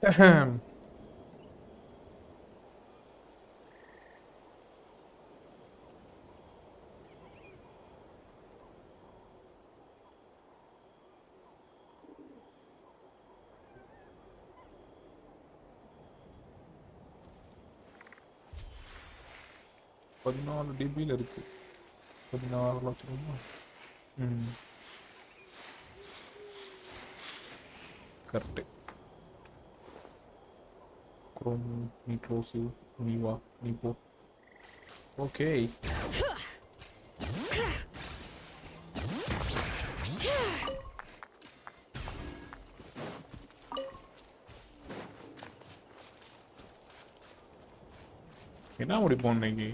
$14 இருக்கு. 16 லட்சம். Correct. Chrome நீ க்ளோஸு நீ வா நீ போ. ஓகே. என்ன முடிப்போம் இன்னைக்கு?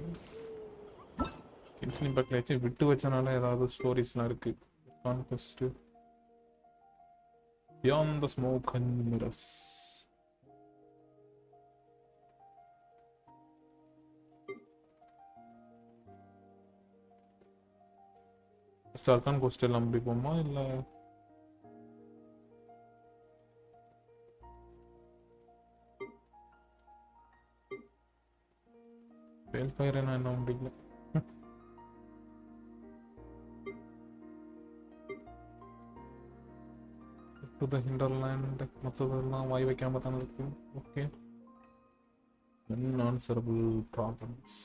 கென்ஷன் இம்பாக்ட்ல வச்சு விட்டு வச்சனால ஏதாவது ஸ்டோரிஸ்லாம் இருக்கு. Conquest beyond the smoke and mirrors. ஸ்டார்கான் கோஸ்ட் எல்லாம் முடிப்போமா இல்லை வேல் ஃபயர் என்ன முடியல. டு த ஹிண்டர்லேண்ட் மற்றதெல்லாம் வாய் வைக்காம தானே இருக்கு. ஓகே. அன்ஆன்சரபிள் ப்ராப்ளம்ஸ்.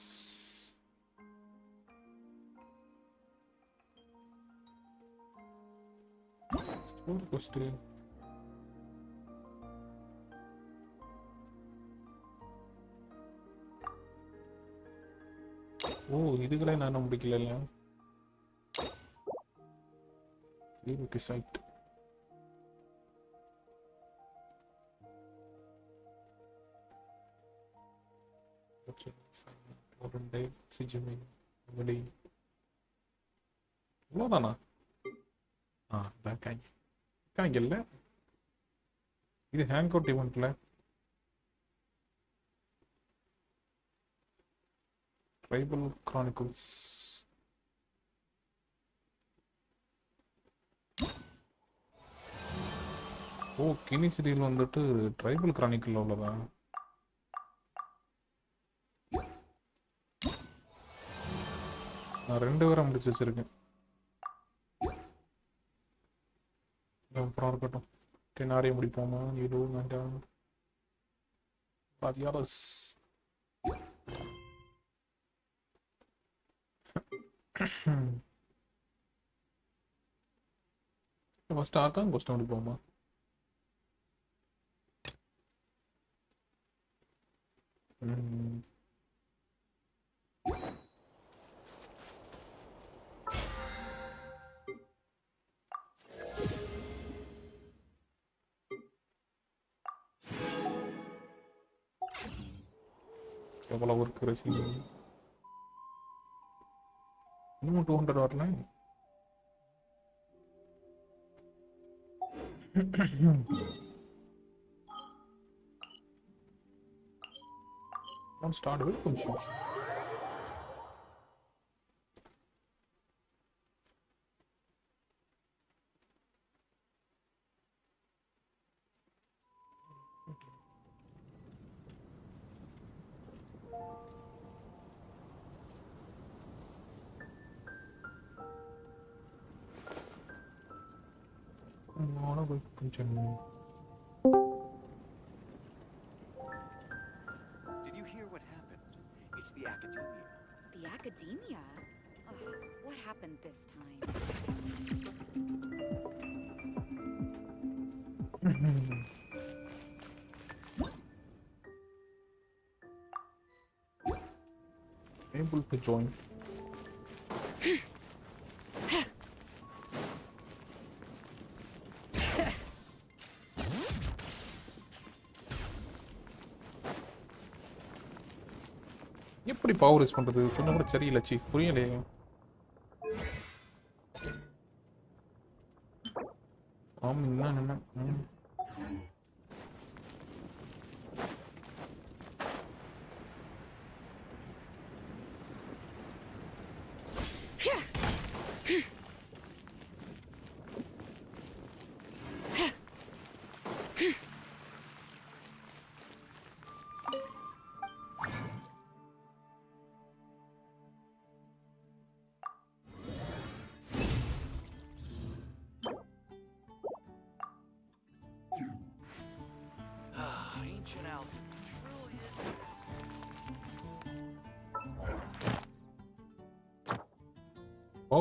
கோஸ்ட் ஓ இதுகளே நான் முடிக்கல. சைட் இவ்வளோதானா? இல்லை இது ஹேங் அவுட் இவெண்ட்ல ட்ரைபல் கிரானிக்கல்ஸ். ஓ கினி சிட்டியில் வந்துட்டு ட்ரைபல் கிரானிக்கல் அவ்வளோதான். நான் 2 பேரை முடிச்சு வச்சிருக்கேன். அப்புறம் இருக்கட்டும். டென்னாரியை முடிப்போமா? இது வேண்டாம். பாதியாஸ் ஃபர்ஸ்ட் ஆர்கான் கோஸ்ட் முடிப்போமா? எவ்வளவு இருக்கு ரேசிங்? இன்னும் 200 வரல. start with கொஞ்சம் Did you hear what happened? It's the academia. The academia? Ugh, what happened this time? Able to join. எப்படி பவர் யூஸ் பண்றது கொஞ்சம் கூட சரியில்லை. சி புரியலையே. என்ன Ancient alchemy truly is ஓ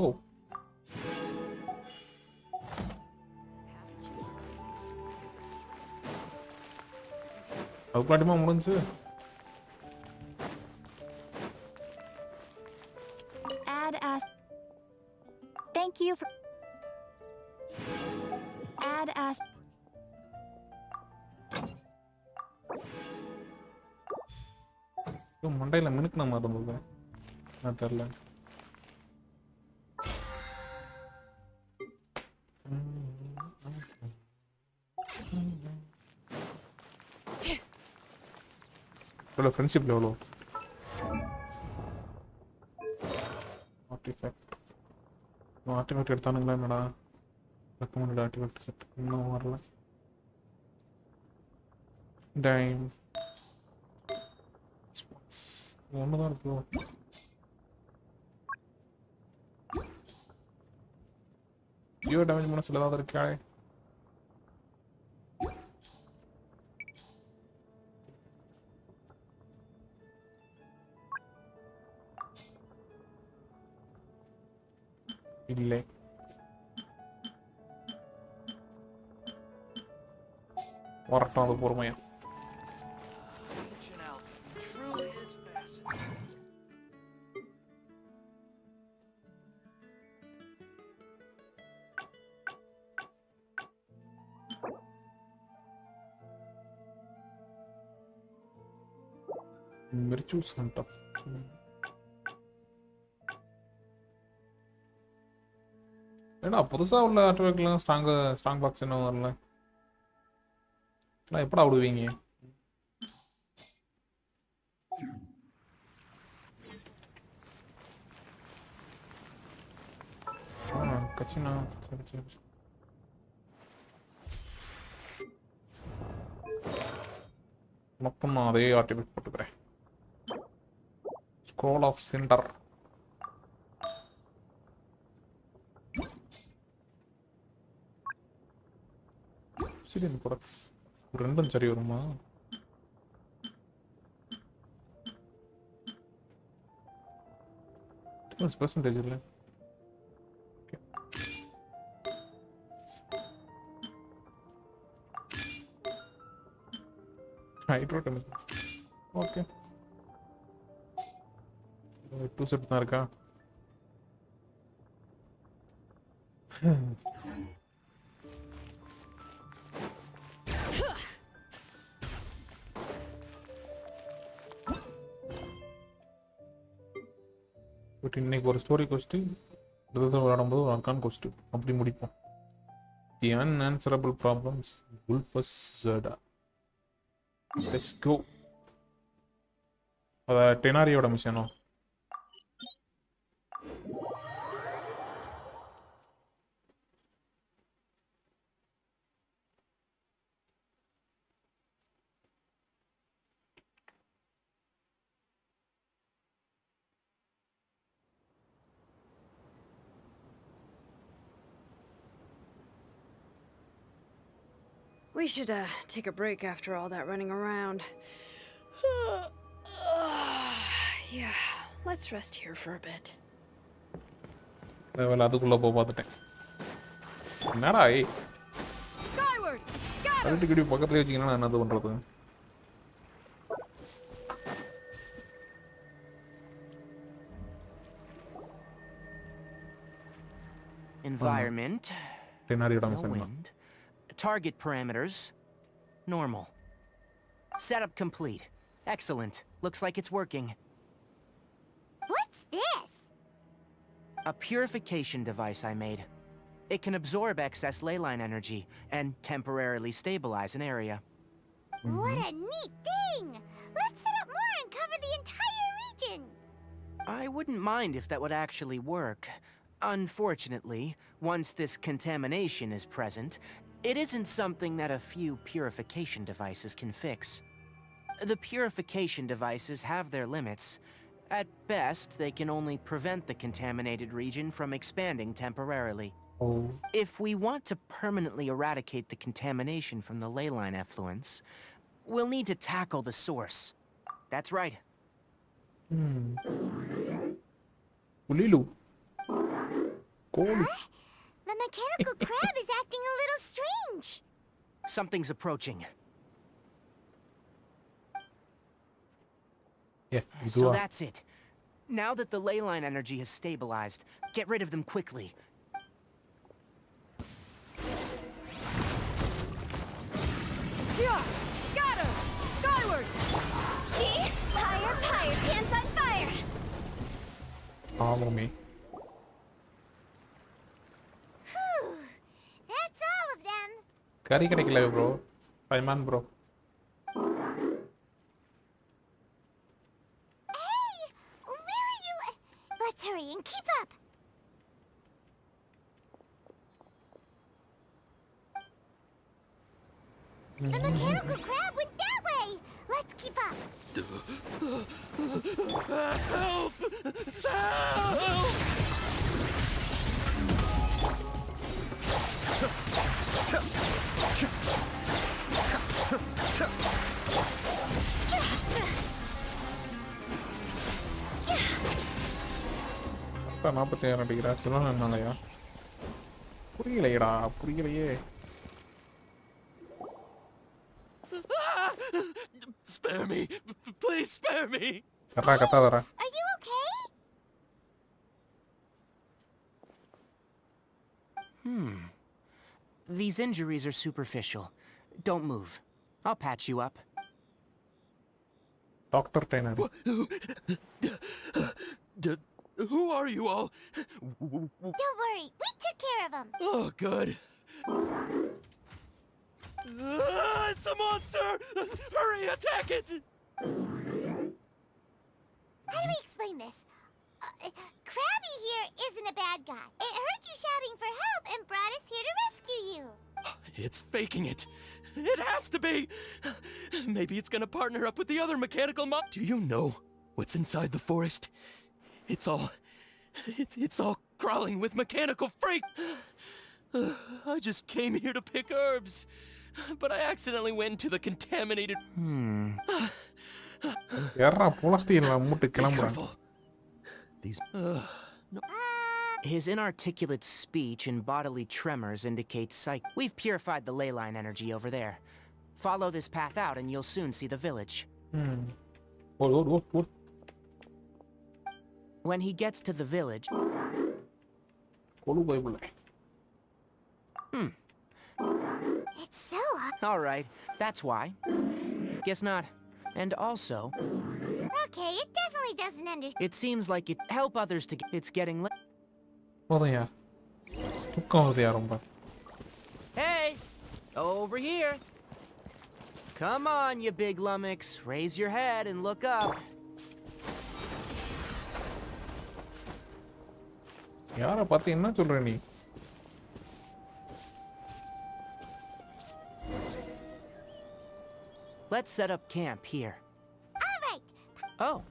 அதுக்குள்ளாட்டியுமா முடிஞ்சு Add as. Thank you for. Add as. மண்டையில் மினுக்குன மாதிரி இருந்தது நான் தெரில எவ்வளோ ஃப்ரெண்ட்ஷிப் எவ்வளோ ஆர்டிஃபேக்ட் ஆர்டிஃபேக்ட் எடுத்தானுங்களா என்னடா ரெக்கமெண்டட் ஆர்டிஃபேக்ட் செட் இன்னும் வரல டைம் ஒன்று தான் இருக்கு ஜியோ டேமேஜ் பண்ண சில ஏதாவது இருக்கா இல்லை வரட்டும் அது பொறுமையா ancient alchemy truly is fascinating. மிர்ச்சு Shanda ஏன்னா புதுசா உள்ள ஆர்டிஃபேக்ட்லாம் ஸ்ட்ராங் பாக்ஸ் என்ன வரல நான் எப்படா விடுவீங்க கச்சினா சரி சரி உனக்கும் நான் அதே ஆர்டிஃபேக்ட் போட்டுக்கிறேன் scroll of cinder obsidian products ரெண்டும் சரி வருமா percentage இல்லை hydrochemicals ஓகே 2 செட் தான் இருக்கா பட் இன்னைக்கு ஒரு ஸ்டோரி கொஸ்ட் விளையாடும்போது ஒரு அக்கான் கொஸ்ட் அப்படி முடிப்போம் தி அன்ஆன்சரபிள் ப்ராப்ளம்ஸ் உல்பஸ் ஜெர்டா லெட்ஸ் கோ அத டெனாரியோட மிஷனோ We should take a break after all that running around. Yeah, let's rest here for a bit. அதுக்குள்ள போய் பார்த்துட்டேன் என்னடா Skyward! Got him! கரெக்ட் கிடி பக்கத்துல வச்சீங்கன்னா நான் என்னது பண்றது Environment. டெனாரியோட No mission wind. Target parameters. Normal. Setup complete. Excellent. Looks like it's working. What's this? A purification device I made. It can absorb excess leyline energy and temporarily stabilize an area. What a neat thing! Let's set up more and cover the entire region! I wouldn't mind if that would actually work. Unfortunately, once this contamination is present, it isn't something that a few purification devices can fix. The purification devices have their limits. At best, they can only prevent the contaminated region from expanding temporarily. Oh. If we want to permanently eradicate the contamination from the leyline effluence, we'll need to tackle the source. That's right. Ulilu. Cool. The mechanical crab is acting a little strange. Something's approaching. Yeah, So that's it. Now that the ley line energy has stabilized, get rid of them quickly. Yeah! Scatter! Skyward! See? Fire, fire, pants on fire. Follow me. Whew. That's all of them. கறி கிடைக்கல bro. Paimon bro. Hey, where are you? Let's hurry and keep up. The mechanical crab went that way. Let's keep up. Help! Help! இப்போ 46 degree சொல்லணும்னாலயா புரியலையடா புரியலையே. Spare me! Please spare me! Sara கத்தாதடா. Are you okay? These injuries are superficial. Don't move. I'll patch you up. Doctor trainer. Who are you all? Don't worry, we took care of him. Oh, good. It's a monster! Hurry, attack it! How do we explain this? Krabby here isn't a bad guy. It heard you shouting for help and brought us here to rescue you. It's faking it. It has to be. Maybe it's gonna partner up with the other mechanical mob. Do you know what's inside the forest? It's all crawling with mechanical freak. I just came here to pick herbs, but I accidentally went into the contaminated. யாரா புலஸ்டீன்ல மூட்டு Be கிளம்புறான். careful. These. His inarticulate speech and bodily tremors indicate psych. We've purified the ley line energy over there. Follow this path out and you'll soon see the village. ஓடு. When he gets to the village, Kolu Bible. It's so hot. all right, that's why. Guess not. And also, Okay, it definitely doesn't understand. it seems like it help others to it's getting late. போதையா தூக்கம் வருதுயா ரொம்ப. Hey! Over here! Come on, you big lummox. Raise your head and look up. யாரை பார்த்து என்ன சொல்ற நீ? Let's set up camp here. All right, Oh.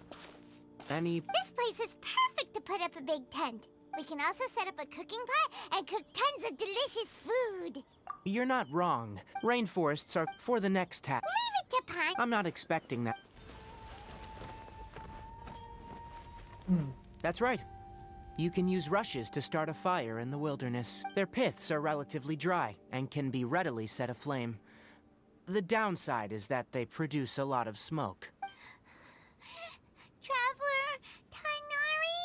Any... this place is perfect to put up a big tent. We can also set up a cooking pot and cook tons of delicious food. You're not wrong. Rainforests are for the next task. Leave it to Pine. I'm not expecting that. That's right. You can use rushes to start a fire in the wilderness. Their piths are relatively dry and can be readily set aflame. The downside is that they produce a lot of smoke. Traveler, Tainari,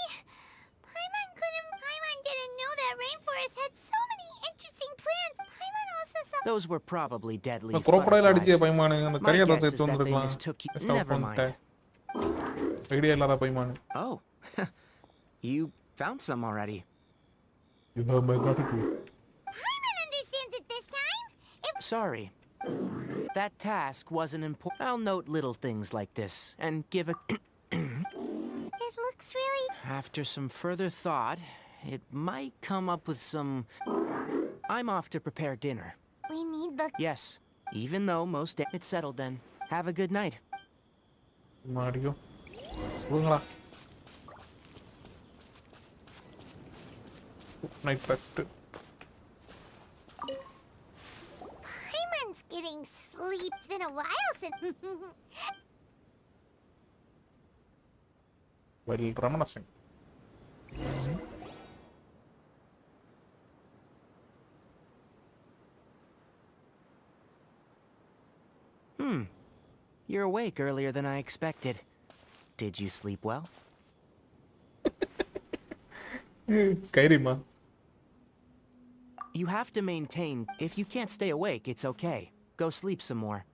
Paimon didn't know that rainforest had so many interesting plants. Paimon also saw. Those were probably deadly அந்த குரோக்கடைல அடிச்ச butterflies. பைமானு அந்த My career guess வந்து is that they தூந்துறலாம். mistook you. Stop Never mind. பண்ணிட்டேன். Idea இல்லாத பைமானு. Oh, you found some already. You have my gratitude. Paimon understands it this time. Sorry. That task wasn't important. I'll note little things like this and give a... It looks really. After some further thought, it might come up with some... I'm off to prepare dinner. We need the. Yes, even though most... It's settled then. Have a good night. மாடியோ. கொடுங்களா. Night rest. Paimon's getting sleepy. sleep. It's been a while since. Well, reminiscing. You're awake earlier than I expected. Did you sleep well? Skyrim, man. You have to maintain. If you can't stay awake, it's okay. Go sleep some more.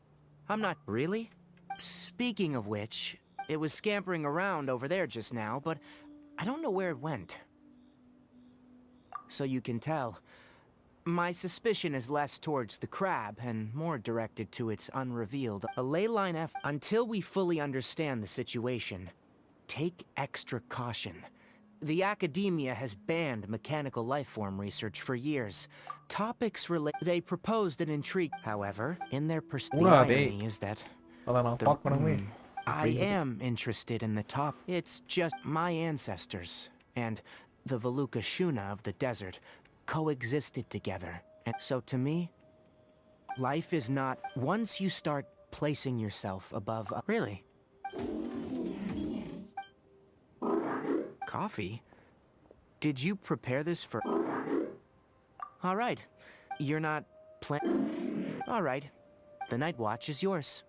I'm not really. Speaking of which, it was scampering around over there just now, but I don't know where it went. So you can tell, my suspicion is less towards the crab and more directed to its unrevealed. A ley line F. Until we fully understand the situation, take extra caution. The academia has banned mechanical lifeform research for years. Topics relate. They proposed an intrigue. However, in their perspective, the irony is that I am interested in the top. It's just my ancestors and the Veluka Shuna of the desert coexisted together. And so to me, life is not. Once you start placing yourself above. Really? Coffee? Did you prepare this for... All right. You're not all right. The night watch is yours.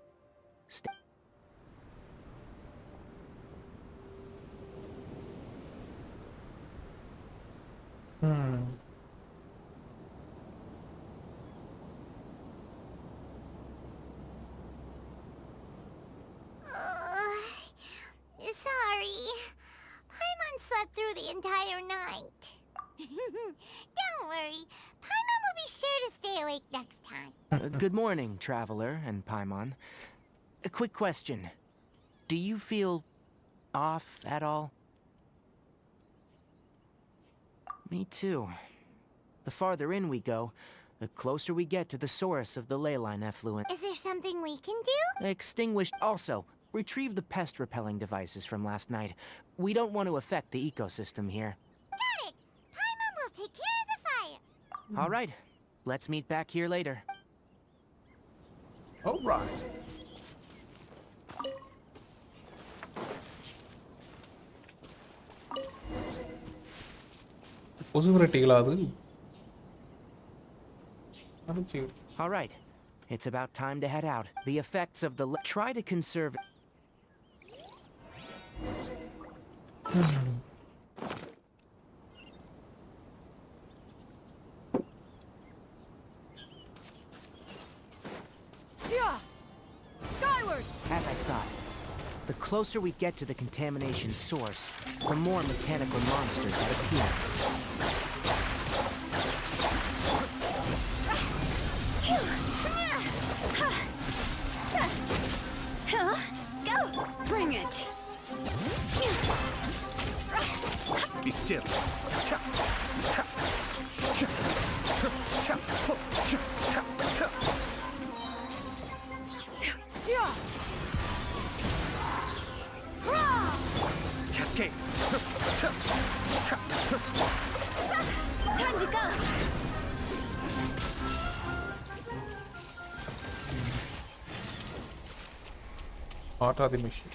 Sorry. Paimon slept through the entire night. Don't worry. Paimon will be sure to stay awake next time. Good morning, Traveler and Paimon. A quick question. Do you feel off at all? Me too. The farther in we go, the closer we get to the source of the ley line effluent. Is there something we can do? Extinguish. Also, retrieve the pest repelling devices from last night. We don't want to affect the ecosystem here. Got it! Paimon will take care of the fire. All right. Let's meet back here later. All right. All right. It's about time to head out. The effects of the... Try to conserve... Yeah! Skyward! As I thought. The closer we get to the contamination source, the more mechanical monsters that appear. Go! Bring it! Be still. Yeah! Cascade. Time to go. Heart of the machine.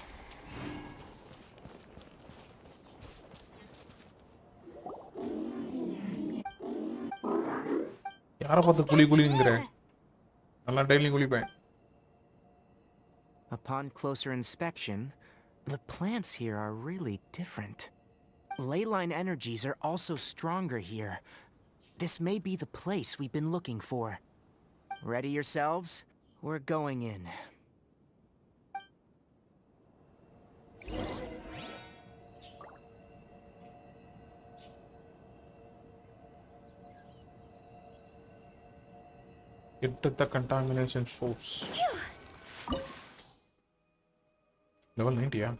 யாரை பார்த்து குளி குளிங்கிற நல்லா daily குளிப்பேன். Upon closer inspection, the plants here are really different. Ley line energies are also stronger here. This may be the place we've been looking for. Ready yourselves? We're going in. Get the contamination source. Level 90, yeah.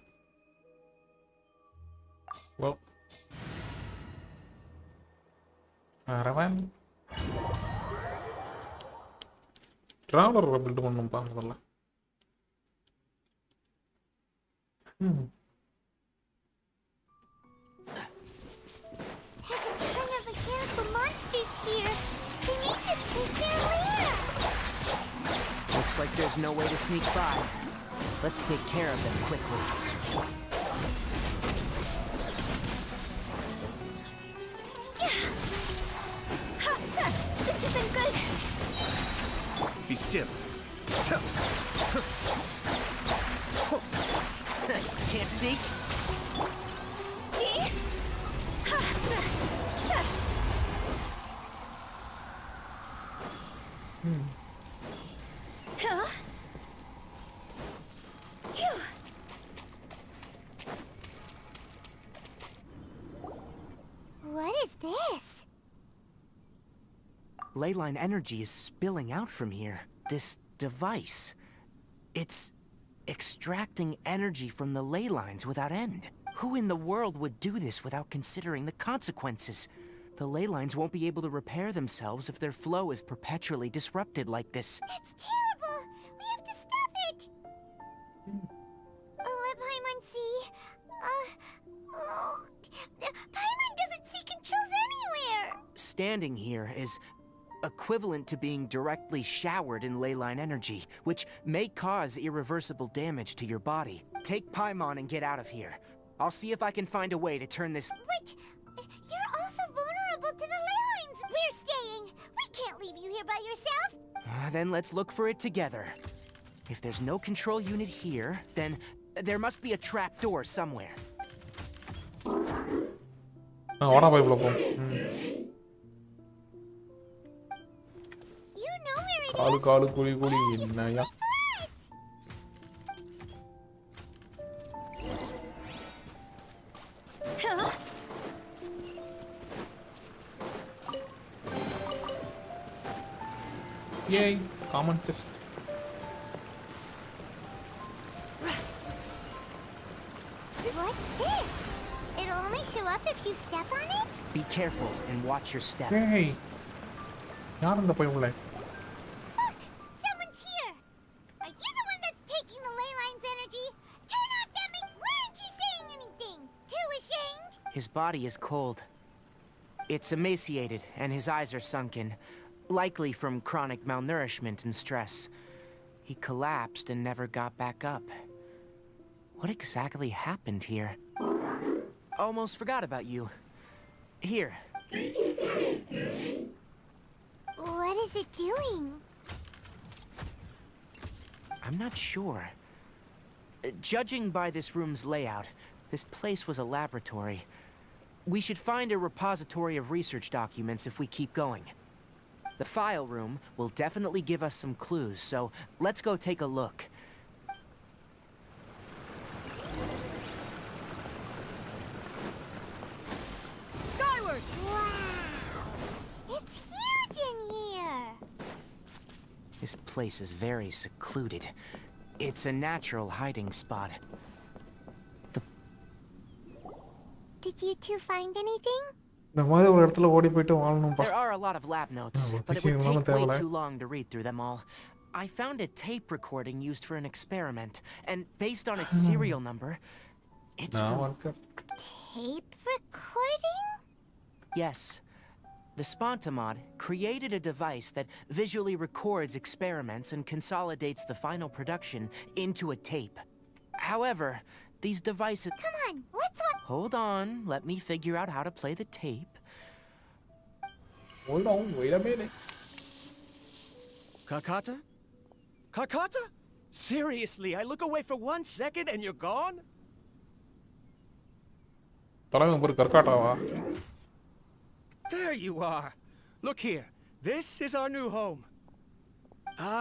Well. Ravan. Traveler build பண்ணனும் பா முதல்ல. There's a ton of mechanical monsters here. They make this place their lair. Looks like there's no way to sneak by. Let's take care of them quickly. This isn't good. Be still. Can't see? Huh? Phew. What is this? Leyline energy is spilling out from here. This device. It's extracting energy from the ley lines without end. Who in the world would do this without considering the consequences? The ley lines won't be able to repair themselves if their flow is perpetually disrupted like this. That's terrible. We have to stop it. Let Paimon see. Paimon doesn't see controls anywhere. Standing here is equivalent to being directly showered in leyline energy, which may cause irreversible damage to your body. Take Paimon and get out of here. I'll see if I can find a way to turn this— But you're also vulnerable to the ley lines. We're staying. We can't leave you here by yourself. Then let's look for it together. If there's no control unit here, then there must be a trap door somewhere. வாடா பைப்ல போ. You know where it காலு is. காலு குழி குழி என்னையா? Huh? Yay, common chest. What's this? It'll only show up if you step on it? Be careful and watch your step. Hey. யார் இந்த பைப்ல? Look! Someone's here! Are you the one that's taking the ley line's energy? Turn off that Why aren't you saying anything? Too ashamed? His body is cold. It's emaciated, and his eyes are sunken, likely from chronic malnourishment and stress. He collapsed and never got back up. What exactly happened here? Almost forgot about you. Here. What is it doing? I'm not sure. Judging by this room's layout, this place was a laboratory. We should find a repository of research documents if we keep going. The file room will definitely give us some clues, so let's go take a look. Skyward! Wow! It's huge in here! This place is very secluded. It's a natural hiding spot. Did you two find anything? இந்த மாதிரி ஒரு இடத்துல ஓடி போயிட்டு வாழணும்பா. There are a lot of lab notes, but it would take way too long to read through them all. I found a tape recording used for an experiment, and based on its serial number, it's நான் from... வாழ்க்கை. Tape recording? Yes. The Spontamod created a device that visually records experiments and consolidates the final production into a tape. However, these devices... Come on, let's watch. Hold on, let me figure out how to play the tape. Hold on, wait a minute. Kakata? Kakata? Seriously, I look away for 1 second and you're gone? தலைவன் ஒரு கர்க்காட்டாவா? There you are. Look here. This is our new home.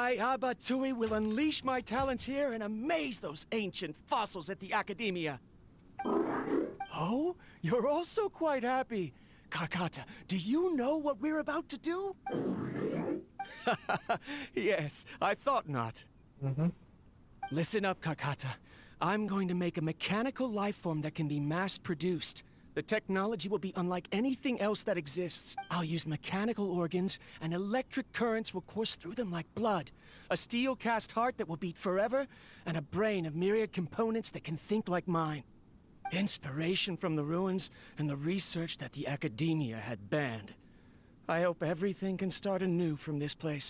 I, Abatsui, will unleash my talents here and amaze those ancient fossils at the Academia. Oh, you're also quite happy. Kakata, do you know what we're about to do? Yes, I thought not. Listen up, Kakata. I'm going to make a mechanical life form that can be mass-produced. The technology will be unlike anything else that exists. I'll use mechanical organs, and electric currents will course through them like blood. A steel-cast heart that will beat forever, and a brain of myriad components that can think like mine. Inspiration from the ruins and the research that the Academia had banned. I hope everything can start anew from this place.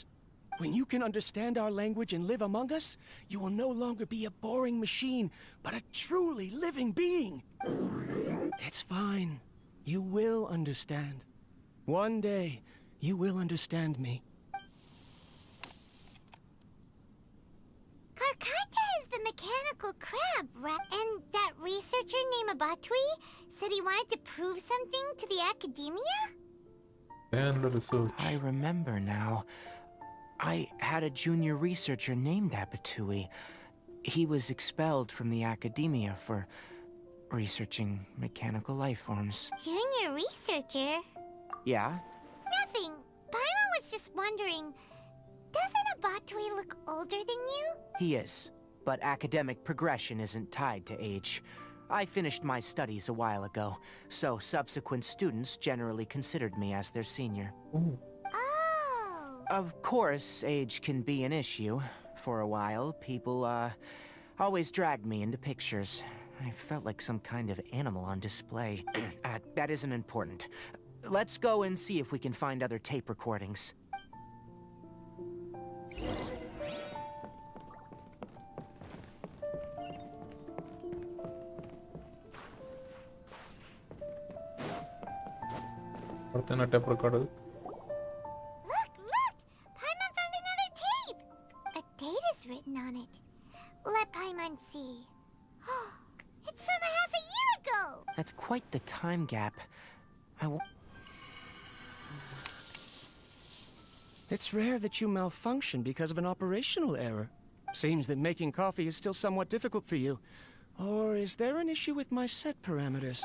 When you can understand our language and live among us, you will no longer be a boring machine, but a truly living being. It's fine. You will understand. One day, you will understand me. Karkata is the mechanical crab, right? And that researcher named Abatui said he wanted to prove something to the academia? And the research. I remember now. I had a junior researcher named Abatui. He was expelled from the academia for researching mechanical life forms. Junior researcher? Yeah? Nothing. Paimon was just wondering, doesn't Abatui look older than you? He is, but academic progression isn't tied to age. I finished my studies a while ago, so subsequent students generally considered me as their senior. Ooh. Oh. Of course, age can be an issue. For a while, people, always dragged me into pictures. I felt like some kind of animal on display. That isn't important. Let's go and see if we can find other tape recordings. Partena tape recorder. Look! Paimon found another tape! A date is written on it. Let Paimon see. It's from a half a year ago! That's quite the time gap. It's rare that you malfunction because of an operational error. Seems that making coffee is still somewhat difficult for you. Or is there an issue with my set parameters?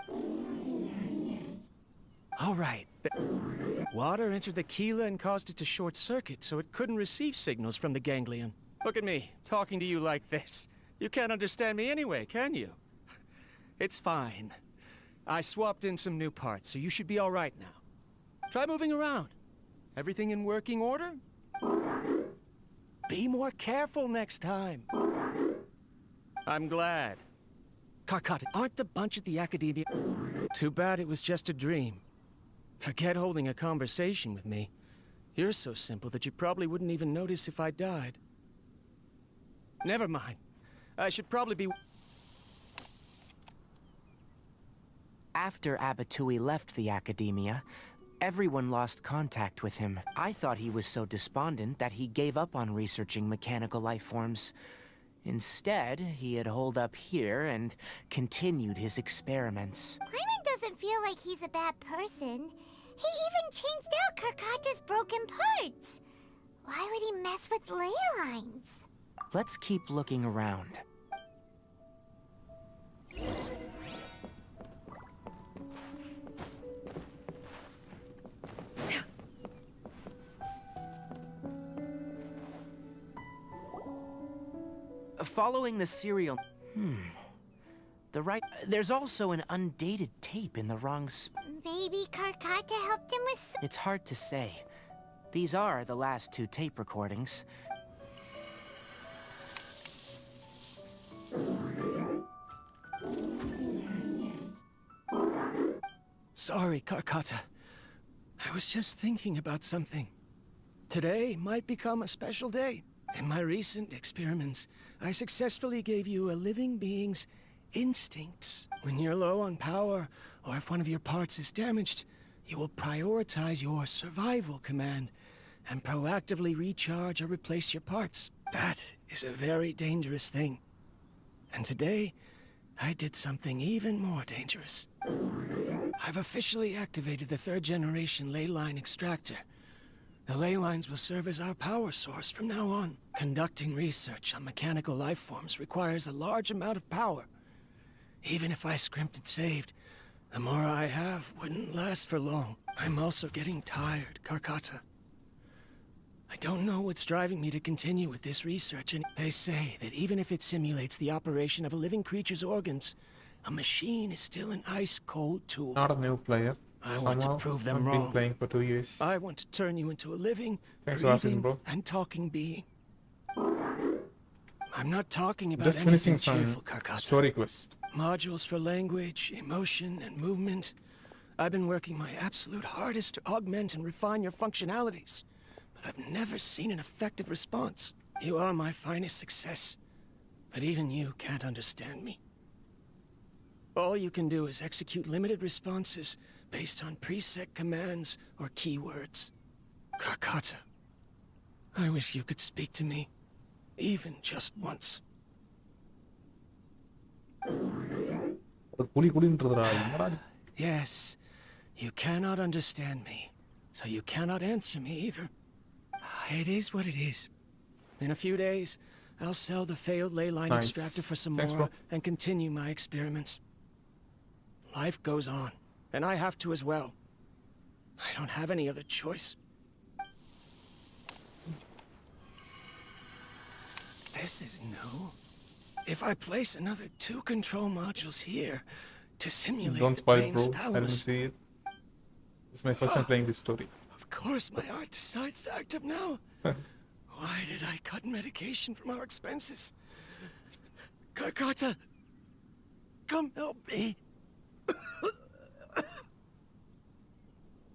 All right. Water entered the chela and caused it to short circuit, so it couldn't receive signals from the ganglion. Look at me, talking to you like this. You can't understand me anyway, can you? It's fine. I swapped in some new parts, so you should be all right now. Try moving around. Everything in working order? Be more careful next time. I'm glad. Karkata, aren't the bunch at the academia? Too bad it was just a dream. Forget holding a conversation with me. You're so simple that you probably wouldn't even notice if I died. Never mind. I should probably be... After Abatui left the academia, everyone lost contact with him. I thought he was so despondent that he gave up on researching mechanical life forms. Instead, he had holed up here and continued his experiments. Paimon doesn't feel like he's a bad person. He even changed out Karkata's broken parts. Why would he mess with ley lines? Let's keep looking around. Following the serial... There's also an undated tape in the wrong Maybe Karkata helped him with... It's hard to say. These are the last two tape recordings. Sorry, Karkata. I was just thinking about something. Today might become a special day. In my recent experiments, I successfully gave you a living being's instincts. When you're low on power, or if one of your parts is damaged, you will prioritize your survival command and proactively recharge or replace your parts. That is a very dangerous thing. And today, I did something even more dangerous. I've officially activated the third-generation ley line extractor. The ley lines will serve as our power source from now on. Conducting research on mechanical life forms requires a large amount of power. Even if I scrimped and saved, the more I have wouldn't last for long. I'm also getting tired, Karkata. I don't know what's driving me to continue with this research, and they say that even if it simulates the operation of a living creature's organs, a machine is still an ice-cold tool. Not a new player. I want to prove them I've wrong. been playing for 2 years. I want to turn you into a living, Thanks for asking, breathing, bro. and talking being. I'm not talking about Just anything finishing some cheerful, Karkata. story quest. Modules for language, emotion, and movement. I've been working my absolute hardest to augment and refine your functionalities. But I've never seen an effective response. You are my finest success, but even you can't understand me. All you can do is execute limited responses based on preset commands or keywords. Karkata, I wish you could speak to me, even just once. குழி குழின்றதுடா என்னடா இது? Yes, you cannot understand me, so you cannot answer me either. It is what it is. In a few days, I'll sell the failed ley line Nice. extractor for some Thanks, more bro. and continue my experiments. Life goes on, and I have to as well. I don't have any other choice. This is new. If I place another 2 control modules here to simulate Don't the spoil, brain's bro. I didn't thalamus, see it. It's my first time playing this story. of course my heart decides to act up now. Why did I cut medication from our expenses? Karkata, come help me.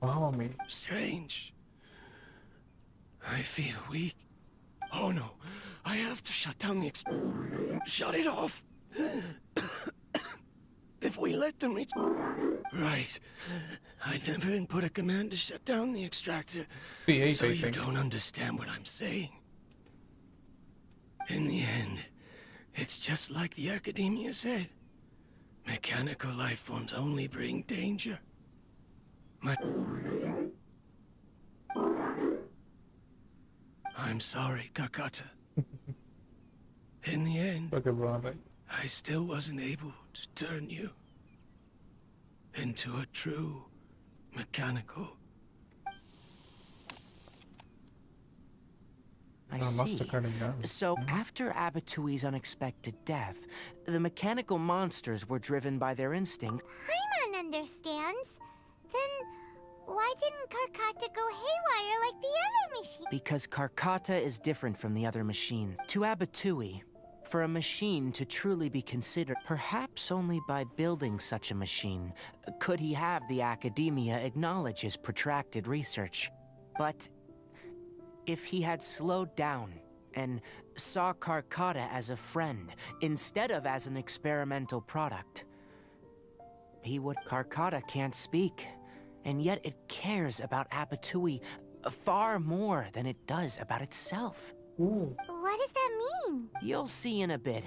Wow, me. Strange. I feel weak. Oh no, I have to shut down the shut it off. If we let them reach... Right. I never input a command to shut down the extractor, P8, so I you think. don't understand what I'm saying. In the end, it's just like the academia said. Mechanical life forms only bring danger. I'm sorry, Karkata. In the end, Okay, bro. Right. I still wasn't able to turn you into a true mechanical. I Must see. have cut him down. So, after Abatui's unexpected death, the mechanical monsters were driven by their instinct. Paimon understands. Then why didn't Karkata go haywire like the other machine? Because Karkata is different from the other machines. To Abatui, for a machine to truly be considered, perhaps only by building such a machine, could he have the academia acknowledge his protracted research. But if he had slowed down and saw Karkata as a friend instead of as an experimental product, he would... Karkata can't speak, and yet it cares about Abatui far more than it does about itself. Ooh. What does that mean? You'll see in a bit.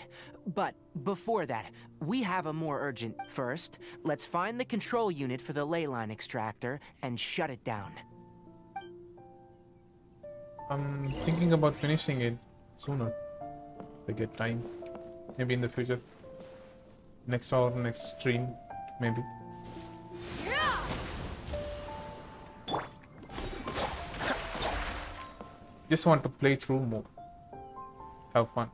But before that, we have a more urgent... First, let's find the control unit for the ley line extractor and shut it down. I'm thinking about finishing it sooner. If I get time. Maybe in the future. Next hour, next stream, maybe. Just want to play through more. Have fun.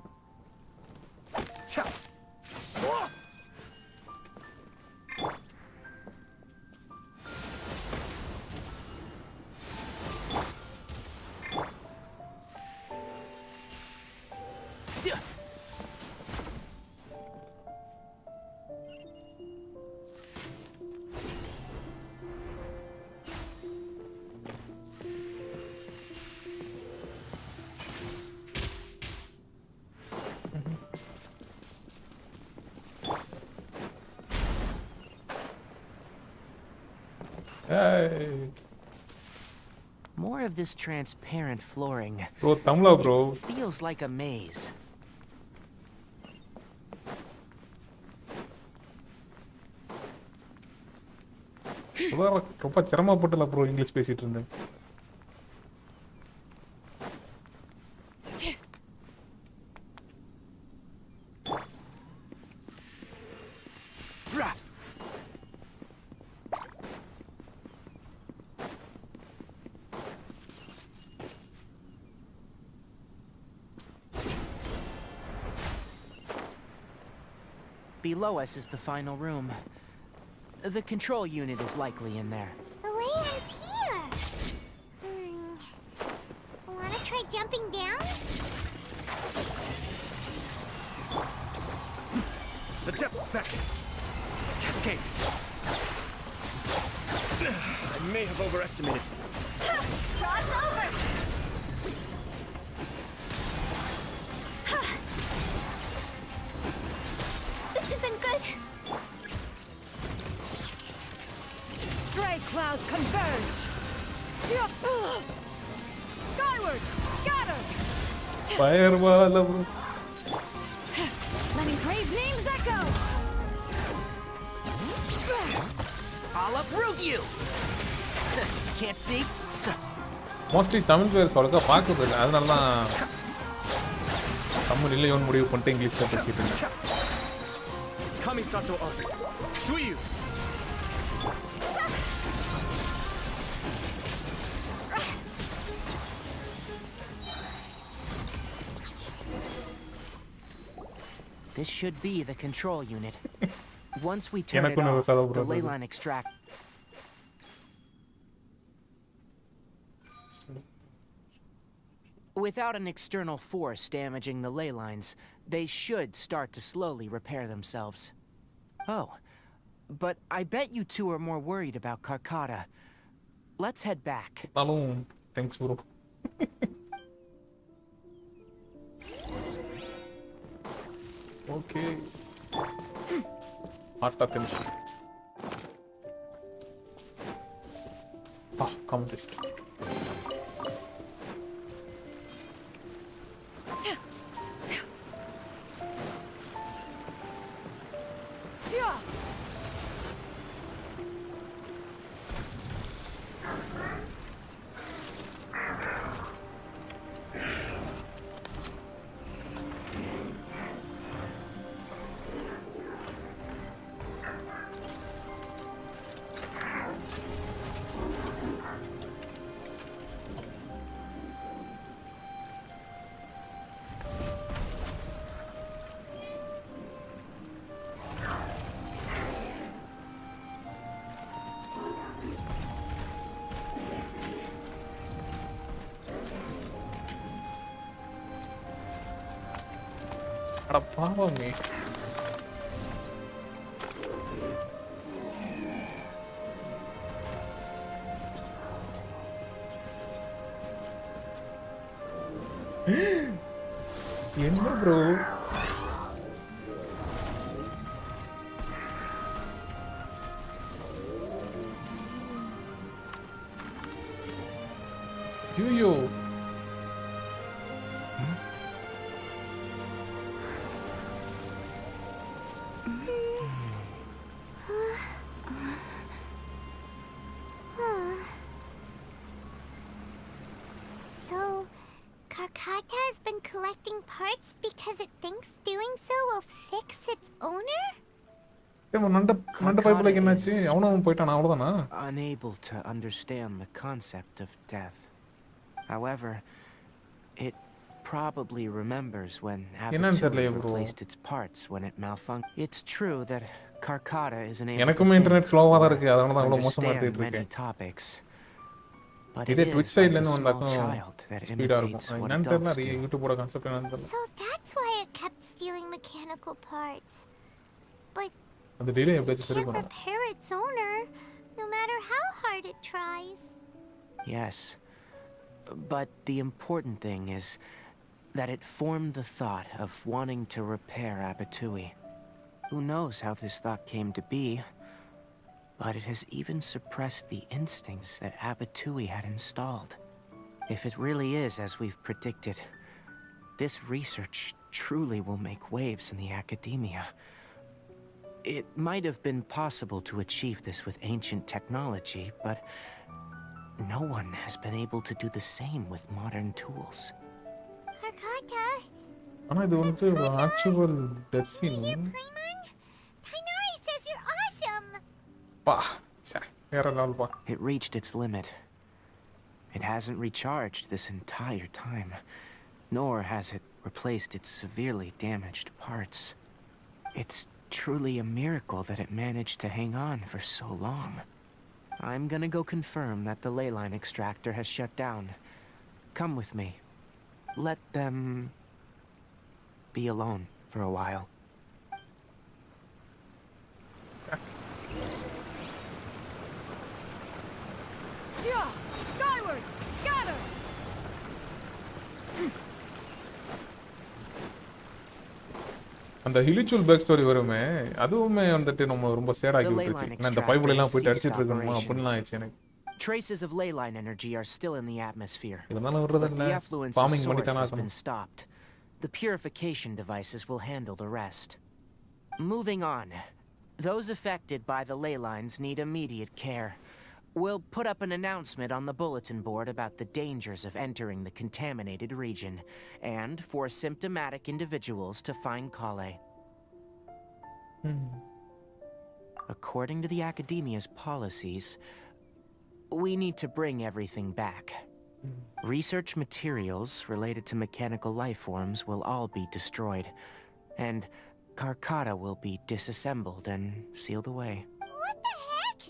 Hey. More of this transparent flooring. Bro, Tamla, bro. It feels like a maze. ரொம்ப சிரமப்பட்டல bro English பேசிட்டு இருந்தேன். Below us is the final room. The control unit is likely in there. The way ends here. Wanna try jumping down? The depth's back. Cascade. I may have overestimated. Cross over. isn't good. Stray clouds converge! Skyward! Scatter! Fireball. Letting brave names echo! I'll uproot you! Can't see? So mostly Tamil பேர் சொல்ல பார்க்கறது இல்லை, அதனால தான் தமிழ் இல்லையோன்னு முடிவு பண்ணிட்டு இங்கிலீஷில் பேசிட்டு இருக்கேன். Kamisato Ari. Suiyu. this should be the control unit. Once we turn it எனக்கும் ஒரு off, சதவு the brother. ley line extract. Without an external force damaging the ley lines, they should start to slowly repair themselves. Oh, but I bet you two are more worried about Karkata. Let's head back. நானும் thanks bro. Okay atta tension. Come just அட பாவமே. என்ன bro? ஐயோ So, Karkata has been collecting parts because it thinks doing so will fix its owner? நண்ட பைப்புல என்னாச்சு? அவனும் போயிட்டானா? அவ்வளவுதானா? Unable to understand the concept of death. However, it probably remembers when Abitui replaced its parts when it malfunctioned. It's true that Karkata is unable எனக்கும் to internet ஸ்லோவா தான் இருக்கு, அதனால தான் அவ்வளவு மோசமா understand எடுத்துட்டு many இருக்கேன். topics. But இதே it ட்விட்ச் is சைடுல like a இருந்து small வந்தாக்கும் child that speedo imitates இருக்கும். what என்னன்னு தெரியல, adults அது do. யூடியூபோட கான்செப்ட் என்னன்னு தெரியல. So that's why it kept stealing mechanical parts. But அது டெய்லி it எப்படியாச்சும் சரி can't பண்ணும். repair its owner, no matter how hard it tries. Yes. But the important thing is that it formed the thought of wanting to repair Abitui. Who knows how this thought came to be, but it has even suppressed the instincts that Abitui had installed. If it really is as we've predicted, this research truly will make waves in the academia. It might have been possible to achieve this with ancient technology, but no one has been able to do the same with modern tools. Karkata, ஆனா இது வந்து actual death scene. Paimon? Tainari says you're awesome! பா சே வேற level பா. It reached its limit. It hasn't recharged this entire time, nor has it replaced its severely damaged parts. It's truly a miracle that it managed to hang on for so long. I'm gonna go confirm that the ley line extractor has shut down. Come with me. Let them be alone for a while. Skyward! Scatter! அந்த ஹிலிச்சுவல் back story வருமே அதுவுமே வந்துட்டு நம்ம ரொம்ப chat ஆகி The விட்டுருச்சு leyline நான் இந்த பைபிள் எல்லாம் போயிட்டு extractor அடிச்சிட்டு இருக்கணுமா ceased அப்படின்லாம் ஆயிடுச்சு எனக்கு Traces of ley line energy are still in the atmosphere. இருந்தாலும் வர்றது But என்ன the effluence's ஃபார்மிங் பண்ணி source தானே has been ஆகணும் stopped. The purification devices will handle the rest. Moving on. Those affected by the ley lines need immediate care. We'll put up an announcement on the bulletin board about the dangers of entering the contaminated region, and for symptomatic individuals to find Kale. According to the Academia's policies, we need to bring everything back. Research materials related to mechanical life forms will all be destroyed, and Karkata will be disassembled and sealed away. What the heck?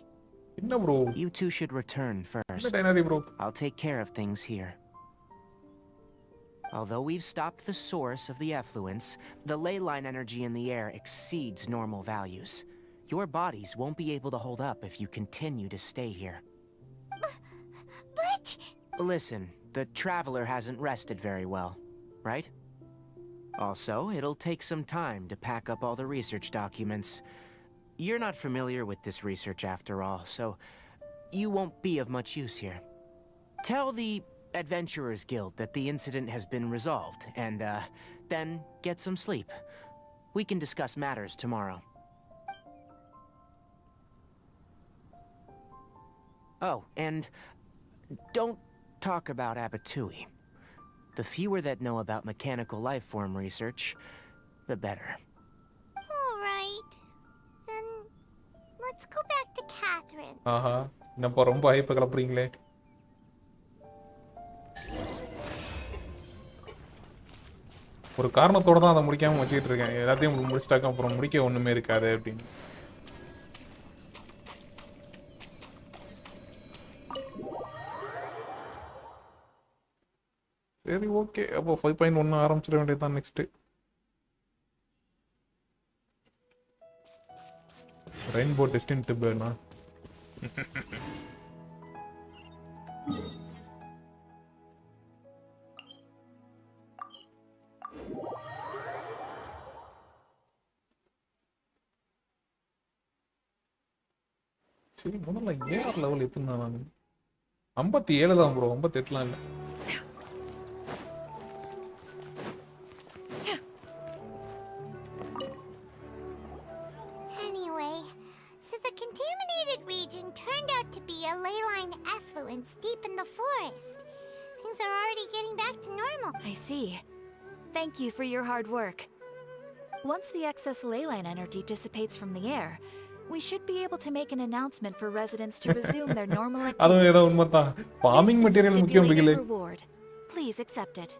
என்ன bro You two should return என்ன first. டைனரி bro I'll take care of things here. Although we've stopped the source of the effluence, the ley line energy in the air exceeds normal values. Your bodies won't be able to hold up if you continue to stay here. But... Listen, the Traveler hasn't rested very well, right? Also, it'll take some time to pack up all the research documents. You're not familiar with this research after all, so you won't be of much use here. Tell the Adventurers Guild that the incident has been resolved, and, then get some sleep. We can discuss matters tomorrow. Oh, and don't talk about Abatui. The fewer that know about mechanical life form research, the better. Alright. Then... let's go back to Catherine. ஆஹா என்னப்பா ரொம்ப ஹைப்பை கிளப்புறீங்களே ஒரு காரணத்தோட தான் அதை முடிக்காம வச்சுக்கிட்டு இருக்கேன் எல்லாத்தையும் முடிச்சிட்டாக்க அப்புறம் முடிக்க ஒண்ணுமே இருக்காது அப்படின்னு சரி ஓகே அப்போ 5.1 ஆரம்பிச்சிட வேண்டியதுதான் நெக்ஸ்ட் ரெயின்போ டெஸ்டின் டிபேனா சரி முதல்ல ஏஆர் லெவல் எத்துனா நான் 57 தான் ப்ரோ 58லாம் இல்லை Anyway, so the contaminated region turned out to be a ley line effluence deep in the forest. Things are already getting back to normal. I see. Thank you for your hard work. Once the excess ley line energy dissipates from the air, we should be able to make an announcement for residents to resume their normal அதுவும் ஏதோ activities. உண்மைதான் This farming is a material முக்கியம் stipulated பிகிலே reward. Please accept it.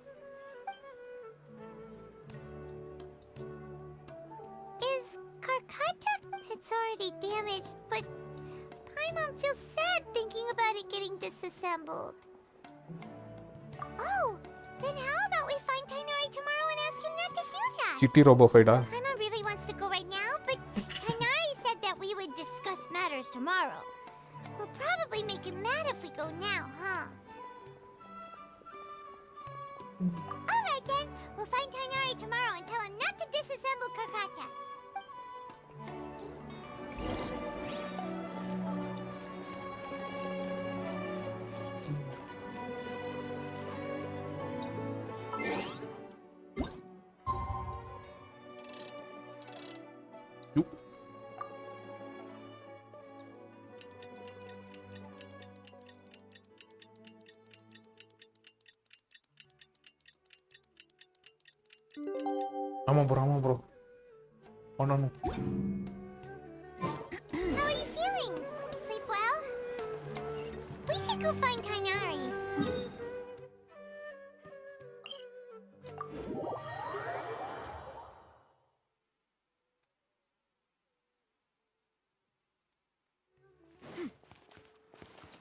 Is Karkata? It's already damaged, but Paimon feels sad thinking about it getting disassembled. Oh, then how about we find Tainari tomorrow and ask him not to do that? Chitti robot ஃபைடா Paimon really wants to go right now, but Tainari said that we would discuss matters tomorrow. We'll probably make him mad if we go now, huh? Alright then, we'll find Tainari tomorrow and tell him not to disassemble Karkata. You ஆமா bro பண்ணணும் How are you feeling? Sleep well? We should go find Tainari.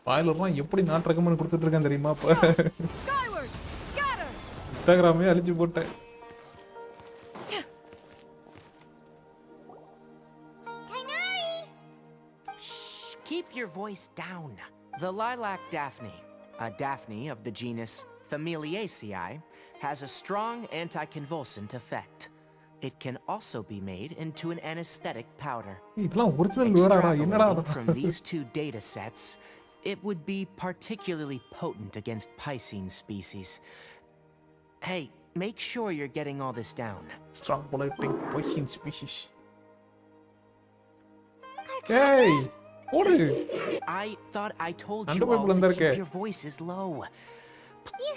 ஸ்பாயிலர்லாம் எப்படி not recommend கொடுத்துட்டு இருக்கேன் தெரியுமா இப்போ Skyward! Scatter! இன்ஸ்டாகிராமே அழிச்சு போட்டேன் Tainari! Shh! Keep your voice down. The lilac daphne, a daphne of the genus Thameliaceae, has a strong anticonvulsant effect. It can also be made into an anesthetic powder. இதெல்லாம் original வேர்டாடா என்னடா Extrapolating from these two data sets, it would be particularly potent against Piscine species. Hey, make sure you're getting all this down. extrapolating poison species. Hey, ஓடு. I thought I told And you the all people in to there, keep okay. your voices low. You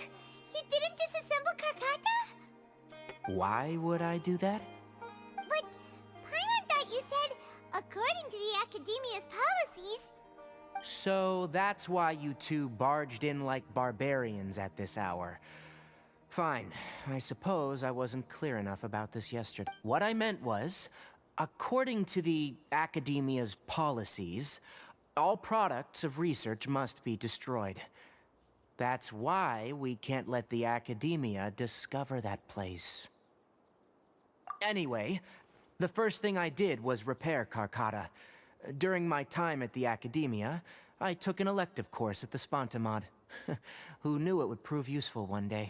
didn't disassemble Karkata? Why would I do that? But Paimon thought you said, according to the Academia's policies. So that's why you two barged in like barbarians at this hour. Fine. I suppose I wasn't clear enough about this yesterday. What I meant was, according to the Academia's policies, all products of research must be destroyed. That's why we can't let the Academia discover that place. Anyway, the first thing I did was repair Karkata. During my time at the Academia, I took an elective course at the Spontamod. Who knew it would prove useful one day?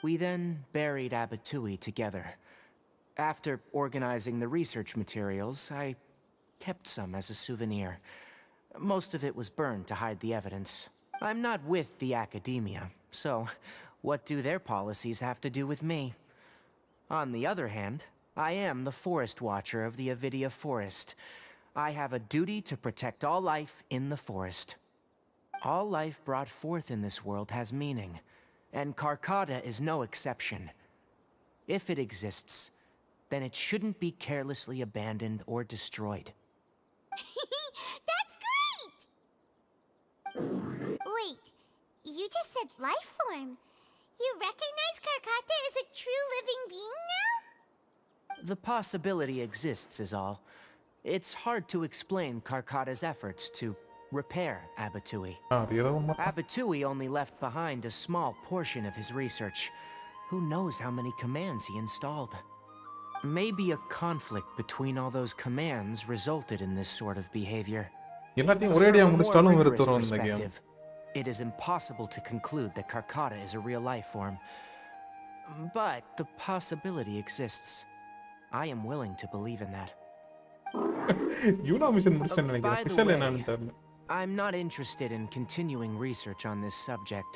We then buried Abatui together. After organizing the research materials, I kept some as a souvenir. Most of it was burned to hide the evidence. I'm not with the Academia, so what do their policies have to do with me? On the other hand, I am the Forest Watcher of the Avidia Forest. I have a duty to protect all life in the forest. All life brought forth in this world has meaning, and Karkata is no exception. If it exists, then it shouldn't be carelessly abandoned or destroyed. That's great! Wait, you just said life form. You recognize Karkata as a true living being now? The possibility exists is all. It's hard to explain Karkata's efforts to repair Abatui. அது ஏதோ உண்மை. Abatui only left behind a small portion of his research. Who knows how many commands he installed? Maybe a conflict between all those commands resulted in this sort of behavior. எல்லாத்தையும் From ஒரேடியா a more முடிச்சிட்டாலும் rigorous வெறுத்துறோம் இந்த game. perspective, it is impossible to conclude that Karkata is a real life form. But the possibility exists. I am willing to believe in that. யூனா mission முடிச்சிட்டேன்னு By நினைக்கிறேன். the special way, என்னன்னு தெரியல. I'm not interested in continuing research on this subject.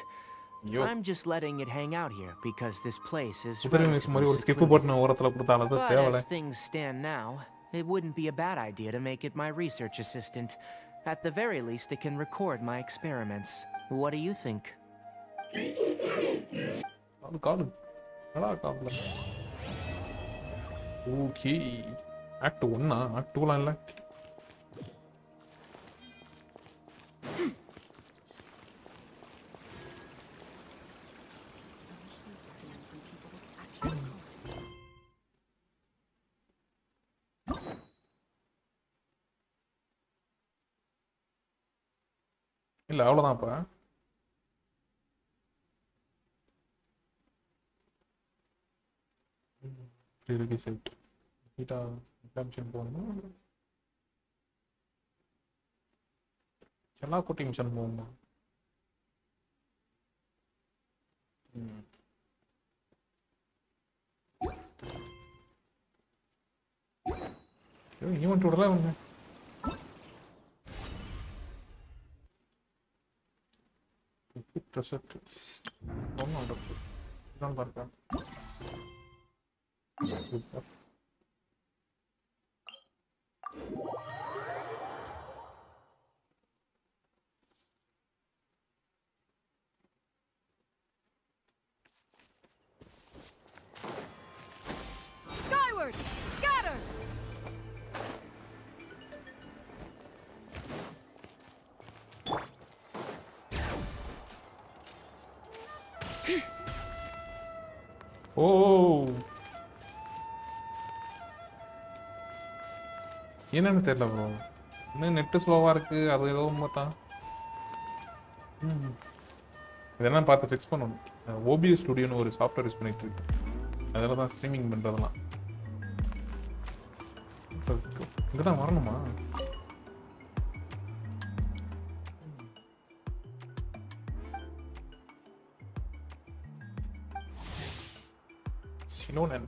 ஐயோ, I'm just letting it hang out here because this place is குதிரை miss மாதிரி relatively ஒரு skip secluded. Button ஓரத்துல கொடுத்தாலும் அது But தேவலை. as things stand now, it wouldn't be a bad idea to make it my research assistant. At the very least, it can record my experiments. What do you think? காலு காலு என்னடா காலு. Okay. Act 1 act 2லாம் இல்ல. இல்ல அவ்வளவுதான் அப்ப. இருக்கு set. ஹீட்டா mission போகணும். எல்லா குட்டி மிஷன் போகணும். ஈவெண்ட் விடல அவங்க. ட்ரெஷர் ஒன்றும் நடப்பு இதான் பார்த்தா. Skyward! Scatter! ஓ என்னன்னு தெரியல ப்ரோ. இன்னும் நெட்டு ஸ்லோவாக இருக்கு. அது ஏதோ தான். இதெல்லாம் பார்த்து ஃபிக்ஸ் பண்ணணும். ஓபிஎஸ் ஸ்டுடியோன்னு ஒரு சாஃப்ட்வேர் யூஸ் பண்ணிட்டு இருக்கு. அதில் தான் ஸ்ட்ரீமிங் பண்ணுறதெல்லாம். இங்கே தான் வரணுமா? சினோனன்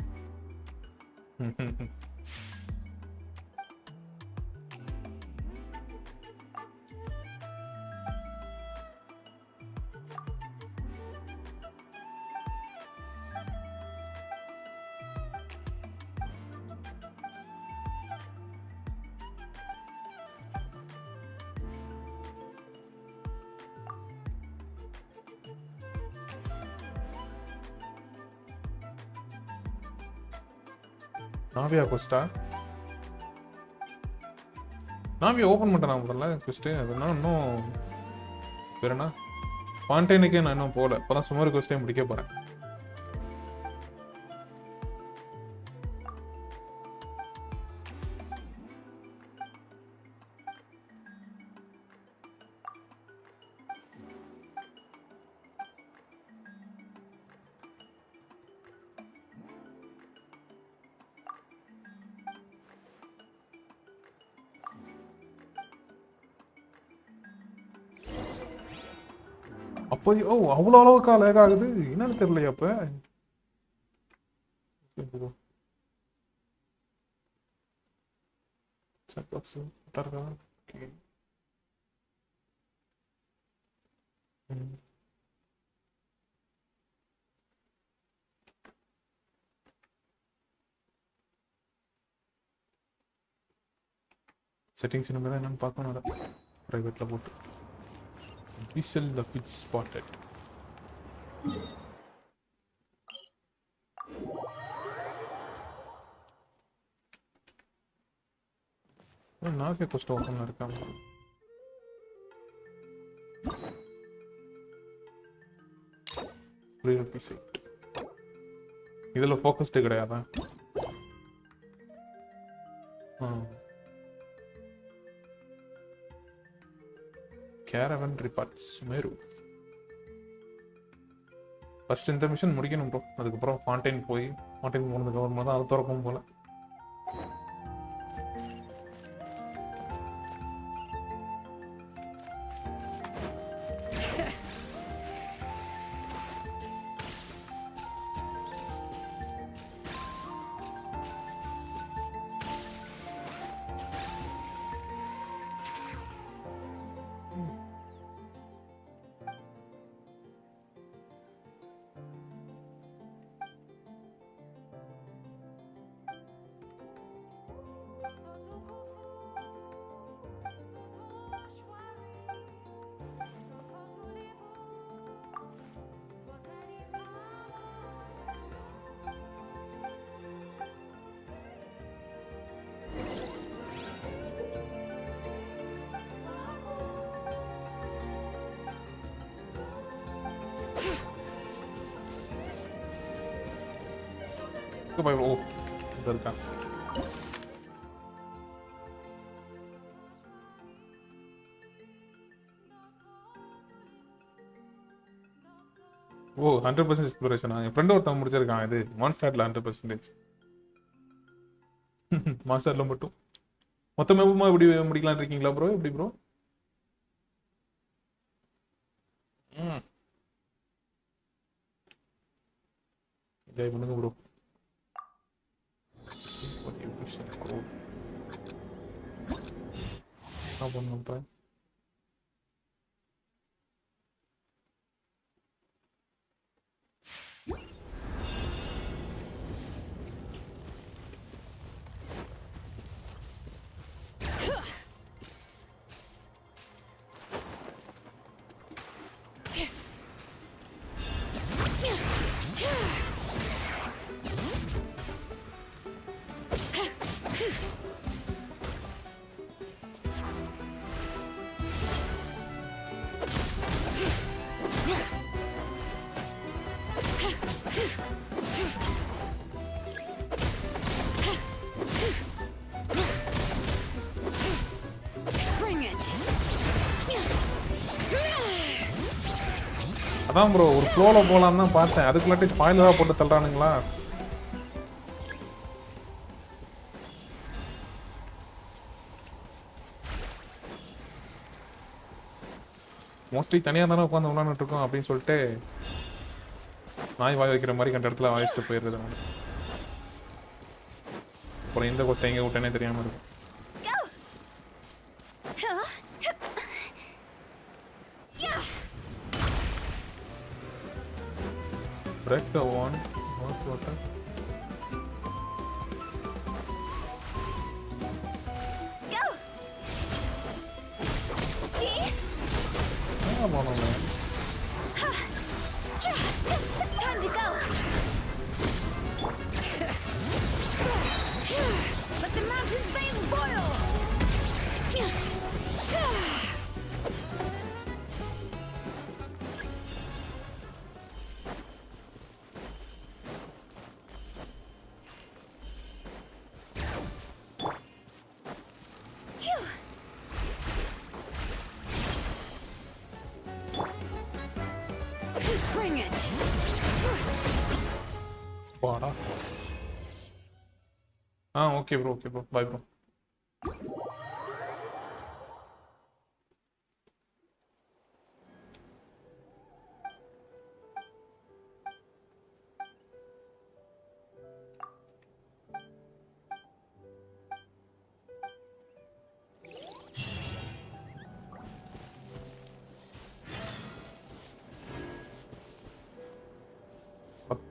நாவியா கொஸ்டா நாவியா ஓப்பன் பண்ணிட்டேன் முதல்ல கொஸ்ட்டு அதெல்லாம் இன்னும் பேர் என்ன பாண்டேனுக்கே நான் இன்னும் போகல இப்போ தான் சுமார் கொஸ்டே முடிக்க போகிறேன். அப்போ ஓ அவ்வளோ அளவுக்கா லேக் ஆகுது என்னன்னு தெரியலையா அப்ப செட்டிங்ஸ் இனிமேல் என்னன்னு பார்க்கணும் ப்ரைவேட்டில் போட்டு whistle the pitch spotted. நாவே கொஸ்ட் ஓப்பன்ல இருக்காங்க. prerequisite இதுல ஃபோக்கஸ்டு கிடையாதா? Caravan reports Meru. ஃபர்ஸ்ட் இந்த மிஷன் முடிக்கணும் ப்ரோ. அதுக்கப்புறம் ஃபாண்டைன் போய் ஃபாண்டைன் போனதுக்கு அப்புறமா தான் அது திறக்கும் போல. Goodbye. Oh, there we go. Oh 100% எக்ஸ்ப்ளோரேஷனா? என் ஃப்ரெண்ட் ஒருத்தன் முடிச்சிருக்கான் இது மான்ஸ்டார்ல 100%. மான்ஸ்டார்ல மட்டும் மொத்தமே இப்படி முடிக்கலாம்னு இருக்கீங்களா ப்ரோ? எப்படி ப்ரோ? என்ஜாய் பண்ணுங்க ப்ரோ. என்ன பண்ணுப்பா? அதான் ப்ரோ ஒரு ஃப்ளோவில் போகலான்னு தான் பார்த்தேன். அதுக்குள்ளாட்டி ஸ்பாயிலராக போட்டு தள்ளுறானுங்களா? மோஸ்ட்லி தனியாக தானே உட்காந்து விளாண்டுட்டு இருக்கோம் அப்படின்னு சொல்லிட்டு நாய் வாய் வைக்கிற மாதிரி கண்ட இடத்துல வாயிச்சுட்டு போயிடுறது. அப்புறம் எந்த கொஸ்ட் எங்க விட்டேனே தெரியாம இருக்கு. Break the one. What? Come on, man. Time to go. Let the mountain's veins boil. Bring it! What? Okay, bro. Bye, bro.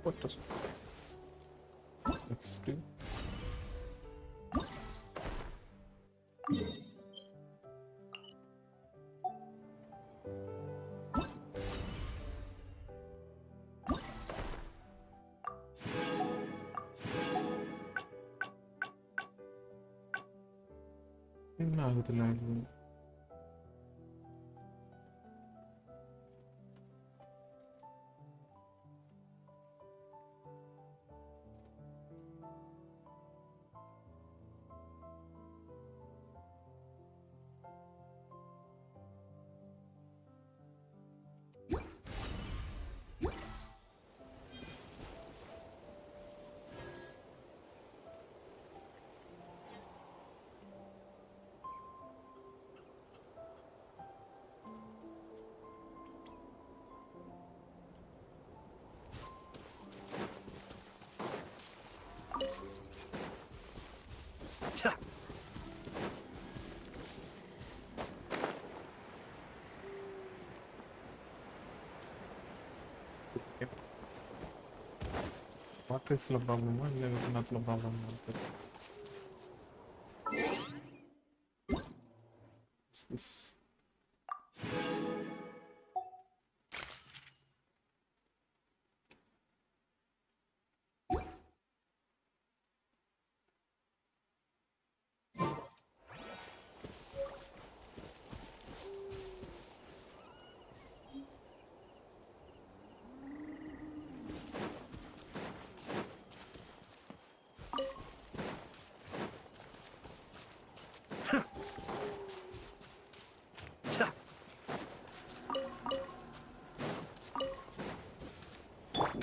What does next do? என்ன ஆகுதுல இது? Matrixல ப்ராப்ளமா இல்ல வித்நாத்ல ப்ராப்ளமா இருக்கு? What's this?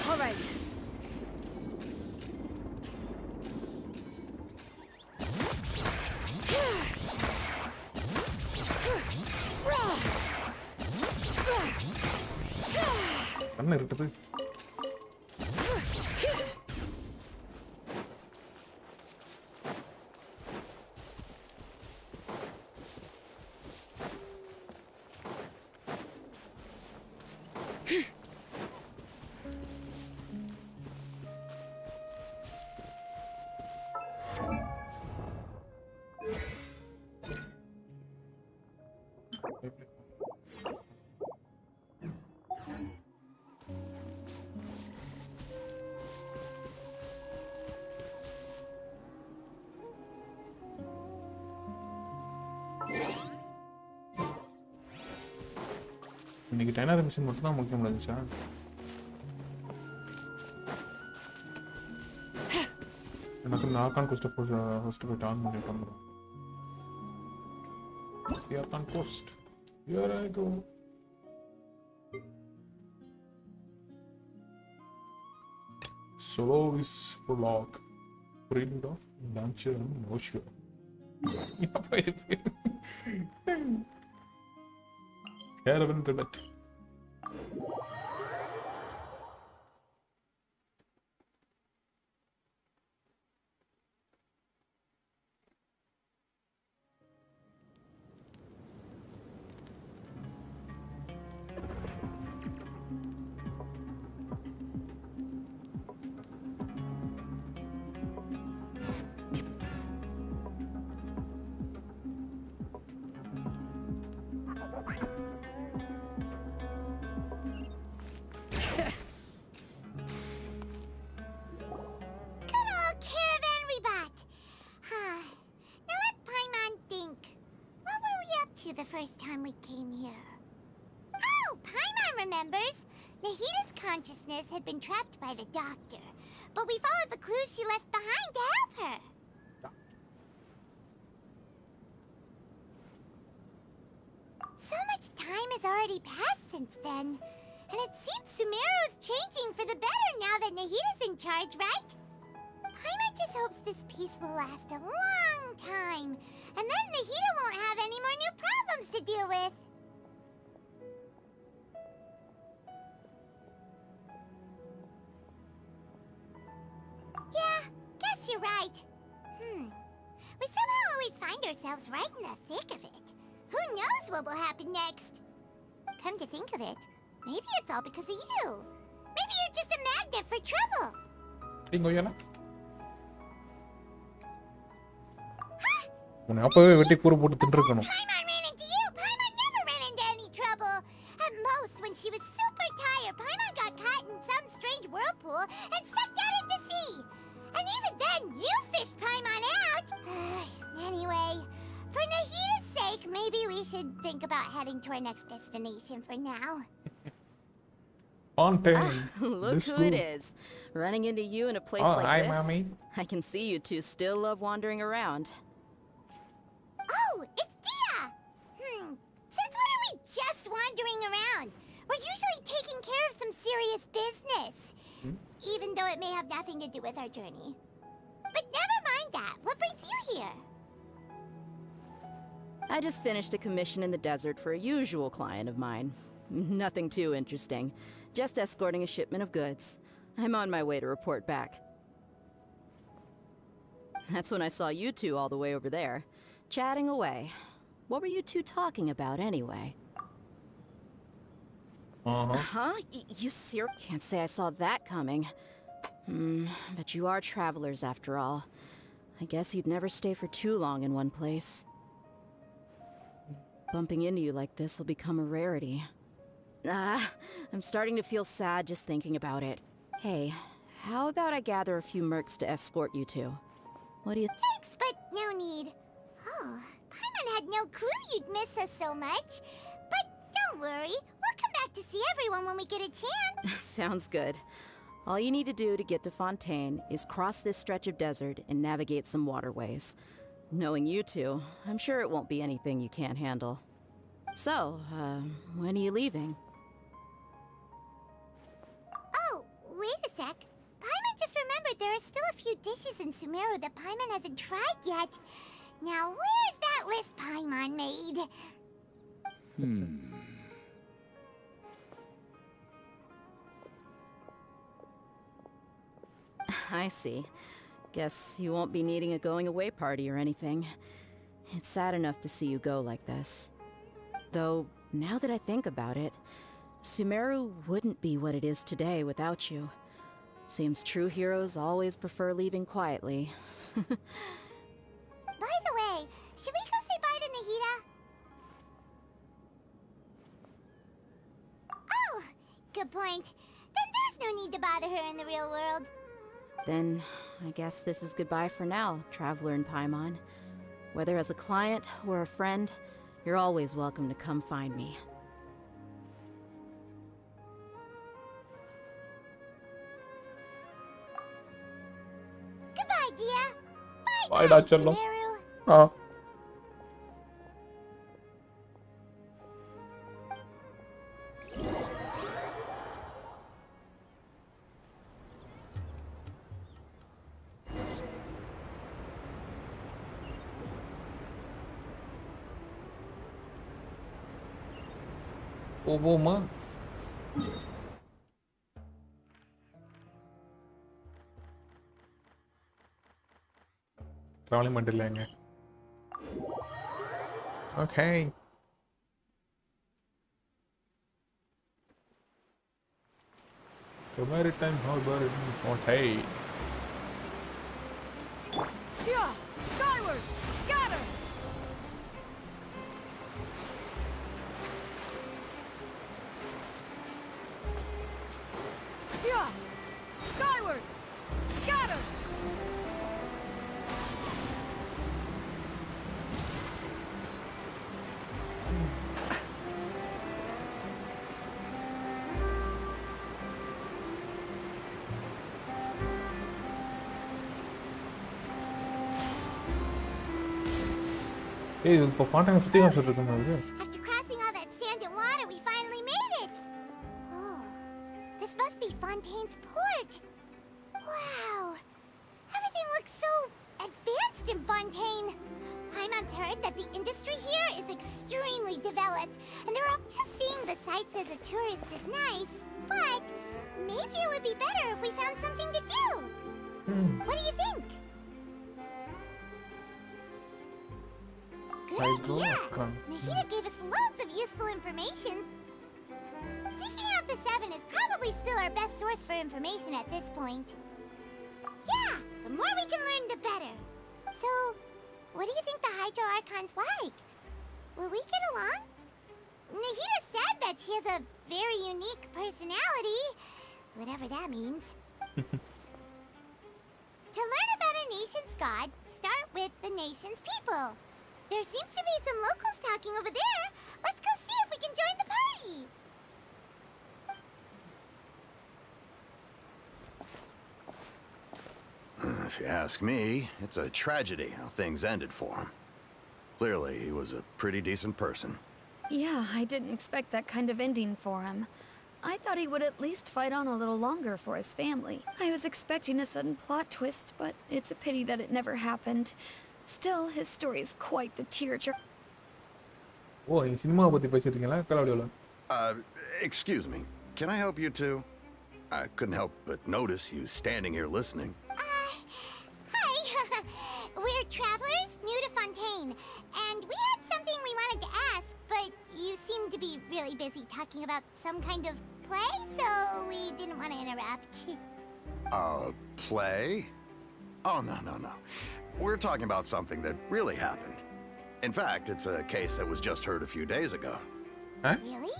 All right. கண்ணு இருக்குது. இன்னைக்கு 10th மிஷன் மட்டும் தான் முடிக்க முடிஞ்சுச்சா? எனக்கு நாக்கான் கோஸ்ட் ஃபர்ஸ்ட் போய் ஆன் பண்ணிட்டு வந்துடும். நாக்கான் cost here I go. Solo is prologue. Print of launcher and motion. Caravan pivot. to the first time we came here. Oh, Paimon remembers! Nahita's consciousness had been trapped by the doctor, but we followed the clues she left behind to help her. So much time has already passed since then, and it seems Sumeru's changing for the better now that Nahita's in charge, right? Paimon just hopes this peace will last a long time, and then Nahita won't have any more new problems to deal with. Yeah, guess you're right. We somehow always find ourselves right in the thick of it. Who knows what will happen next? Come to think of it, maybe it's all because of you. Maybe you're just a magnet for trouble. இங்க ஓயனா உன்னை அப்பவே வெட்டி கூறு போட்டு தின்றுக்கணும். Paimon ran into you. Paimon never ran into any trouble. At most, when she was super tired, Paimon got caught in some strange whirlpool and sucked out into sea. And even then, you fished Paimon out. Anyway, for Nahita's sake, maybe we should think about heading to our next destination for now. Fontaine. Look this who it room. is. Running into you in a place Oh, like hi, this. Mommy. I can see you two still love wandering around. Oh, it's Dia! Since when are we just wandering around? We're usually taking care of some serious business. Even though it may have nothing to do with our journey. But never mind that. What brings you here? I just finished a commission in the desert for a usual client of mine. Nothing too interesting. Just escorting a shipment of goods. I'm on my way to report back. That's when I saw you two all the way over there, chatting away. What were you two talking about anyway? Huh? You can't say I saw that coming. But you are travelers after all. I guess you'd never stay for too long in one place. Bumping into you like this will become a rarity. I'm starting to feel sad just thinking about it. Hey, how about I gather a few mercs to escort you two? What do you Thanks, but no need. Oh, Paimon had no clue you'd miss us so much. But don't worry, we'll come back to see everyone when we get a chance. Sounds good. All you need to do to get to Fontaine is cross this stretch of desert and navigate some waterways. Knowing you two, I'm sure it won't be anything you can't handle. So, when are you leaving? Oh, wait a sec. Paimon just remembered there are still a few dishes in Sumeru that Paimon hasn't tried yet. Now, where's that list Paimon made? I see. Guess you won't be needing a going-away party or anything. It's sad enough to see you go like this. Though, now that I think about it, Sumeru wouldn't be what it is today without you. Seems true heroes always prefer leaving quietly. By the way, should we go say bye to Nahita? Oh, good point. Then there's no need to bother her in the real world. Then, I guess this is goodbye for now, Traveler in Paimon. Whether as a client or a friend, you're always welcome to come find me. Goodbye, Dia. Bye, da cello. Sumeru. போவோமா? Travelling பண்ணிடலாங்க. Okay. The maritime harbor in Fontaine. Yeah! Skyward! Scatter! Yeah! Skyward! Scatter! ஏய் இது இப்போ பாட்டாங்க சுத்தி காமிச்சிட்டு இருக்குமா இது? After crossing all that sand and water, we finally made it! Oh, this must be Fontaine's port! Wow! Everything looks so advanced in Fontaine! Paimon's heard that the industry here is extremely developed, and they're all just seeing the sights as a tourist is nice, but maybe it would be better if we found something to do! What do you think? Good idea! Nahida gave us loads of useful information. Seeking out the Seven is probably still our best source for information at this point. Yeah, the more we can learn, the better. So, what do you think the Hydro Archon's like? Will we get along? Nahida said that she has a very unique personality, whatever that means. To learn about a nation's god, start with the nation's people. There seems to be some locals talking over there. Let's go see if we can join the party. If you ask me, it's a tragedy how things ended for him. Clearly, he was a pretty decent person. Yeah, I didn't expect that kind of ending for him. I thought he would at least fight on a little longer for his family. I was expecting a sudden plot twist, but it's a pity that it never happened. Still, his story is quite the tearjerker. ஓ நீங்க சினிமாவை பத்தி பேசிட்டு இருக்கீங்களா கலாடியோல? Excuse me, can I help you too? I couldn't help but notice you standing here listening. Hi. We're travelers new to Fontaine, and we had something we wanted to ask, but you seem to be really busy talking about some kind of play, so we didn't want to interrupt. Play? Oh, no. We're talking about something that really happened. In fact, it's a case that was just heard a few days ago. Really?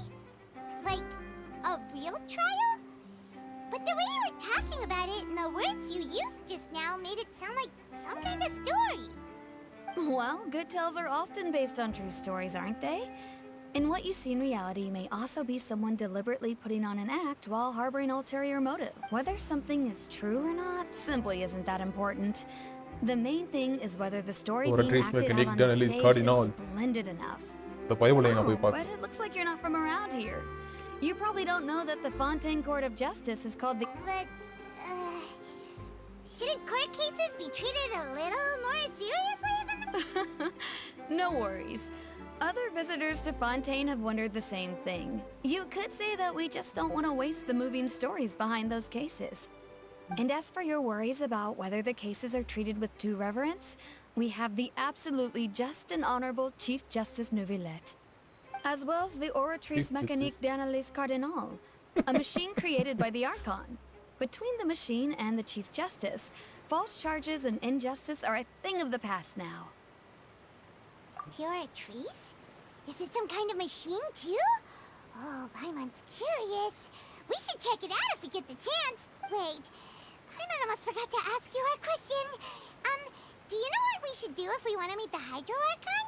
Like, a real trial? But the way you were talking about it and the words you used just now made it sound like some kind of story. Well, good tales are often based on true stories, aren't they? And what you see in reality may also be someone deliberately putting on an act while harboring ulterior motive. Whether something is true or not simply isn't that important. The main thing is whether the story Or a being trace acted mechanic out on done the at least stage cardinal. is splendid enough. இந்த பைபிளை நான் போய் Oh, பார்த்தேன். but it looks like you're not from around here. You probably don't know that the Fontaine Court of Justice is called the... But, shouldn't court cases be treated a little more seriously than the... No worries. Other visitors to Fontaine have wondered the same thing. You could say that we just don't want to waste the moving stories behind those cases. And as for your worries about whether the cases are treated with due reverence, we have the absolutely just and honorable Chief Justice Neuvillette, as well as the Oratrice Chief Mécanique d'Analyse Cardinal, a machine created by the Archon. Between the machine and the Chief Justice, false charges and injustice are a thing of the past now. You're a trees? Is it some kind of machine too? Oh, Paimon's curious. We should check it out if we get the chance. Wait, Paimon almost forgot to ask you our question. Do you know what we should do if we want to meet the Hydro Archon?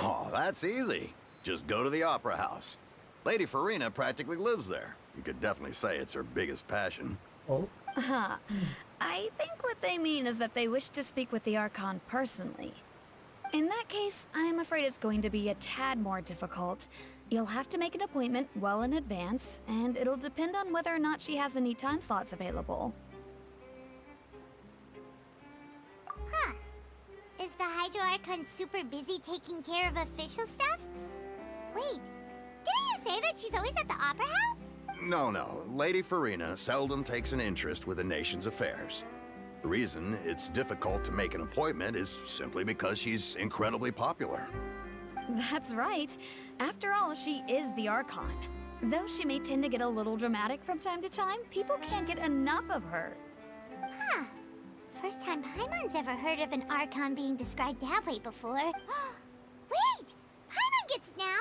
Oh, that's easy. Just go to the Opera House. Lady Farina practically lives there. You could definitely say it's her biggest passion. Oh. I think what they mean is that they wish to speak with the Archon personally. In that case, I'm afraid it's going to be a tad more difficult. You'll have to make an appointment well in advance, and it'll depend on whether or not she has any time slots available. Huh. Is the Hydro Archon super busy taking care of official stuff? Wait, didn't you say that she's always at the Opera House? No. Lady Farina seldom takes an interest with the nation's affairs. The reason it's difficult to make an appointment is simply because she's incredibly popular. That's right. After all, she is the Archon. Though she may tend to get a little dramatic from time to time, people can't get enough of her. Huh. First time Paimon's ever heard of an Archon being described that way before. Wait! Paimon gets now!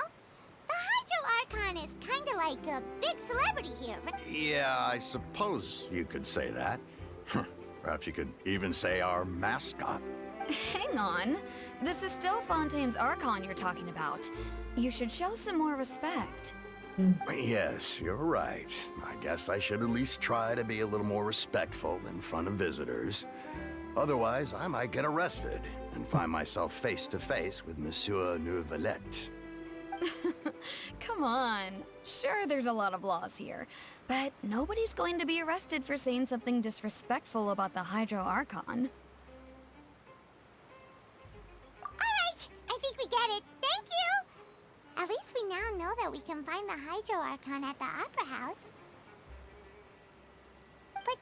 The Hydro Archon is kinda like a big celebrity here, right? Yeah, I suppose you could say that. Perhaps you could even say our mascot. Hang on. This is still Fontaine's Archon you're talking about. You should show some more respect. Yes, you're right. I guess I should at least try to be a little more respectful in front of visitors. Otherwise, I might get arrested. and find myself face to face with Monsieur Neuvillette. Come on. Sure, there's a lot of laws here, but nobody's going to be arrested for saying something disrespectful about the Hydro Archon. Alright, I think we get it. Thank you! At least we now know that we can find the Hydro Archon at the Opera House. But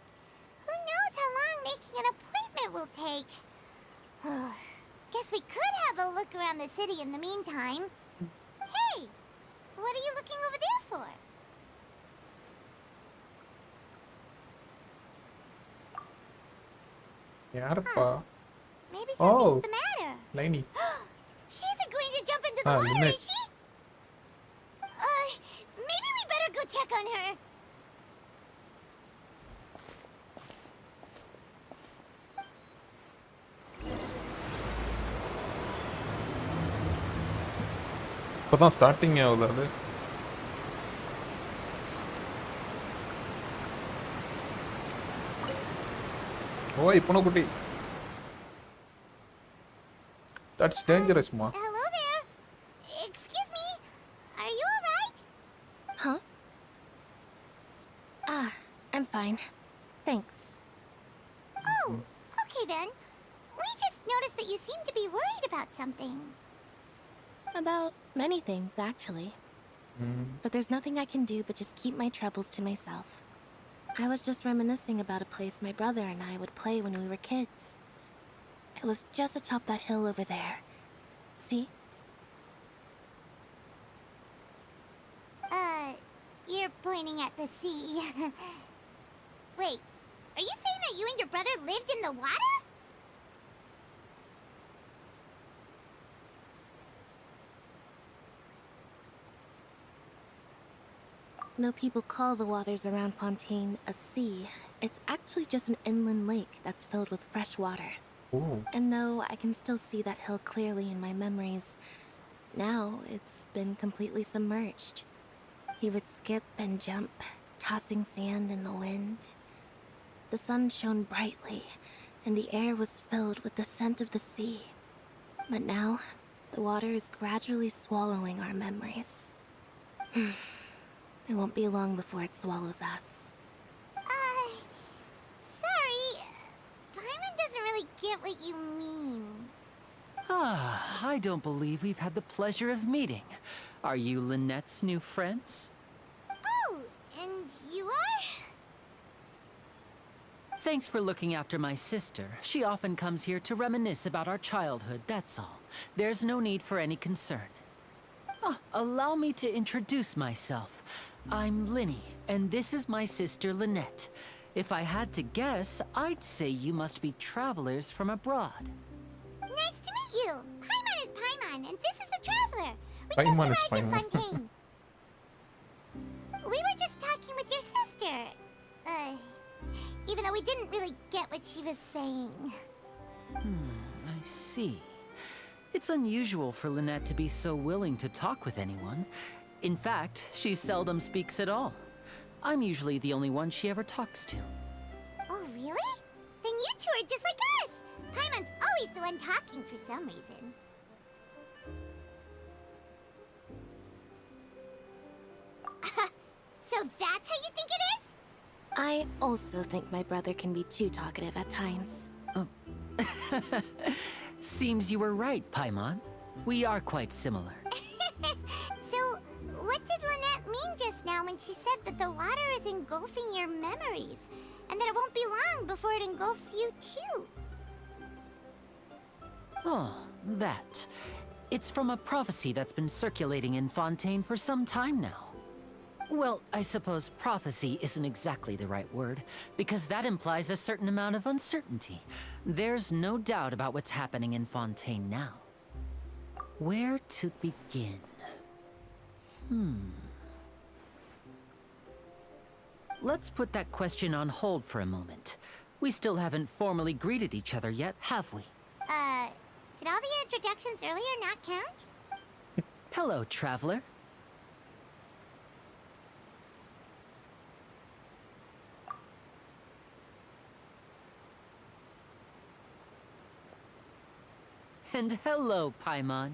who knows how long making an appointment will take? Guess we could have a look around the city in the meantime. Hey! What are you looking over there for? Yarpa. Maybe Oh. something's the matter. Liney. She isn't going to jump into the Ah, water, Lynette. is she? Maybe we better go check on her. இப்பதான் starting ஆகுது அது. ஓய் பூனைக்குட்டி. That's dangerous, ma. Hello there. Excuse me. Are you alright? Huh? Ah, I'm fine. Thanks. Oh, okay then. We just noticed that you seem to be worried about something. About many things, actually. But there's nothing I can do but just keep my troubles to myself. I was just reminiscing about a place my brother and I would play when we were kids. It was just atop that hill over there. See? You're pointing at the sea. Wait, are you saying that you and your brother lived in the water? No people call the waters around Fontaine a sea. It's actually just an inland lake that's filled with fresh water. Oh. And though I can still see that hill clearly in my memories, now it's been completely submerged. He would skip and jump, tossing sand in the wind. The sun shone brightly, and the air was filled with the scent of the sea. But now, the water is gradually swallowing our memories. It won't be long before it swallows us. Sorry. Paimon doesn't really get what you mean. I don't believe we've had the pleasure of meeting. Are you Lynette's new friends? Oh, and you are? Thanks for looking after my sister. She often comes here to reminisce about our childhood, that's all. There's no need for any concern. Allow me to introduce myself. I'm Linny, and this is my sister Lynette. If I had to guess, I'd say you must be travelers from abroad. Nice to meet you. Paimon is Paimon, and this is the Traveler. We Paimon is just arrived in Paimon. Fontaine. We were just talking with your sister. Even though we didn't really get what she was saying. I see. It's unusual for Lynette to be so willing to talk with anyone. In fact, she seldom speaks at all. I'm usually the only one she ever talks to. Oh, really? Then you two are just like us. Paimon's always the one talking for some reason. So that's how you think it is? I also think my brother can be too talkative at times. Seems you were right, Paimon. We are quite similar. So, what did Lynette mean just now when she said that the water is engulfing your memories? And that it won't be long before it engulfs you too? Oh, that. It's from a prophecy that's been circulating in Fontaine for some time now. Well, I suppose prophecy isn't exactly the right word, because that implies a certain amount of uncertainty. There's no doubt about what's happening in Fontaine now. Where to begin? Let's put that question on hold for a moment. We still haven't formally greeted each other yet, have we? Did all the introductions earlier not count? Hello, traveler. And hello, Paimon.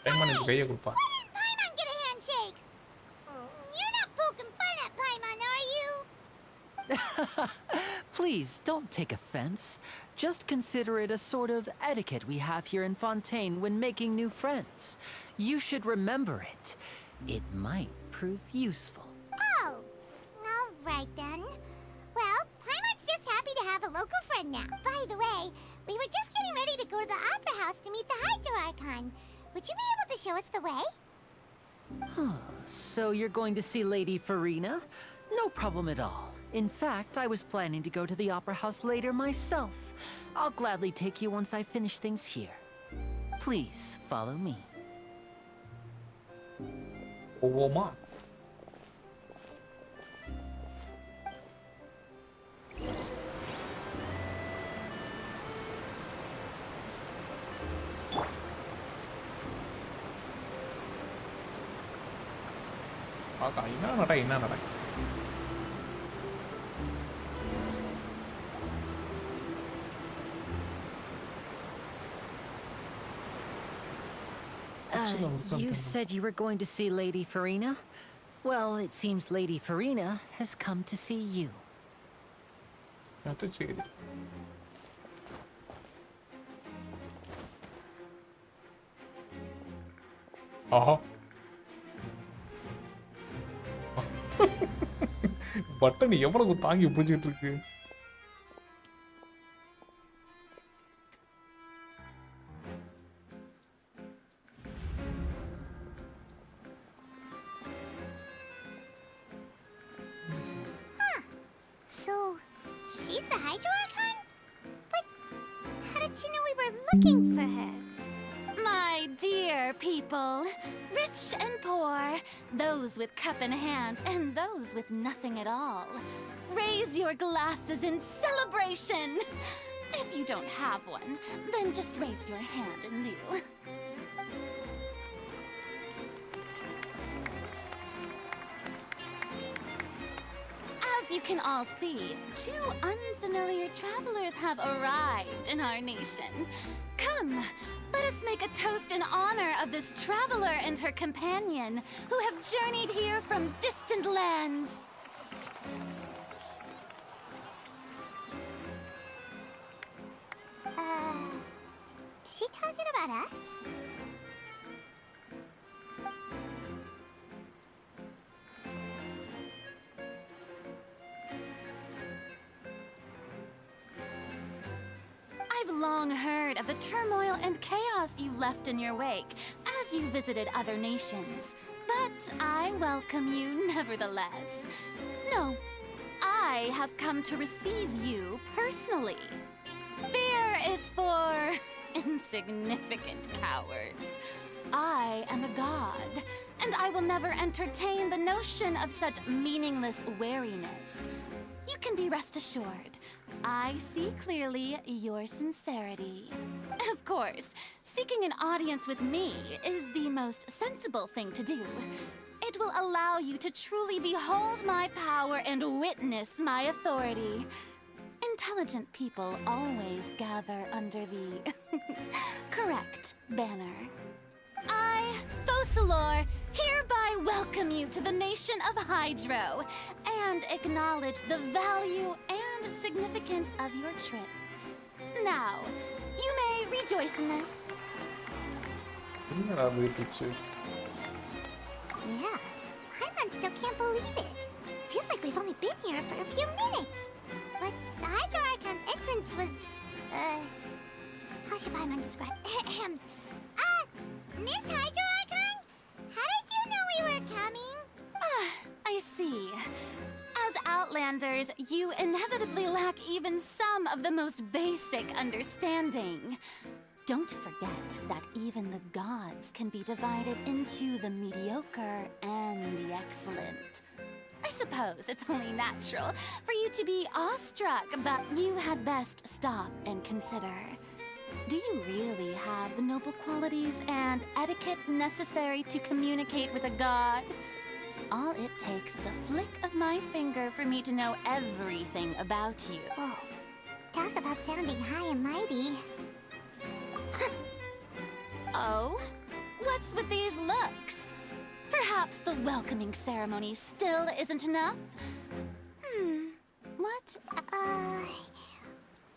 டைமனுக்கு கையை கொடுப்பா. Paimon get a handshake! You're not poking fun at Paimon, are you? Please, don't take offense. Just consider it a sort of etiquette we have here in Fontaine when making new friends. You should remember it. It might prove useful. Oh, all right then. Well, Paimon's just happy to have a local friend now. By the way, we were just getting ready to go to the Opera House to meet the Hydro Archon. Would you be able to show us the way? So you're going to see Lady Farina? No problem at all. In fact, I was planning to go to the Opera House later myself. I'll gladly take you once I finish things here. Please, follow me. போவோமா? பாக்கா என்ன நட You said you were going to see Lady Farina? Well, it seems Lady Farina has come to see you. அது சரி. ஆஹா. Button எவ்வளவு தாங்கி பிடிச்சிட்டு இருக்கு. So, she's the Hydro Archon? But how did she know we were looking for her? My dear people, rich and poor, those with cup in hand and those with nothing at all, raise your glasses in celebration. If you don't have one, then just raise your hand in lieu. As you can all see, two unfamiliar travelers have arrived in our nation. Come, let us make a toast in honor of this traveler and her companion who have journeyed here from distant lands. Is she talking about us? I've long heard of the turmoil and chaos you left in your wake as you visited other nations, but I welcome you nevertheless. No, I have come to receive you personally. Fear is for insignificant cowards. I am a god, and I will never entertain the notion of such meaningless wariness. You can be rest assured, I see clearly your sincerity. Of course, seeking an audience with me is the most sensible thing to do. It will allow you to truly behold my power and witness my authority. Intelligent people always gather under the correct banner. I, Focalor, hereby welcome you to the nation of Hydro and acknowledge the value and significance of your trip. Now, you may rejoice in this. என்னடா போயிடுச்சு. Yeah, Paimon still can't believe it. Feels like we've only been here for a few minutes. But the Hydro Archon's entrance was, how should Paimon describe? Miss Hydro Archon? How did you know we were coming? I see. As Outlanders, you inevitably lack even some of the most basic understanding. Don't forget that even the gods can be divided into the mediocre and the excellent. I suppose it's only natural for you to be awestruck, but you had best stop and consider. Do you really have the noble qualities and etiquette necessary to communicate with a god? All it takes is a flick of my finger for me to know everything about you. Whoa, talk about sounding high and mighty. Uh-oh. What's with these looks? Perhaps the welcoming ceremony still isn't enough? What?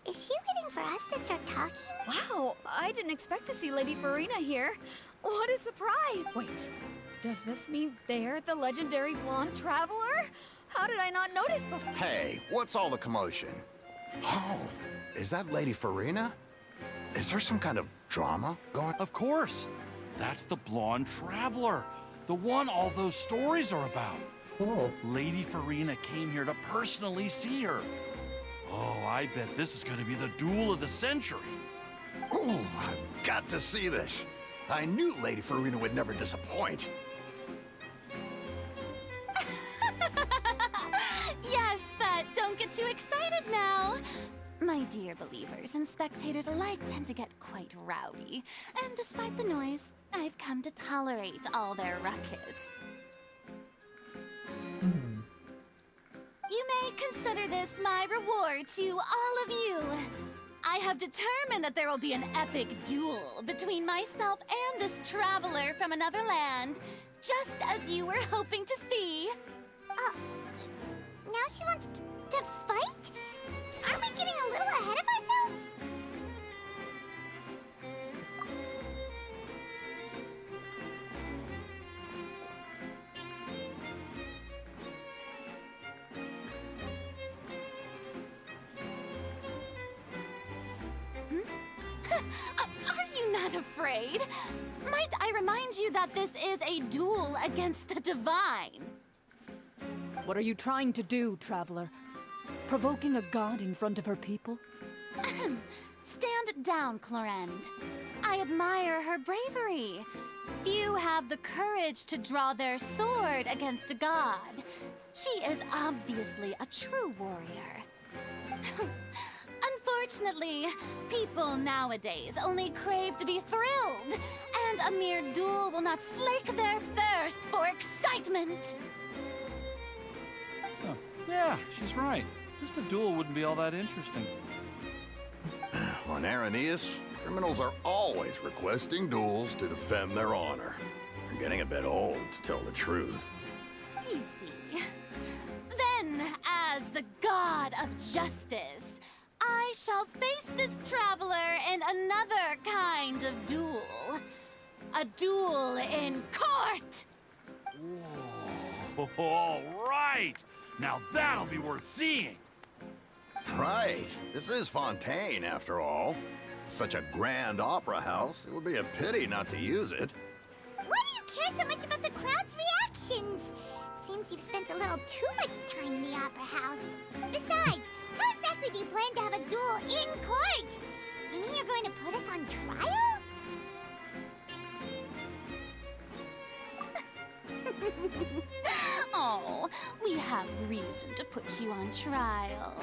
Is she waiting for us to start talking? Wow, I didn't expect to see Lady Farina here. What a surprise! Wait, does this mean they're the legendary blonde traveler? How did I not notice before? Hey, what's all the commotion? Oh, is that Lady Farina? Is there some kind of drama going? Of course. That's the blonde traveler. The one all those stories are about. Oh, Lady Farina came here to personally see her. Oh, I bet this is going to be the duel of the century. Ooh, I've got to see this. I knew Lady Farina would never disappoint. Yes, but don't get too excited now. My dear believers and spectators alike tend to get quite rowdy, and despite the noise, I've come to tolerate all their ruckus. You may consider this my reward to all of you. I have determined that there will be an epic duel between myself and this traveler from another land, just as you were hoping to see. Now she wants to fight? Aren't we getting a little ahead of ourselves? Are you not afraid? Might I remind you that this is a duel against the divine? What are you trying to do, traveler? Provoking a god in front of her people? Stand down, Clorend. I admire her bravery. Few have the courage to draw their sword against a god. She is obviously a true warrior. Unfortunately, people nowadays only crave to be thrilled, and a mere duel will not slake their thirst for excitement. Oh, yeah, she's right. Just a duel wouldn't be all that interesting. On Araneus, criminals are always requesting duels to defend their honor. They're getting a bit old, to tell the truth. You see. Then, as the god of justice, I shall face this traveler in another kind of duel. A duel in court! Whoa, all right! Now that'll be worth seeing! Right. This is Fontaine, after all. Such a grand opera house, it would be a pity not to use it. Why do you care so much about the crowd's reactions? Seems you've spent a little too much time in the opera house. Besides, how exactly do you plan to have a duel in court? You mean you're going to put us on trial? Oh, we have reason to put you on trial.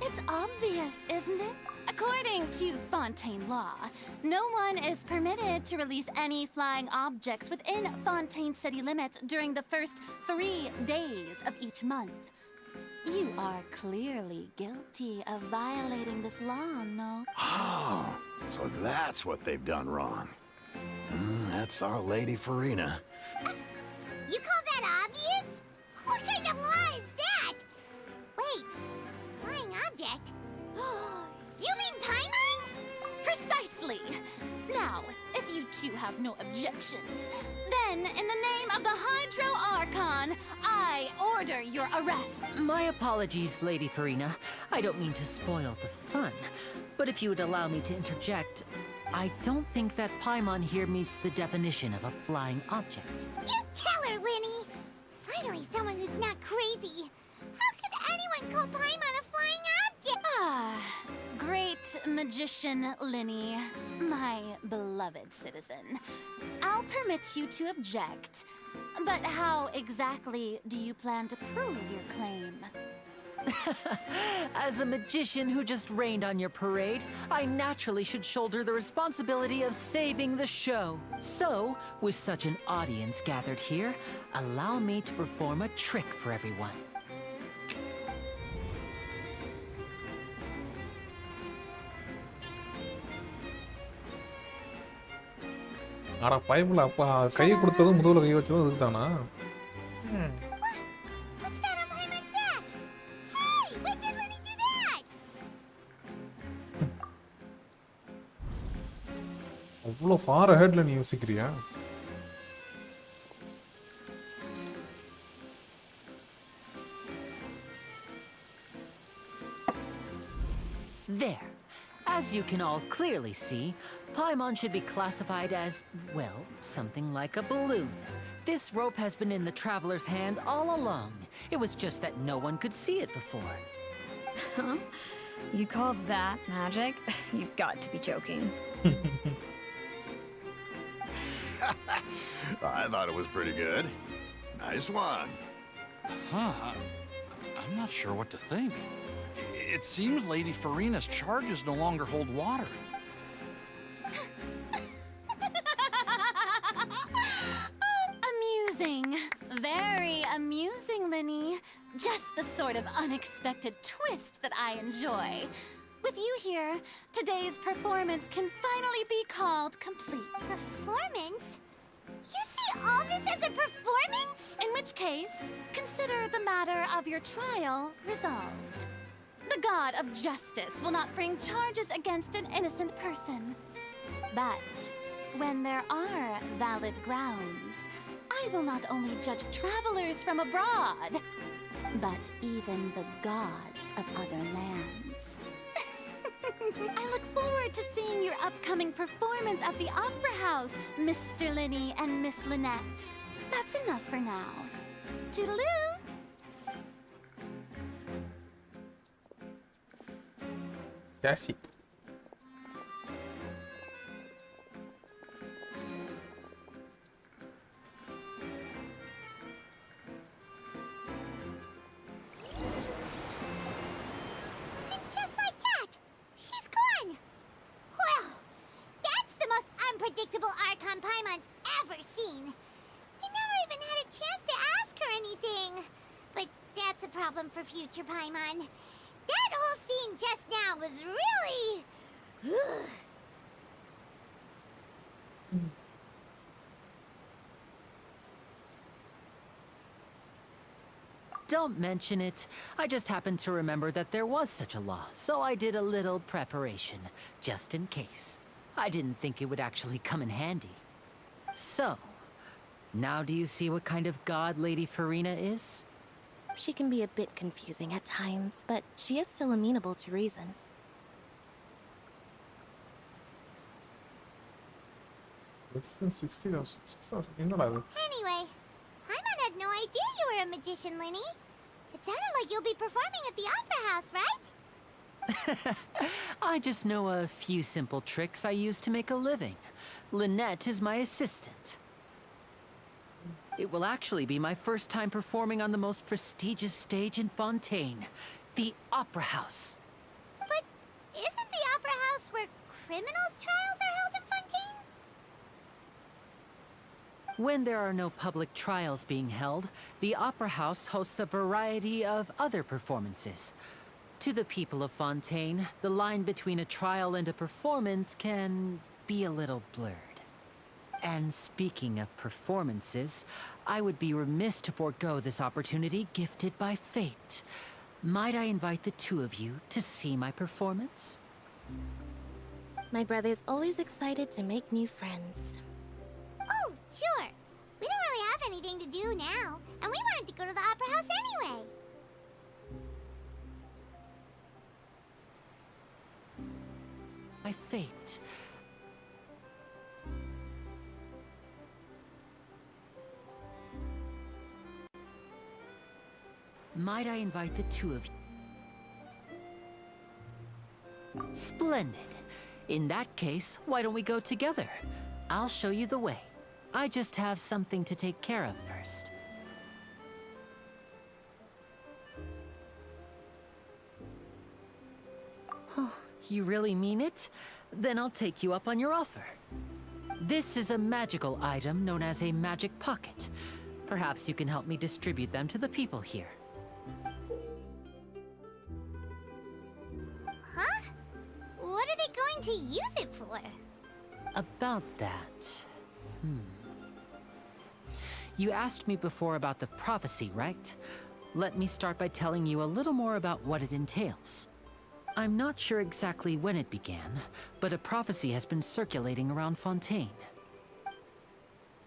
It's obvious, isn't it? According to Fontaine law, no one is permitted to release any flying objects within Fontaine city limits during the first 3 days of each month. You are clearly guilty of violating this law, no? Oh, so that's what they've done wrong. That's our Lady Farina. You call that obvious? What kind of law is that? Wait, flying object? You mean Paimon? Precisely! Now, if you two have no objections, then in the name of the Hydro Archon, I order your arrest. My apologies, Lady Farina. I don't mean to spoil the fun. But if you would allow me to interject, I don't think that Paimon here meets the definition of a flying object. You tell her, Linny! Finally someone who's not crazy. How could anyone call Paimon a flying object? Great magician Linny, my beloved citizen. I'll permit you to object, but how exactly do you plan to prove your claim? As a magician who just rained on your parade, I naturally should shoulder the responsibility of saving the show. So, with such an audience gathered here, allow me to perform a trick for everyone. ஆனா Bible அப்பா கையை கொடுத்ததும் முதுகுல கை வச்சதும் இதுதானா? What's that on Paimon's back? Hey, when did Lenny do that? அவ்வளோ for அஹெட்ல நீ யோசிக்கிறியா? There. As you can all clearly see, Paimon should be classified as, well, something like a balloon. This rope has been in the traveler's hand all along. It was just that no one could see it before. Huh? You call that magic? You've got to be joking. I thought it was pretty good. Nice one. Huh. I'm not sure what to think. It seems Lady Farina's charges no longer hold water. Amusing. Very amusing, Linny. Just the sort of unexpected twist that I enjoy. With you here, today's performance can finally be called complete. Performance? You see all this as a performance? In which case, consider the matter of your trial resolved. The god of justice will not bring charges against an innocent person. But when there are valid grounds, I will not only judge travelers from abroad, but even the gods of other lands. I look forward to seeing your upcoming performance at the Opera House, Mr. Linny and Miss Lynette. That's enough for now. Toodaloo! Sassy. And just like that, she's gone. Well, that's the most unpredictable Archon Paimon's ever seen. He never even had a chance to ask her anything. But that's a problem for future Paimon. That whole scene just now was really... Don't mention it. I just happened to remember that there was such a law, so I did a little preparation, just in case. I didn't think it would actually come in handy. So, now do you see what kind of god Lady Farina is? She can be a bit confusing at times, but she is still amenable to reason. Less than 60,000. 6,000. என்னடா இது? Anyway, Paimon had no idea you were a magician, Linny. It sounded like you'll be performing at the Opera House, right? I just know a few simple tricks I use to make a living. Lynette is my assistant. It will actually be my first time performing on the most prestigious stage in Fontaine, the Opera House. But isn't the Opera House where criminal trials are held in Fontaine? When there are no public trials being held, the Opera House hosts a variety of other performances. To the people of Fontaine, the line between a trial and a performance can be a little blurred. And speaking of performances, I would be remiss to forego this opportunity gifted by fate. Might I invite the two of you to see my performance? My brother's always excited to make new friends. Oh, sure. We don't really have anything to do now, and we wanted to go to the Opera House anyway. By fate. Might I invite the two of you? Splendid. In that case, why don't we go together? I'll show you the way. I just have something to take care of first. Oh, you really mean it? Then I'll take you up on your offer. This is a magical item known as a magic pocket. Perhaps you can help me distribute them to the people here. Huh? What are they going to use it for? About that. You asked me before about the prophecy, right? Let me start by telling you a little more about what it entails. I'm not sure exactly when it began, but a prophecy has been circulating around Fontaine.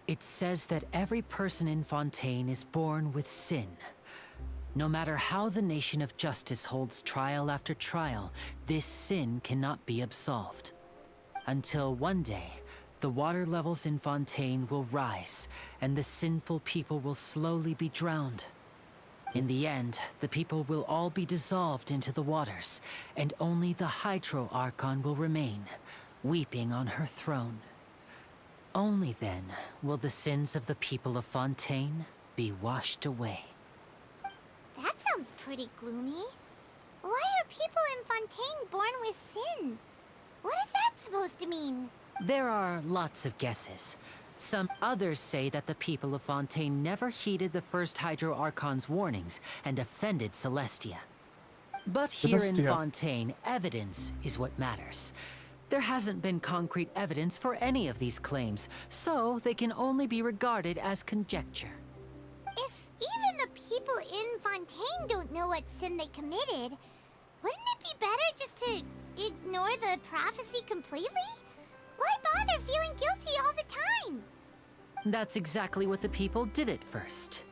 It says that every person in Fontaine is born with sin. No matter how the Nation of Justice holds trial after trial, this sin cannot be absolved. Until one day, the water levels in Fontaine will rise, and the sinful people will slowly be drowned. In the end, the people will all be dissolved into the waters, and only the Hydro Archon will remain, weeping on her throne. Only then will the sins of the people of Fontaine be washed away. That sounds pretty gloomy. Why are people in Fontaine born with sin? What is that supposed to mean? There are lots of guesses. Some others say that the people of Fontaine never heeded the first Hydro Archon's warnings and offended Celestia. But here in Fontaine, evidence is what matters. There hasn't been concrete evidence for any of these claims, so they can only be regarded as conjecture. If even the people in Fontaine don't know what sin they committed, wouldn't it be better just to ignore the prophecy completely? Why bother feeling guilty all the time? That's exactly what the people did at first.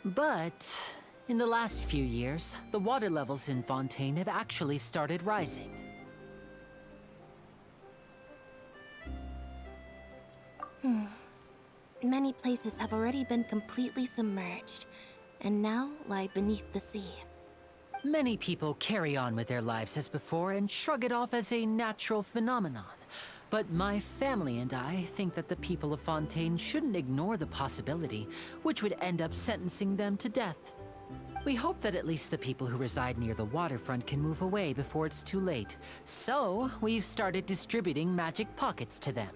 But in the last few years, the water levels in Fontaine have actually started rising. Many places have already been completely submerged, and now lie beneath the sea. Many people carry on with their lives as before and shrug it off as a natural phenomenon. But my family and I think that the people of Fontaine shouldn't ignore the possibility, which would end up sentencing them to death. We hope that at least the people who reside near the waterfront can move away before it's too late. So, we've started distributing magic pockets to them.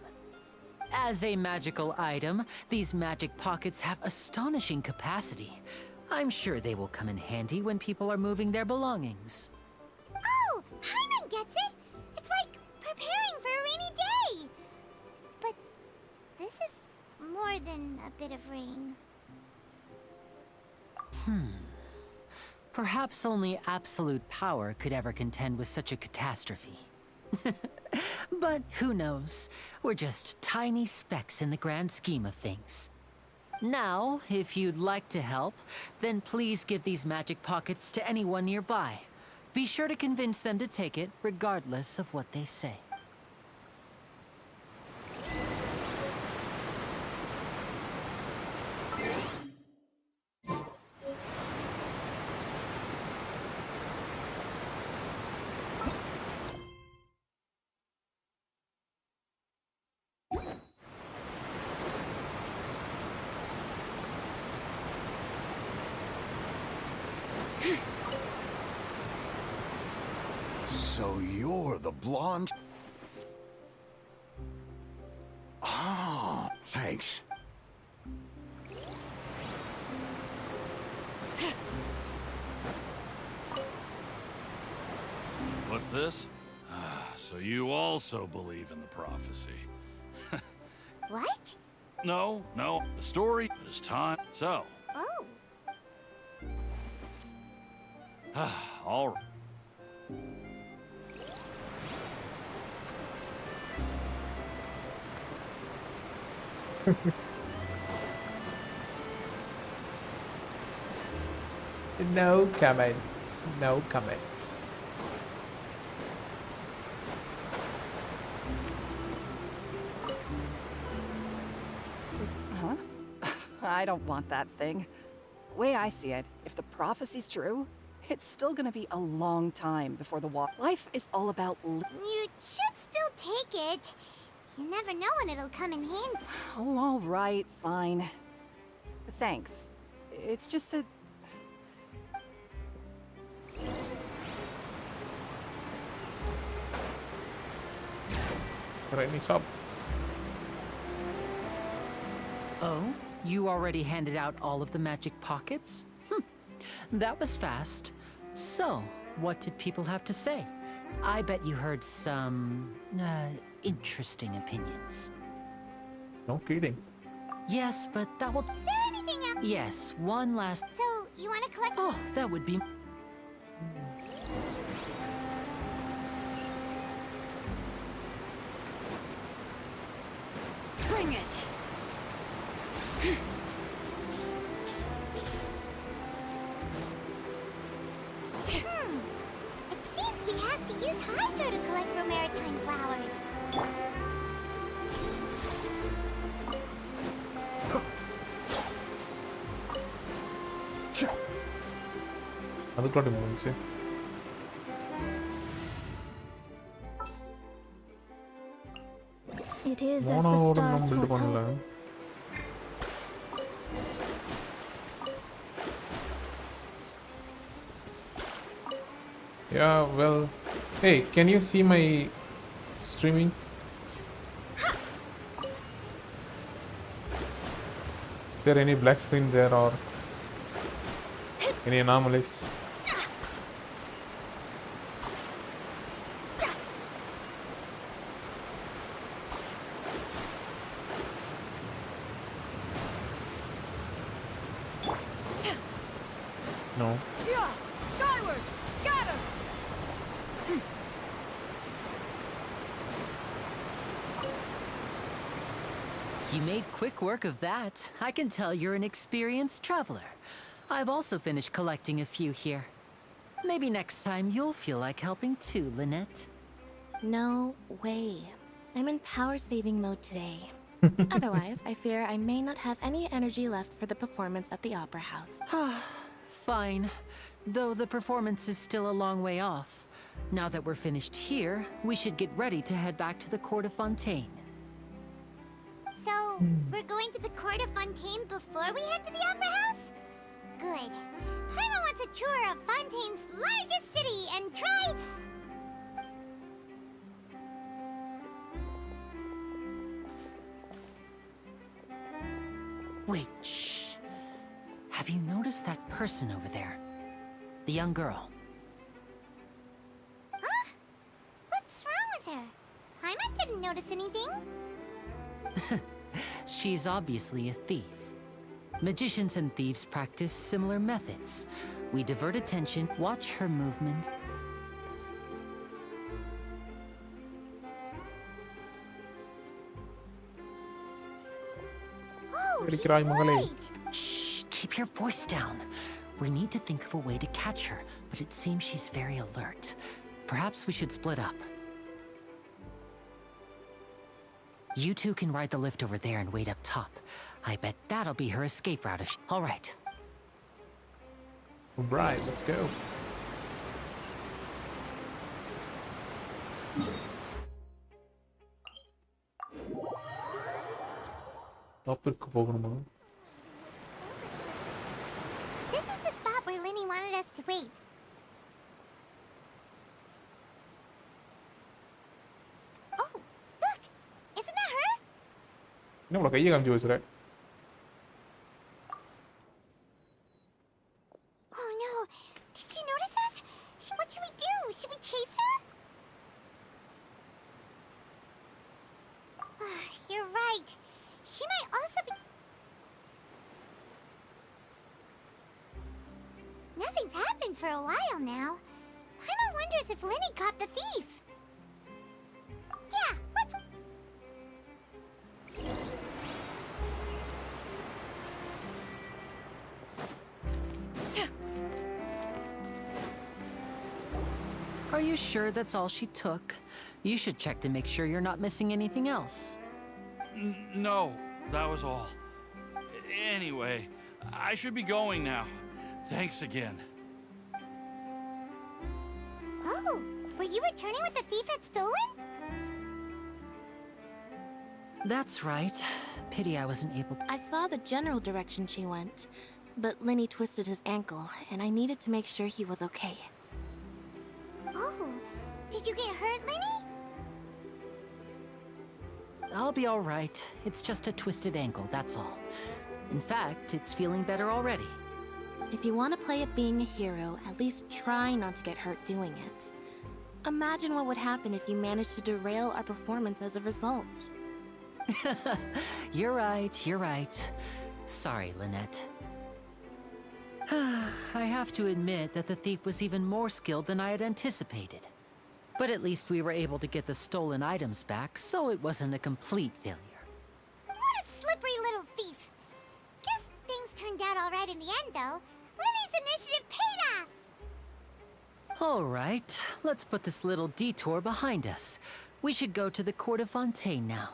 As a magical item, these magic pockets have astonishing capacity. I'm sure they will come in handy when people are moving their belongings. Oh, Paimon gets it! It's like preparing for a rainy day! But this is more than a bit of rain. Perhaps only absolute power could ever contend with such a catastrophe. But who knows? We're just tiny specks in the grand scheme of things. Now, if you'd like to help, then please give these magic pockets to anyone nearby. Be sure to convince them to take it, regardless of what they say. So you're the blonde? Oh, thanks. What's this? So you also believe in the prophecy. What? No, the story is time. So. Oh. All right. No comments. No comments. Huh? I don't want that thing. Way I see it, if the prophecy's true, it's still gonna be a long time before the life is all about You should still take it. You never know when it'll come in handy. Oh, all right, fine. Thanks. It's just that... Rainy sub. Oh? You already handed out all of the magic pockets? That was fast. So, what did people have to say? I bet you heard some, interesting opinions. No kidding. Yes, but that will... Is there anything else? Yes, one last... So, you want to collect... Oh, that would be... Bring it! It seems we have to use Hydro to collect for maritime flowers. அதுக்குள்ள முடிஞ்சு. It is as the மோனோவோட stars நம்ம build foretold. பண்ணல. Yeah, well, hey, can you see my streaming? Is there any black screen there or any anomalies? No. Yeah! Skyward! Scatter! You made quick work of that. I can tell you're an experienced traveler. I've also finished collecting a few here. Maybe next time you'll feel like helping too, Lynette. No way. I'm in power-saving mode today. Otherwise, I fear I may not have any energy left for the performance at the Opera House. Fine. Though the performance is still a long way off. Now that we're finished here, we should get ready to head back to the Court of Fontaine. So, we're going to the Court of Fontaine before we head to the Opera House? Good. Paimon wants a tour of Fontaine's largest city and try... Wait, shh. Have you noticed that person over there? The young girl. Huh? What's wrong with her? Paimon didn't notice anything. She's obviously a thief. Magicians and thieves practice similar methods. We divert attention, watch her movement. Oh, he's Aடிக்கிறாய் மகளே. right. Shh, keep your voice down. We need to think of a way to catch her, but it seems she's very alert. Perhaps we should split up. You two can ride the lift over there and wait up top. I bet that'll be her escape route if she... All right. Right, let's go. டாப்பிற்கு போகணுமா? This is the spot where Linny wanted us to wait. Oh, look! Isn't that her? என்ன இவ்வளவு கையை காமிச்சு பேசுற? Oh no! Did she notice us? What should we do? Should we chase her? You're right. She might also be... Nothing's happened for a while now. Paimon wonders if Linny caught the thief. Yeah, let's... Are you sure that's all she took? You should check to make sure you're not missing anything else. No, that was all. Anyway, I should be going now. Thanks again. Oh, were you returning what the thief had stolen? That's right. Pity I wasn't able to. I saw the general direction she went, but Linny twisted his ankle, and I needed to make sure he was okay. Oh, did you get hurt, Linny? I'll be all right. It's just a twisted ankle, that's all. In fact, it's feeling better already. If you want to play at being a hero, at least try not to get hurt doing it. Imagine what would happen if you managed to derail our performance as a result. You're right. Sorry, Lynette. I have to admit that the thief was even more skilled than I had anticipated. But at least we were able to get the stolen items back, so it wasn't a complete failure. What a slippery little thief. Guess things turned out all right in the end, though. Lenny's initiative paid off. All right, let's put this little detour behind us. We should go to the Court of Fontaine now.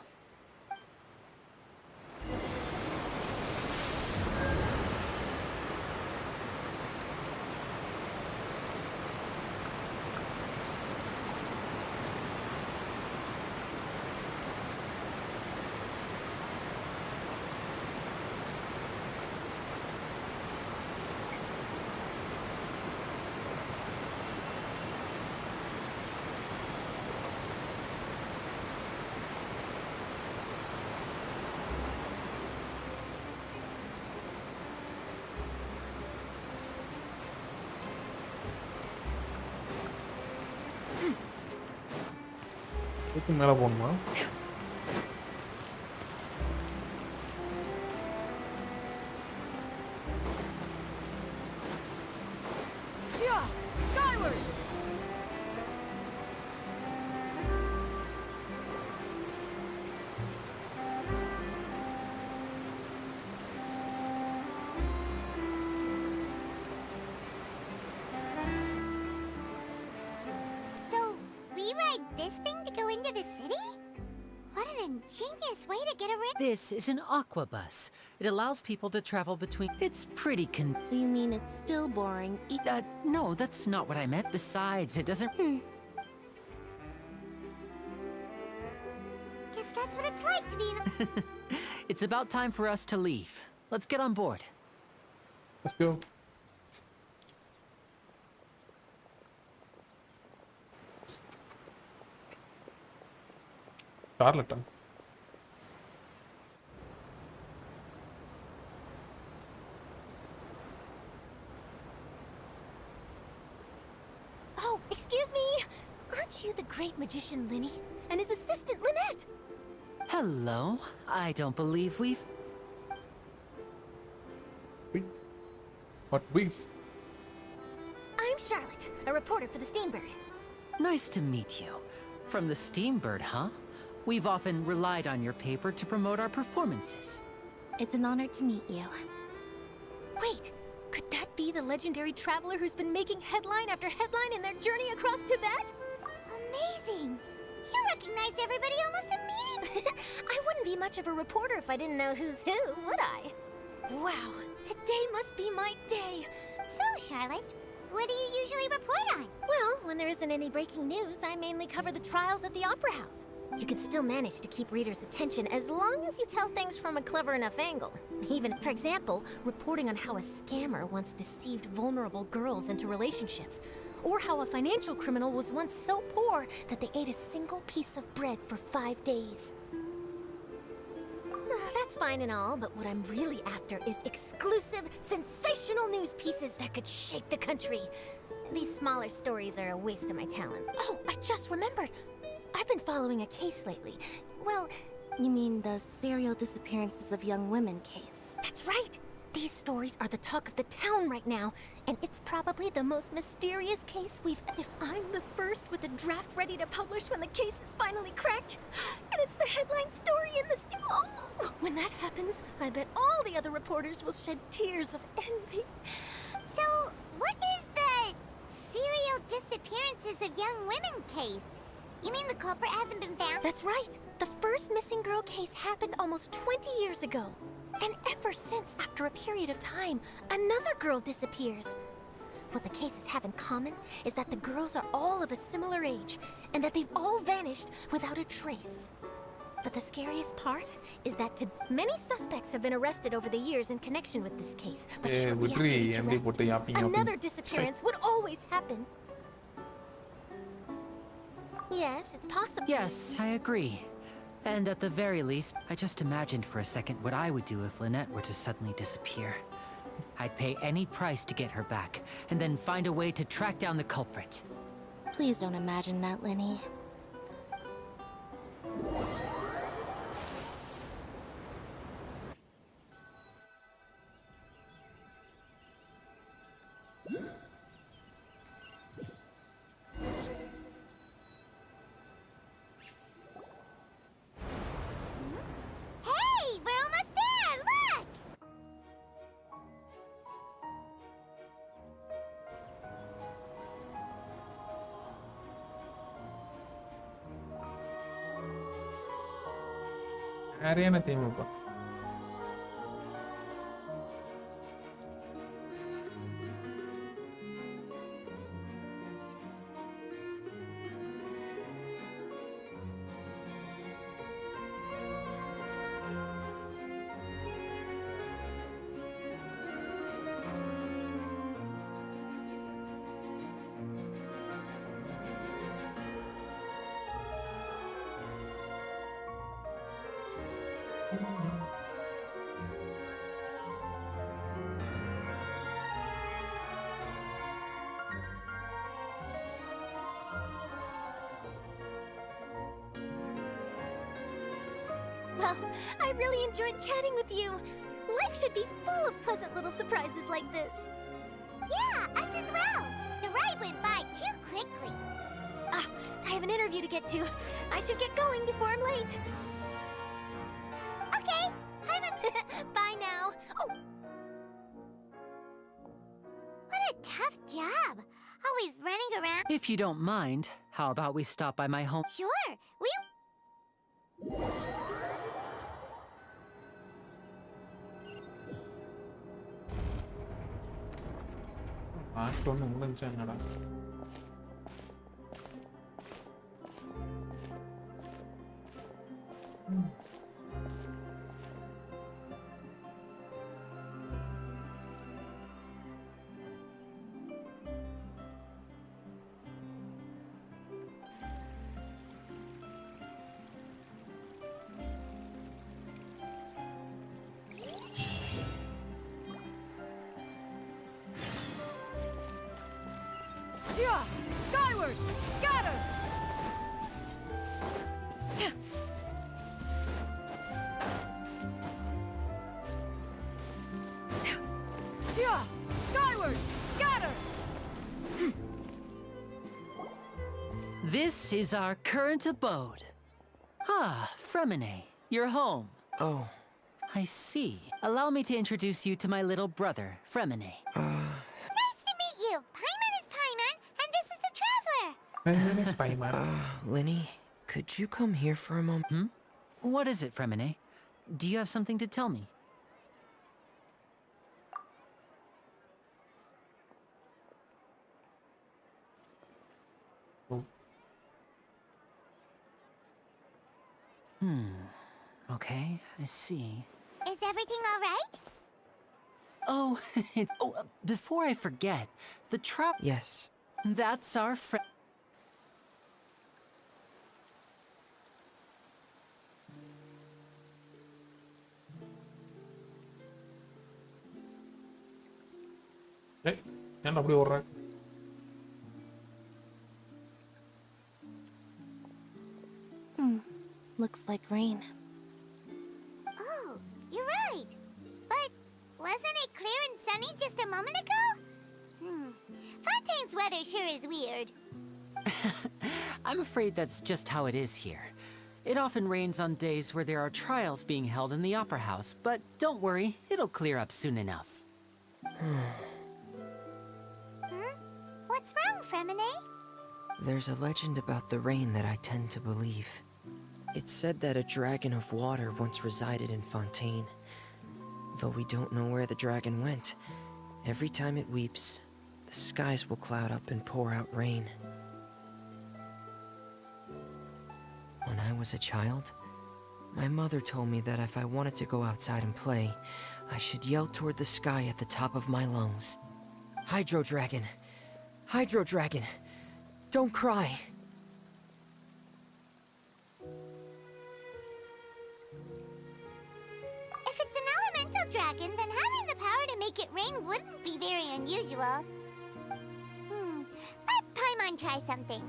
இதுக்கு மேலே போகணுமா? Yeah, skyward! So, we ride this thing to go into the city? What an ingenious way to get around. This is an aquabus. It allows people to travel between... It's pretty So you mean it's still boring? No, that's not what I meant. Besides, it doesn't... Guess that's what it's like to be in a... It's about time for us to leave. Let's get on board. Let's go. Charlotte. Oh, excuse me. Aren't you the great magician Linny and his assistant Lynette? Hello. I don't believe we've... What beef? I'm Charlotte, a reporter for the Steambird. Nice to meet you. From the Steambird, huh? We've often relied on your paper to promote our performances. It's an honor to meet you. Wait, could that be the legendary traveler who's been making headline after headline in their journey across Tibet? Amazing! You recognize everybody almost immediately! I wouldn't be much of a reporter if I didn't know who's who, would I? Wow, today must be my day. So, Charlotte, what do you usually report on? Well, when there isn't any breaking news, I mainly cover the trials at the Opera House. You can still manage to keep readers' attention as long as you tell things from a clever enough angle. Even, for example, reporting on how a scammer once deceived vulnerable girls into relationships, or how a financial criminal was once so poor that they ate a single piece of bread for 5 days. That's fine and all, but what I'm really after is exclusive, sensational news pieces that could shake the country. These smaller stories are a waste of my talent. Oh, I just remembered. I've been following a case lately. Well, You mean the serial disappearances of young women case? that's right. These stories are the talk of the town right now, and it's probably the most mysterious case we've... If I'm the first with a draft ready to publish when the case is finally cracked, and it's the headline story in the... Oh! When that happens, I bet all the other reporters will shed tears of envy. So, what is the serial disappearances of young women case? You mean the culprit hasn't been found? That's right. The first missing girl case happened almost 20 years ago. And ever since, after a period of time, another girl disappears. What the cases have in common is that the girls are all of a similar age, and that they've all vanished without a trace. But the scariest part is that many suspects have been arrested over the years in connection with this case. But shortly after each arrest, another disappearance would always happen. Yes, it's possible. Yes, I agree. And at the very least, I just imagined for a second what I would do if Lynette were to suddenly disappear. I'd pay any price to get her back, and then find a way to track down the culprit. Please don't imagine that, Lenny. சரியான தீமுப்பா. Well, I really enjoyed chatting with you. Life should be full of pleasant little surprises like this. Yeah, us as well. The ride went by too quickly. Ah, I have an interview to get to. I should get going before I'm late. Okay, bye now. Oh. What a tough job. Always running around. If you don't mind, how about we stop by my home? Sure, we... act ஒன்று முடிஞ்சா என்னடா? Yeah! Skyward! Scatter! Yeah! Skyward! Scatter! This is our current abode. Ah, Fremine, you're home. Oh. I see. Allow me to introduce you to my little brother, Fremine. Nice to meet you. Paimon is Paimon, and this is the Traveler. Paimon is Paimon. Lenny, could you come here for a moment? Hmm? What is it, Fremine? Do you have something to tell me? Oh. Okay, I see. Is everything all right? Oh, before I forget, the trap... Yes. That's our friend... ஏய், ஏன்டா அப்படி ஓடுற? Looks like rain. Oh, you're right. But wasn't it clear and sunny just a moment ago? Fontaine's weather sure is weird. I'm afraid that's just how it is here. It often rains on days where there are trials being held in the Opera House, but don't worry, it'll clear up soon enough. What's wrong, Fremine? There's a legend about the rain that I tend to believe. It's said that a dragon of water once resided in Fontaine. Though we don't know where the dragon went, every time it weeps, the skies will cloud up and pour out rain. When I was a child, my mother told me that if I wanted to go outside and play, I should yell toward the sky at the top of my lungs. Hydro Dragon! Hydro Dragon! Don't cry! If it's an elemental dragon, then having the power to make it rain wouldn't be very unusual. Let Paimon try something.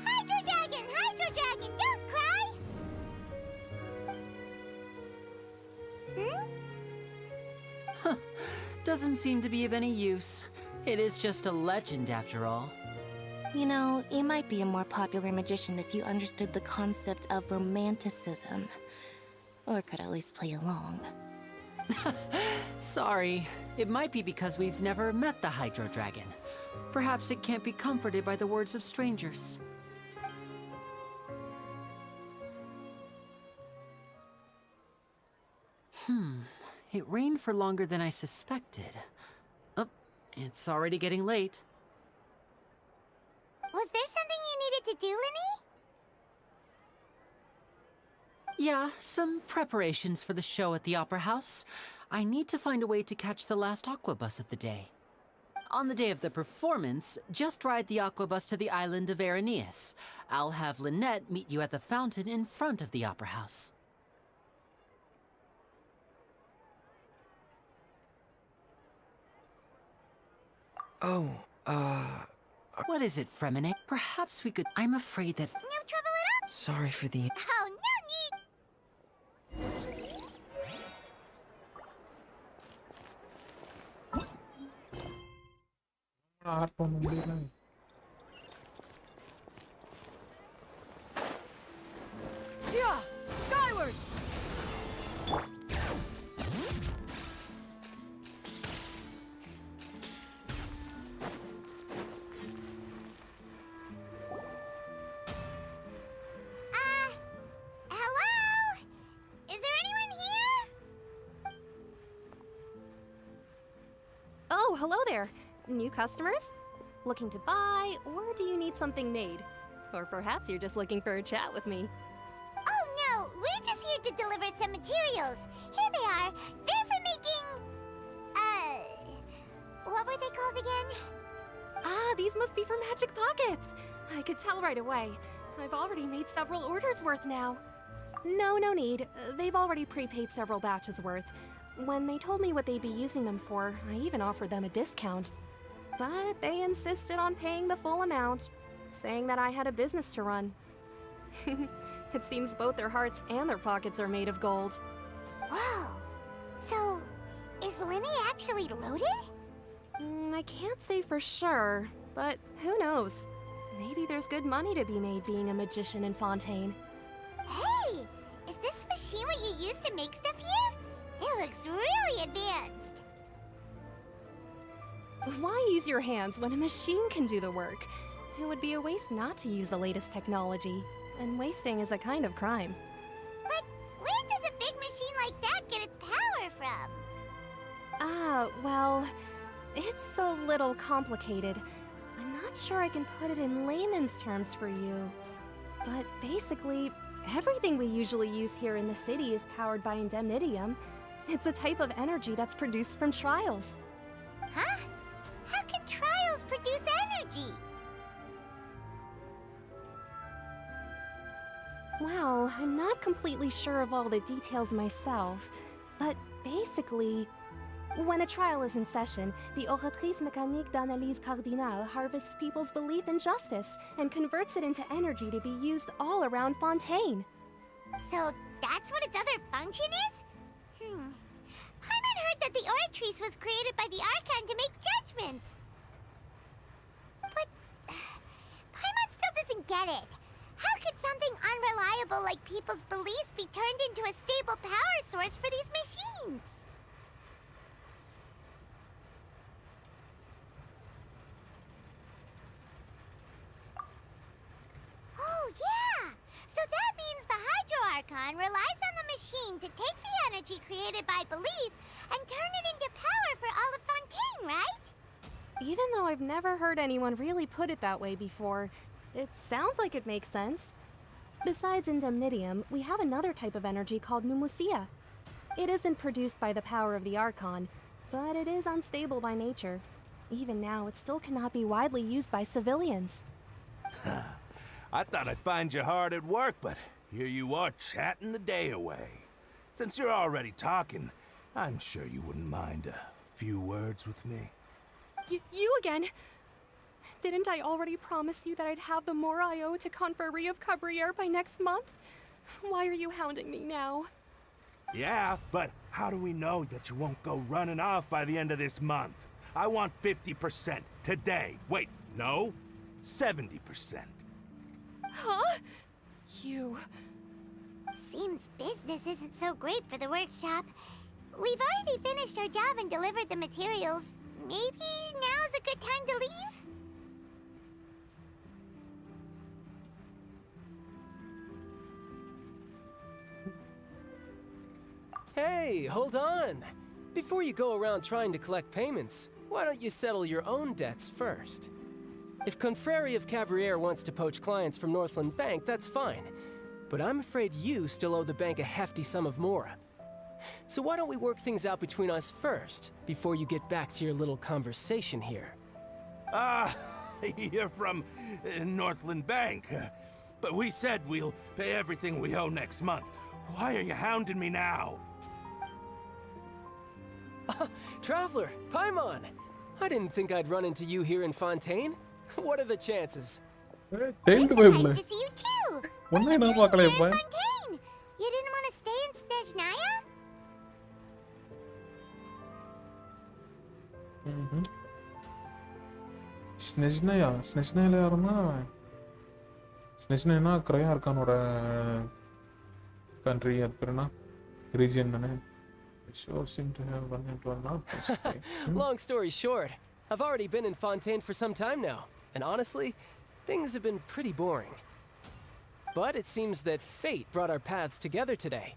Hydro Dragon, don't cry! Doesn't seem to be of any use. It is just a legend after all. You know, you might be a more popular magician if you understood the concept of romanticism. Or could at least play along. Sorry. It might be because we've never met the Hydro Dragon. Perhaps it can't be comforted by the words of strangers. It rained for longer than I suspected. Oh, it's already getting late. Was there something you needed to do, Linny? Yeah, some preparations for the show at the Opera House. I need to find a way to catch the last aqua bus of the day. On the day of the performance, just ride the aqua bus to the island of Araneus. I'll have Lynette meet you at the fountain in front of the Opera House. Oh, What is it, Freminic? Perhaps we could... I'm afraid that... No trouble at all? sorry for the... Oh, no need! Add பண்ண முடியல. Yeah! Skyward! Hello? Is there anyone here? Oh, hello there. New customers? Looking to buy, or do you need something made? Or perhaps you're just looking for a chat with me. Oh no, we're just here to deliver some materials. Here they are. They're for making... what were they called again? Ah, these must be for Magic Pockets. I could tell right away. I've already made several orders worth now. No need. They've already prepaid several batches worth. When they told me what they'd be using them for, I even offered them a discount. But they insisted on paying the full amount, saying that I had a business to run. It seems both their hearts and their pockets are made of gold. Whoa. So, is Linny actually loaded? I can't say for sure, but who knows? Maybe there's good money to be made being a magician in Fontaine. Hey! Is this machine what you use to make stuff here? It looks really advanced. Why use your hands when a machine can do the work? It would be a waste not to use the latest technology, and wasting is a kind of crime. But where does a big machine like that get its power from? Well, it's a little complicated. I'm not sure I can put it in layman's terms for you. But basically, everything we usually use here in the city is powered by indemnitium. It's a type of energy that's produced from trials. Huh? How can trials produce energy? Well, I'm not completely sure of all the details myself, but basically, when a trial is in session, the Oratrice Mécanique d'Analyse Cardinale harvests people's belief in justice and converts it into energy to be used all around Fontaine. So that's what its other function is? Paimon heard that the Oratrice was created by the Archon to make judgments. But Paimon still doesn't get it. How could something unreliable like people's beliefs be turned into a stable power source for these machines? Oh, yeah! So that means the Hydro Archon relies on the machine to take the energy created by belief and turn it into power for all of Fontaine, right? Even though I've never heard anyone really put it that way before, it sounds like it makes sense. Besides indemnitium, we have another type of energy called pneumosia. It isn't produced by the power of the Archon, but it is unstable by nature. Even now, it still cannot be widely used by civilians. I thought I'd find you hard at work, but here you are chatting the day away. Since you're already talking, I'm sure you wouldn't mind a few words with me. You again? Didn't I already promise you that I'd have the more I owe to Confrérie of Cabriere by next month? Why are you hounding me now? Yeah, but how do we know that you won't go running off by the end of this month? I want 50% today. Wait, no, 70%. Huh? You... Seems business isn't so great for the workshop. We've already finished our job and delivered the materials. Maybe now's a good time to leave? Hey, hold on. Before you go around trying to collect payments, why don't you settle your own debts first? If Confrérie of Cabriere wants to poach clients from Northland Bank, that's fine. But I'm afraid you still owe the bank a hefty sum of mora. So why don't we work things out between us first, before you get back to your little conversation here? You're from Northland Bank. But we said we'll pay everything we owe next month. Why are you hounding me now? Traveler, Paimon! I didn't think I'd run into you here in Fontaine. What are the chances? Child vibe. Nice to see you too. What are you doing here? Fontaine, you didn't want to stay in Snezhnaya? Snezhnaya. Snezhnaya யாருன்னா Snezhnaya கிரையா இருக்கானோட country அது பேர் என்ன region தானே. Sure seem to have run into a lot. Long story short, I've already been in Fontaine for some time now, and honestly, things have been pretty boring. But it seems that fate brought our paths together today.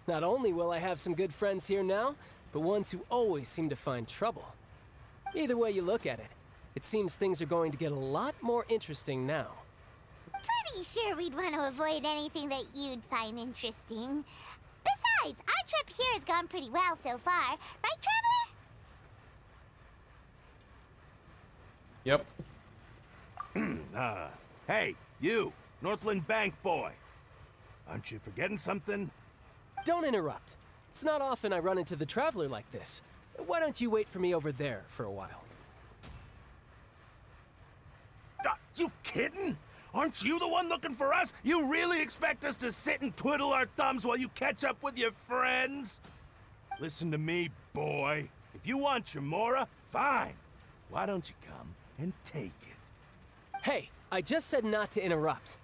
Not only will I have some good friends here now, but ones who always seem to find trouble. Either way you look at it, it seems things are going to get a lot more interesting now. Pretty sure we'd want to avoid anything that you'd find interesting. Besides, our trip here has gone pretty well so far. Right, Traveler? Yep. Hey, you, Northland Bank boy. Aren't you forgetting something? Don't interrupt. It's not often I run into the Traveler like this. Why don't you wait for me over there for a while? You kidding? Aren't you the one looking for us? You really expect us to sit and twiddle our thumbs while you catch up with your friends? Listen to me, boy. If you want your mora, fine. Why don't you come and take it? Hey, I just said not to interrupt.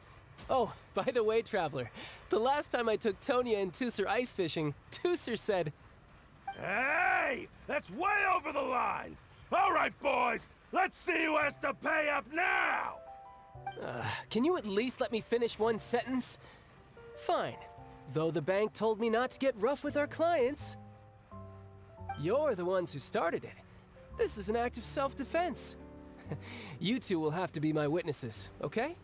Oh, by the way, Traveler, the last time I took Tonya and Tusser ice fishing, Tusser said... Hey! That's way over the line! All right, boys, let's see who has to pay up now! Can you at least let me finish one sentence? Fine. Though the bank told me not to get rough with our clients. You're the ones who started it. This is an act of self-defense. You two will have to be my witnesses, okay?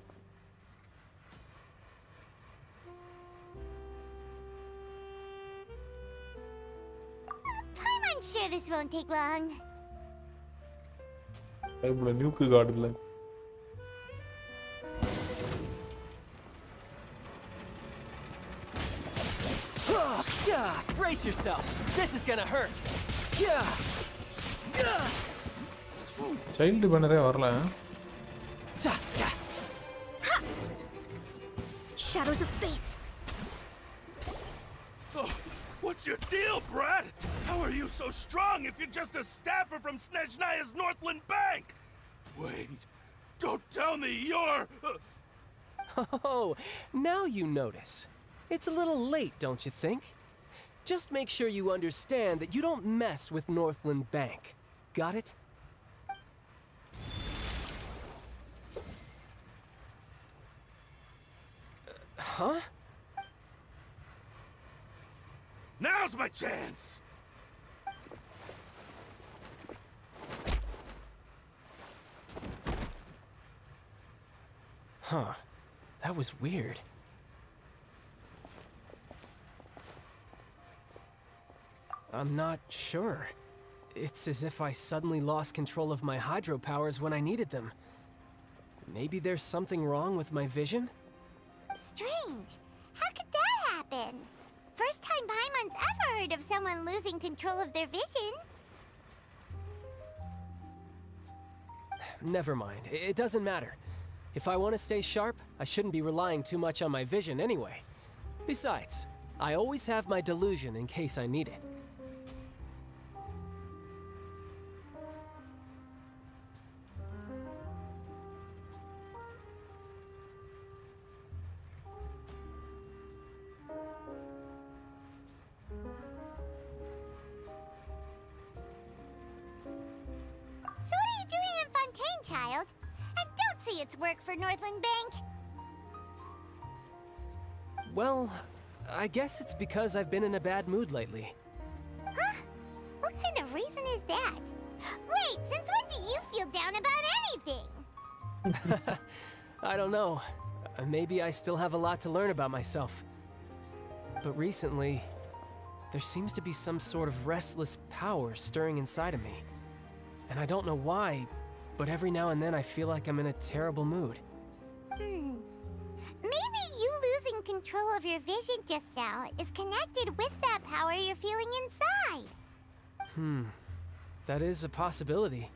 I'm sure this won't take long. இவ்வளவு நியூக்கு card இல்ல. Brace yourself. This is gonna hurt. Child banner வரல. Shadows of fate. What's your deal, Brad? How are you so strong if you're just a staffer from Snezhnaya's Northland Bank? Wait, don't tell me you're... Oh, now you notice. It's a little late, don't you think? Just make sure you understand that you don't mess with Northland Bank. Got it? Huh? Now's my chance! Huh. That was weird. I'm not sure. It's as if I suddenly lost control of my hydro powers when I needed them. Maybe there's something wrong with my vision? Strange. How could that happen? First time Paimon's ever heard of someone losing control of their vision. Never mind. It doesn't matter. If I want to stay sharp, I shouldn't be relying too much on my vision anyway. Besides, I always have my delusion in case I need it. So what are you doing in Fontaine, child? And don't say it's work for Northland Bank. Well, I guess it's because I've been in a bad mood lately. Huh? What kind of reason is that? Wait, since when do you feel down about anything? I don't know. Maybe I still have a lot to learn about myself. But recently, there seems to be some sort of restless power stirring inside of me. And I don't know why, but every now and then I feel like I'm in a terrible mood. Maybe you losing control of your vision just now is connected with that power you're feeling inside. That is a possibility.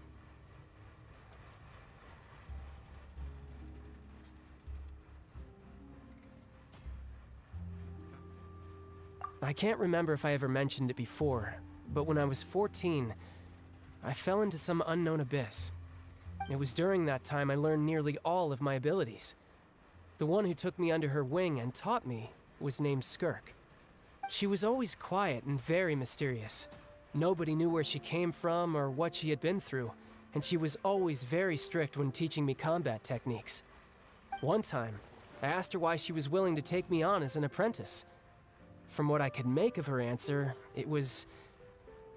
I can't remember if I ever mentioned it before, but when I was 14, I fell into some unknown abyss. It was during that time I learned nearly all of my abilities. The one who took me under her wing and taught me was named Skirk. She was always quiet and very mysterious. Nobody knew where she came from or what she had been through, and she was always very strict when teaching me combat techniques. One time, I asked her why she was willing to take me on as an apprentice. From what I could make of her answer, it was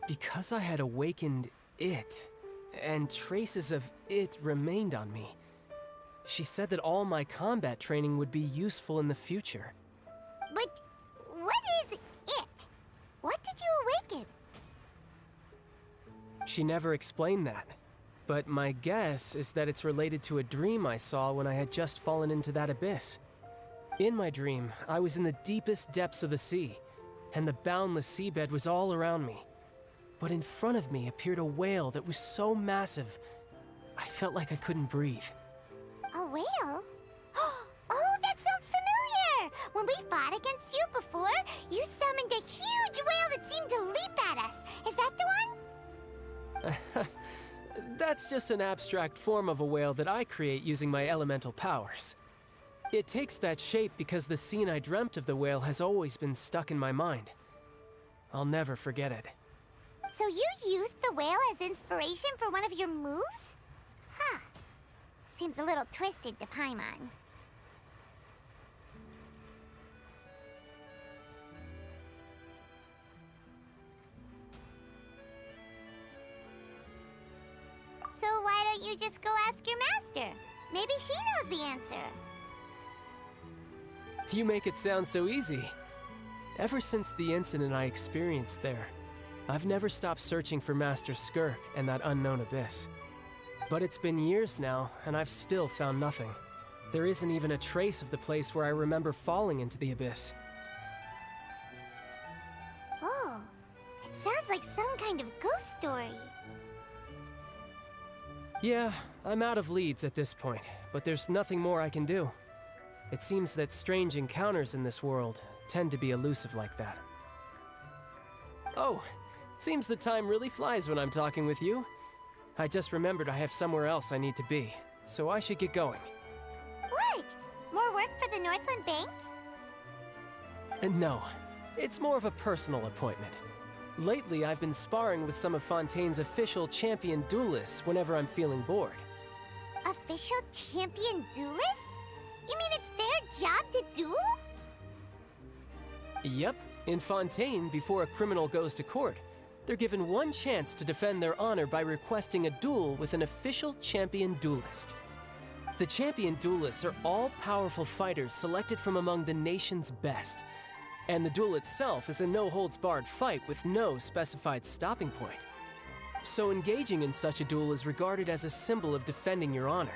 because I had awakened it, and traces of it remained on me. She said that all my combat training would be useful in the future. But what is it? What did you awaken? She never explained that, but my guess is that it's related to a dream I saw when I had just fallen into that abyss. In my dream, I was in the deepest depths of the sea, and the boundless seabed was all around me. But in front of me appeared a whale that was so massive, I felt like I couldn't breathe. A whale? Oh, that sounds familiar! When we fought against you before, you summoned a huge whale that seemed to leap at us. Is that the one? That's just an abstract form of a whale that I create using my elemental powers. It takes that shape because the scene I dreamt of the whale has always been stuck in my mind. I'll never forget it. So you used the whale as inspiration for one of your moves? Huh. Seems a little twisted to Paimon. So why don't you just go ask your master? Maybe she knows the answer. You make it sound so easy. Ever since the incident I experienced there, I've never stopped searching for Master Skirk and that unknown abyss. But it's been years now, and I've still found nothing. There isn't even a trace of the place where I remember falling into the abyss. Oh, it sounds like some kind of ghost story. Yeah, I'm out of leads at this point, but there's nothing more I can do. It seems that strange encounters in this world tend to be elusive like that. Oh, seems the time really flies when I'm talking with you. I just remembered I have somewhere else I need to be, so I should get going. What? More work for the Northland Bank? No, it's more of a personal appointment. Lately, I've been sparring with some of Fontaine's official champion duelists whenever I'm feeling bored. Official champion duelists? You mean it's their job to duel? Yep, in Fontaine, before a criminal goes to court, they're given one chance to defend their honor by requesting a duel with an official champion duelist. The champion duelists are all-powerful fighters selected from among the nation's best, and the duel itself is a no-holds-barred fight with no specified stopping point. So engaging in such a duel is regarded as a symbol of defending your honor.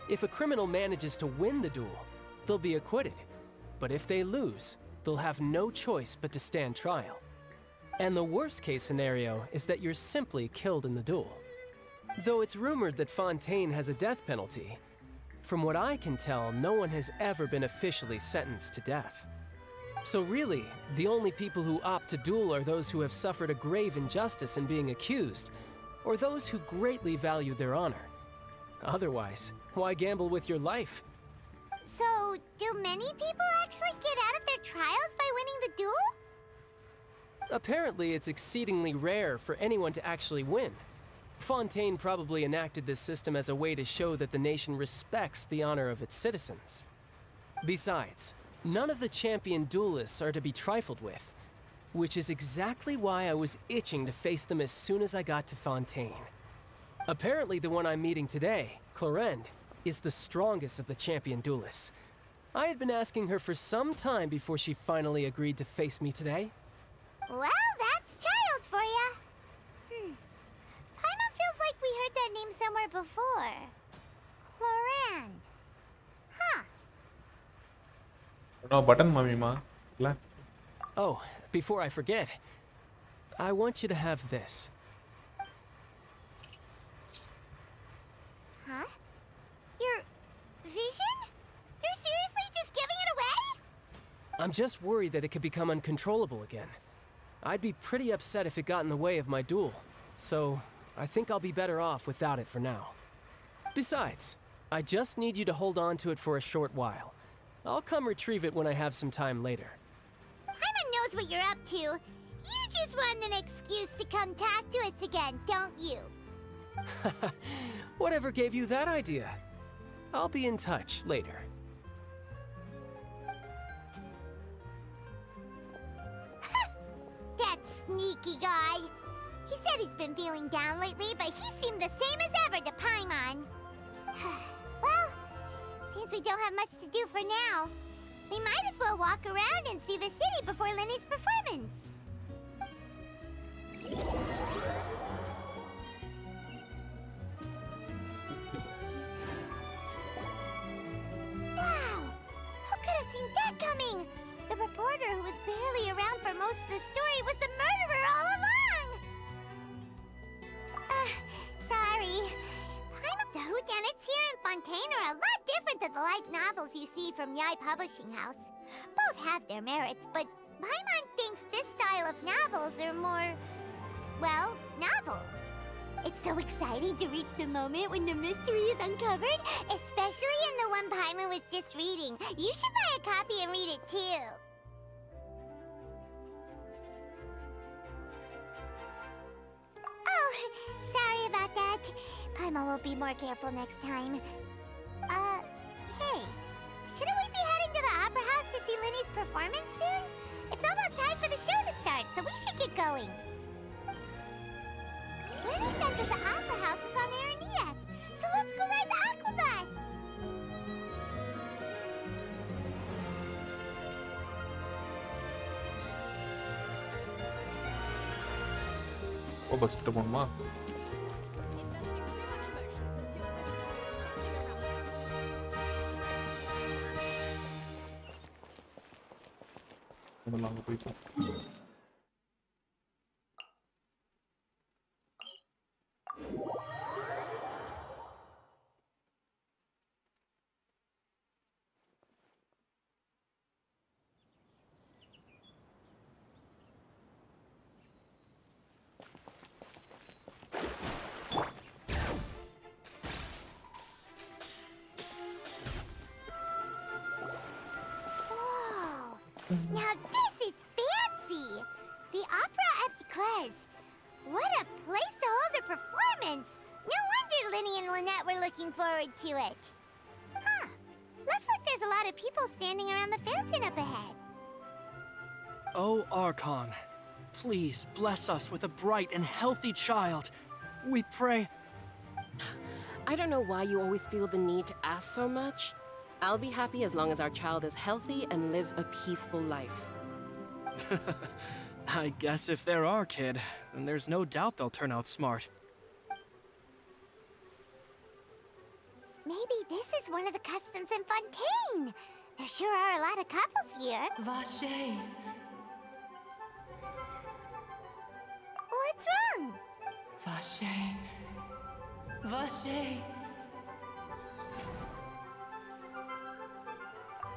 If a criminal manages to win the duel, they'll be acquitted, but if they lose, they'll have no choice but to stand trial. And the worst-case scenario is that you're simply killed in the duel. Though it's rumored that Fontaine has a death penalty, from what I can tell, no one has ever been officially sentenced to death. So really, the only people who opt to duel are those who have suffered a grave injustice in being accused, or those who greatly value their honor. Otherwise, why gamble with your life? So, do many people actually get out of their trials by winning the duel? Apparently, it's exceedingly rare for anyone to actually win. Fontaine probably enacted this system as a way to show that the nation respects the honor of its citizens. Besides, None of the champion duelists are to be trifled with, which is exactly why I was itching to face them as soon as I got to Fontaine. Apparently the one I'm meeting today, Clorinde, is the strongest of the champion duelists. I had been asking her for some time before she finally agreed to face me today. Well, that's child for ya. Paimon feels like we heard that name somewhere before. Clorinde. Huh. No button, mommy ma. Oh, before I forget, I want you to have this. Huh? Your vision? You're seriously just giving it away? I'm just worried that it could become uncontrollable again. I'd be pretty upset if it got in the way of my duel, so I think I'll be better off without it for now. Besides, I just need you to hold on to it for a short while. I'll come retrieve it when I have some time later. Paimon knows what you're up to. You just want an excuse to come talk to us again, don't you? Whatever gave you that idea? I'll be in touch later. That sneaky guy. He said he's been feeling down lately, but he seemed the same as ever to Paimon. Well, seems we don't have much to do for now. We might as well walk around and see the city before Lenny's performance. Wow! Who could have seen that coming? The reporter who was barely around for most of the story was the murderer all along! Sorry. The whodunits here in Fontaine are a lot different than the light novels you see from Yai Publishing House. Both have their merits, but Paimon thinks this style of novels are more, well, novel. It's so exciting to reach the moment when the mystery is uncovered, especially in the one Paimon was just reading. You should buy a copy and read it too. Oh, sorry about that. Paimon will be more careful next time. Hey, shouldn't we be heading to the Opera House to see Lenny's performance soon? It's almost time for the show to start, so we should get going. Lenny said that the Opera House is on Aranias, so let's go ride the Aquabus! Oh, bus kitta ponuma? முதல்ல அங்க போயிட்டு Now this is fancy! The Opera Epiclese. What a place to hold a performance! No wonder Lenny and Lynette were looking forward to it. Huh. Looks like there's a lot of people standing around the fountain up ahead. Oh, Archon, please bless us with a bright and healthy child. We pray. I don't know why you always feel the need to ask so much. I'll be happy as long as our child is healthy and lives a peaceful life. I guess if they're our kid, then there's no doubt they'll turn out smart. Maybe this is one of the customs in Fontaine. There sure are a lot of couples here. Vache. What's wrong? Vache. Vache.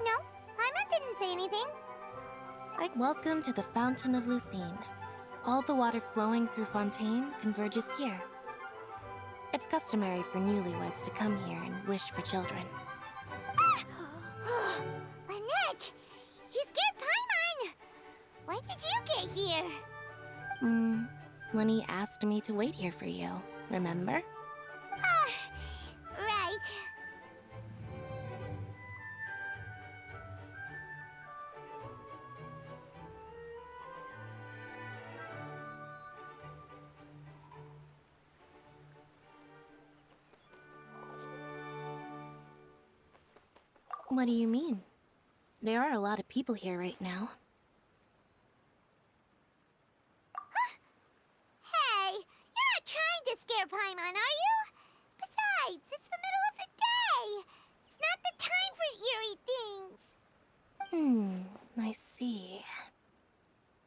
No, Paimon didn't say anything. Welcome to the Fountain of Lucine. All the water flowing through Fontaine converges here. It's customary for newlyweds to come here and wish for children. Lynette! You scared Paimon! When did you get here? Lenny asked me to wait here for you, remember? Right. What do you mean? There are a lot of people here right now. Hey, you're not trying to scare Paimon, are you? Besides, it's the middle of the day. It's not the time for eerie things. I see.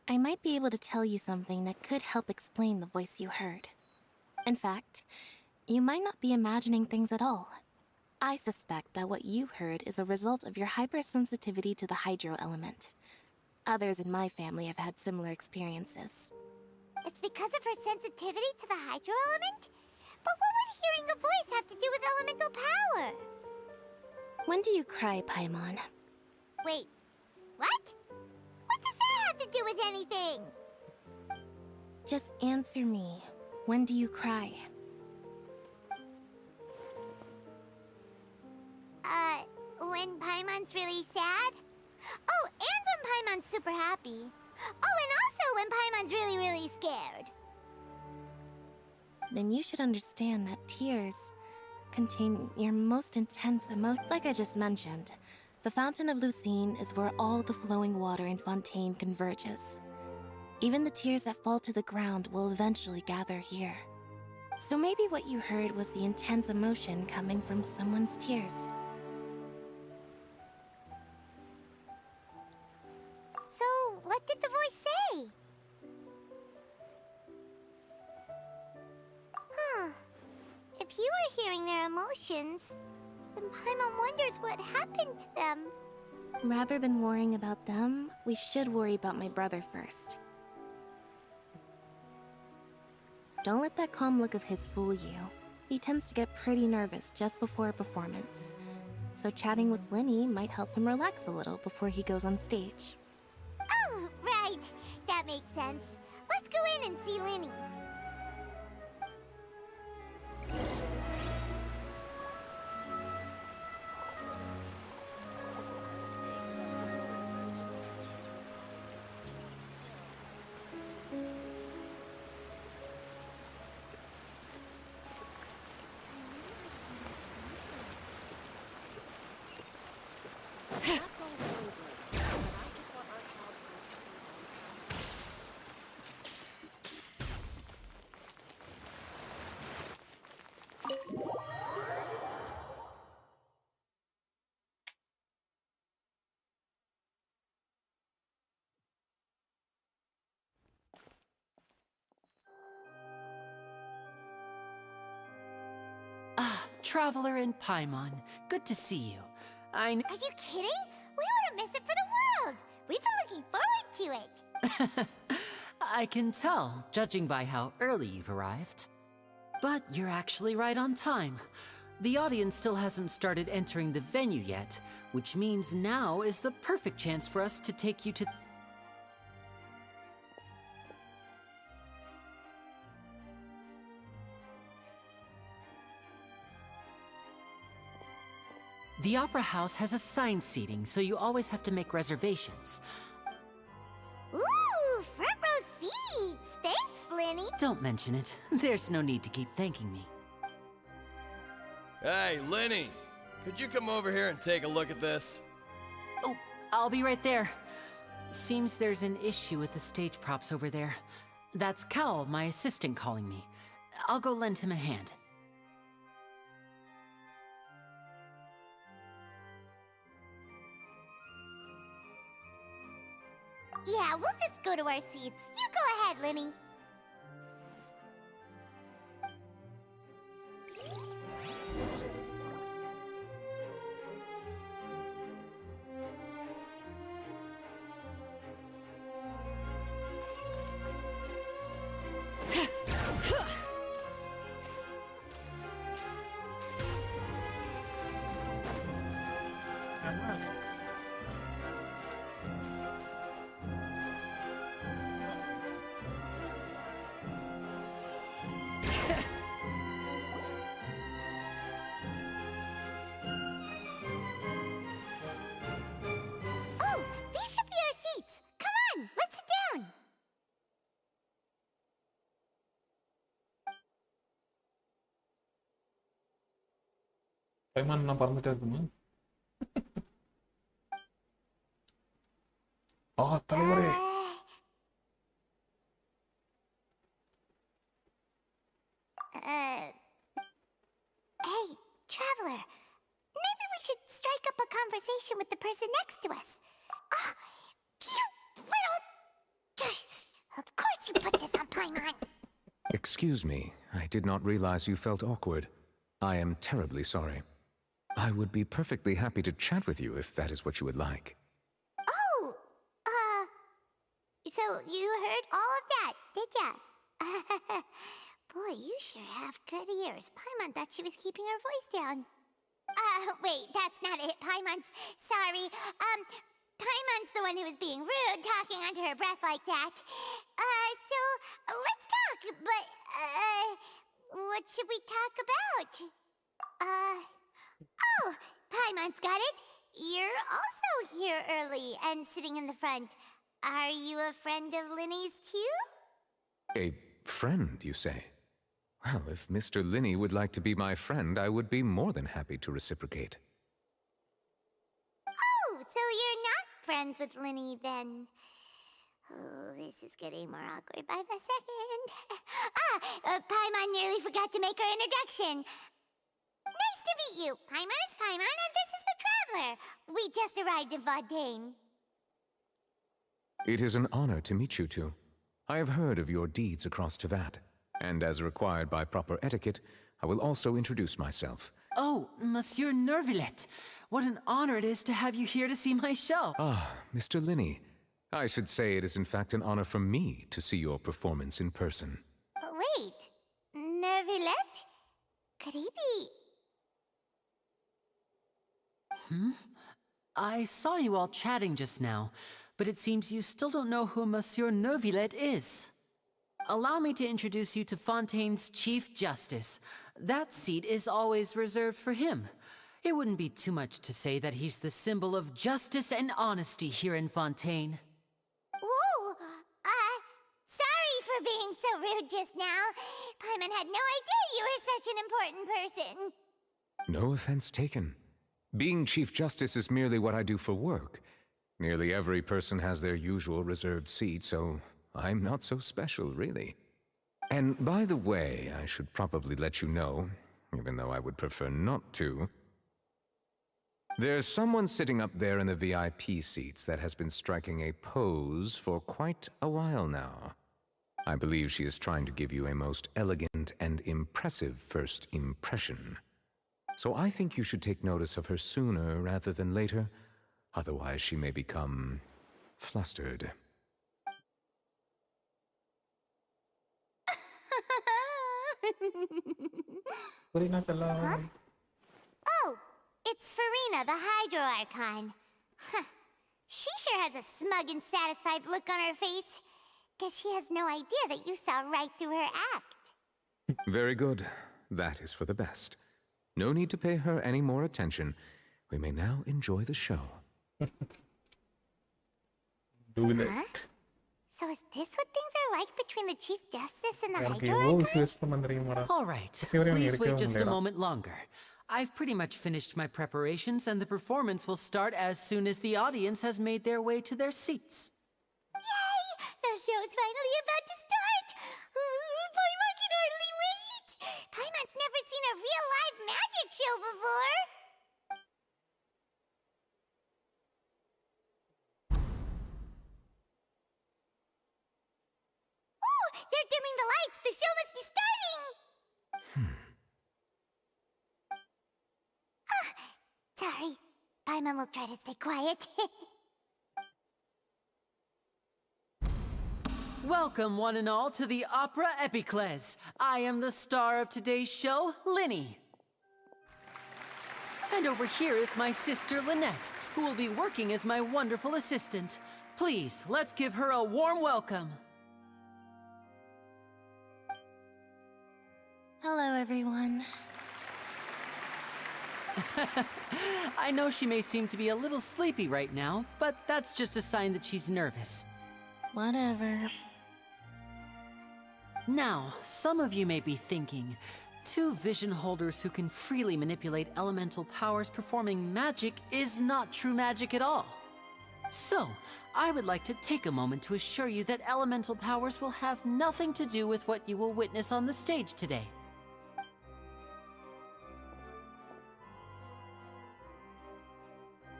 I might be able to tell you something that could help explain the voice you heard. In fact, you might not be imagining things at all. I suspect that what you heard is a result of your hypersensitivity to the hydro element. Others in my family have had similar experiences. It's because of her sensitivity to the hydro element? But what would hearing a voice have to do with elemental power? When do you cry, Paimon? Wait, what? What does that have to do with anything? Just answer me. When do you cry? When Paimon's really sad? Oh, and when Paimon's super happy. Oh, and also when Paimon's really, really scared. Then you should understand that tears contain your most intense emotion. Like I just mentioned, the Fountain of Lucine is where all the flowing water in Fontaine converges. Even the tears that fall to the ground will eventually gather here. So maybe what you heard was the intense emotion coming from someone's tears. So, what did the voice say? Huh. If you were hearing their emotions, then Paimon wonders what happened to them. Rather than worrying about them, we should worry about my brother first. Don't let that calm look of his fool you. He tends to get pretty nervous just before a performance. So chatting with Linny might help him relax a little before he goes on stage. Oh, right. That makes sense. Let's go in and see Linny. Traveler in Paimon, good to see you. Are you kidding? We wouldn't miss it for the world. We've been looking forward to it. I can tell, judging by how early you've arrived. But you're actually right on time. The audience still hasn't started entering the venue yet, which means now is the perfect chance for us to take you to... The Opera House has assigned seating, so you always have to make reservations. Ooh, front row seats! Thanks, Linny! Don't mention it. There's no need to keep thanking me. Hey, Linny! Could you come over here and take a look at this? Oh, I'll be right there. Seems there's an issue with the stage props over there. That's Cal, my assistant, calling me. I'll go lend him a hand. Yeah, we'll just go to our seats. You go ahead, Linny. Oh, these should be our seats. Come on, let's sit down. Paimon நான் பறந்துட்டே இருக்குமா? தலைவரே. Hey, Traveler. Maybe we should strike up a conversation with the person next to us. Oh, you little... Of course you put this on Paimon. Excuse me, I did not realize you felt awkward. I am terribly sorry. I would be perfectly happy to chat with you if that is what you would like. Oh, so you heard all of that, did ya? Boy, you sure have good ears. Paimon thought she was keeping her voice down. Wait, that's not it. Paimon's... Sorry. Paimon's the one who was being rude, talking under her breath like that. So, let's talk, but, what should we talk about? Oh, Paimon's got it. You're also here early and sitting in the front. Are you a friend of Linny's too? A friend, you say? Well, if Mr. Linney would like to be my friend, I would be more than happy to reciprocate. Oh, so you're not friends with Linny then? Oh, this is getting more awkward by the second. Paimon nearly forgot to make her introduction. Nice to meet you. Paimon is Paimon, and this is the Traveler. We just arrived in Fontaine. It is an honor to meet you two. I have heard of your deeds across Tevat, and as required by proper etiquette, I will also introduce myself. Oh, Monsieur Nervillet. What an honor it is to have you here to see my show. Ah, Mr. Linney. I should say it is in fact an honor for me to see your performance in person. Wait, Nervillet? Could he be... I saw you all chatting just now, but it seems you still don't know who Monsieur Nervillet is. Allow me to introduce you to Fontaine's Chief Justice. That seat is always reserved for him. It wouldn't be too much to say that he's the symbol of justice and honesty here in Fontaine. Whoa! Sorry for being so rude just now. Paimon had no idea you were such an important person. No offense taken. Being Chief Justice is merely what I do for work. Nearly every person has their usual reserved seat, so I'm not so special, really. And by the way, I should probably let you know, even though I would prefer not to. There's someone sitting up there in the VIP seats that has been striking a pose for quite a while now. I believe she is trying to give you a most elegant and impressive first impression. So I think you should take notice of her sooner rather than later. Otherwise, she may become flustered. Huh? Oh, it's Farina, the Hydro Archon. Huh. She sure has a smug and satisfied look on her face. Guess she has no idea that you saw right through her act. Very good. That is for the best. No need to pay her any more attention. We may now enjoy the show. Do it. Huh? So is this what things are like between the Chief Justice and the Hydro Archon? All right, please wait just a moment longer. I've pretty much finished my preparations, and the performance will start as soon as the audience has made their way to their seats. Yay! The show's finally about to start! Paimon can hardly wait! Paimon's never seen a real live magic show before! Oh! They're dimming the lights! The show must be starting! Sorry. Paimon will try to stay quiet. Welcome, one and all, to the Opera Epiclese. I am the star of today's show, Linny. And over here is my sister, Lynette, who will be working as my wonderful assistant. Please, let's give her a warm welcome. Hello, everyone. I know she may seem to be a little sleepy right now, but that's just a sign that she's nervous. Whatever. Now, some of you may be thinking, two vision holders who can freely manipulate elemental powers performing magic is not true magic at all. So, I would like to take a moment to assure you that elemental powers will have nothing to do with what you will witness on the stage today.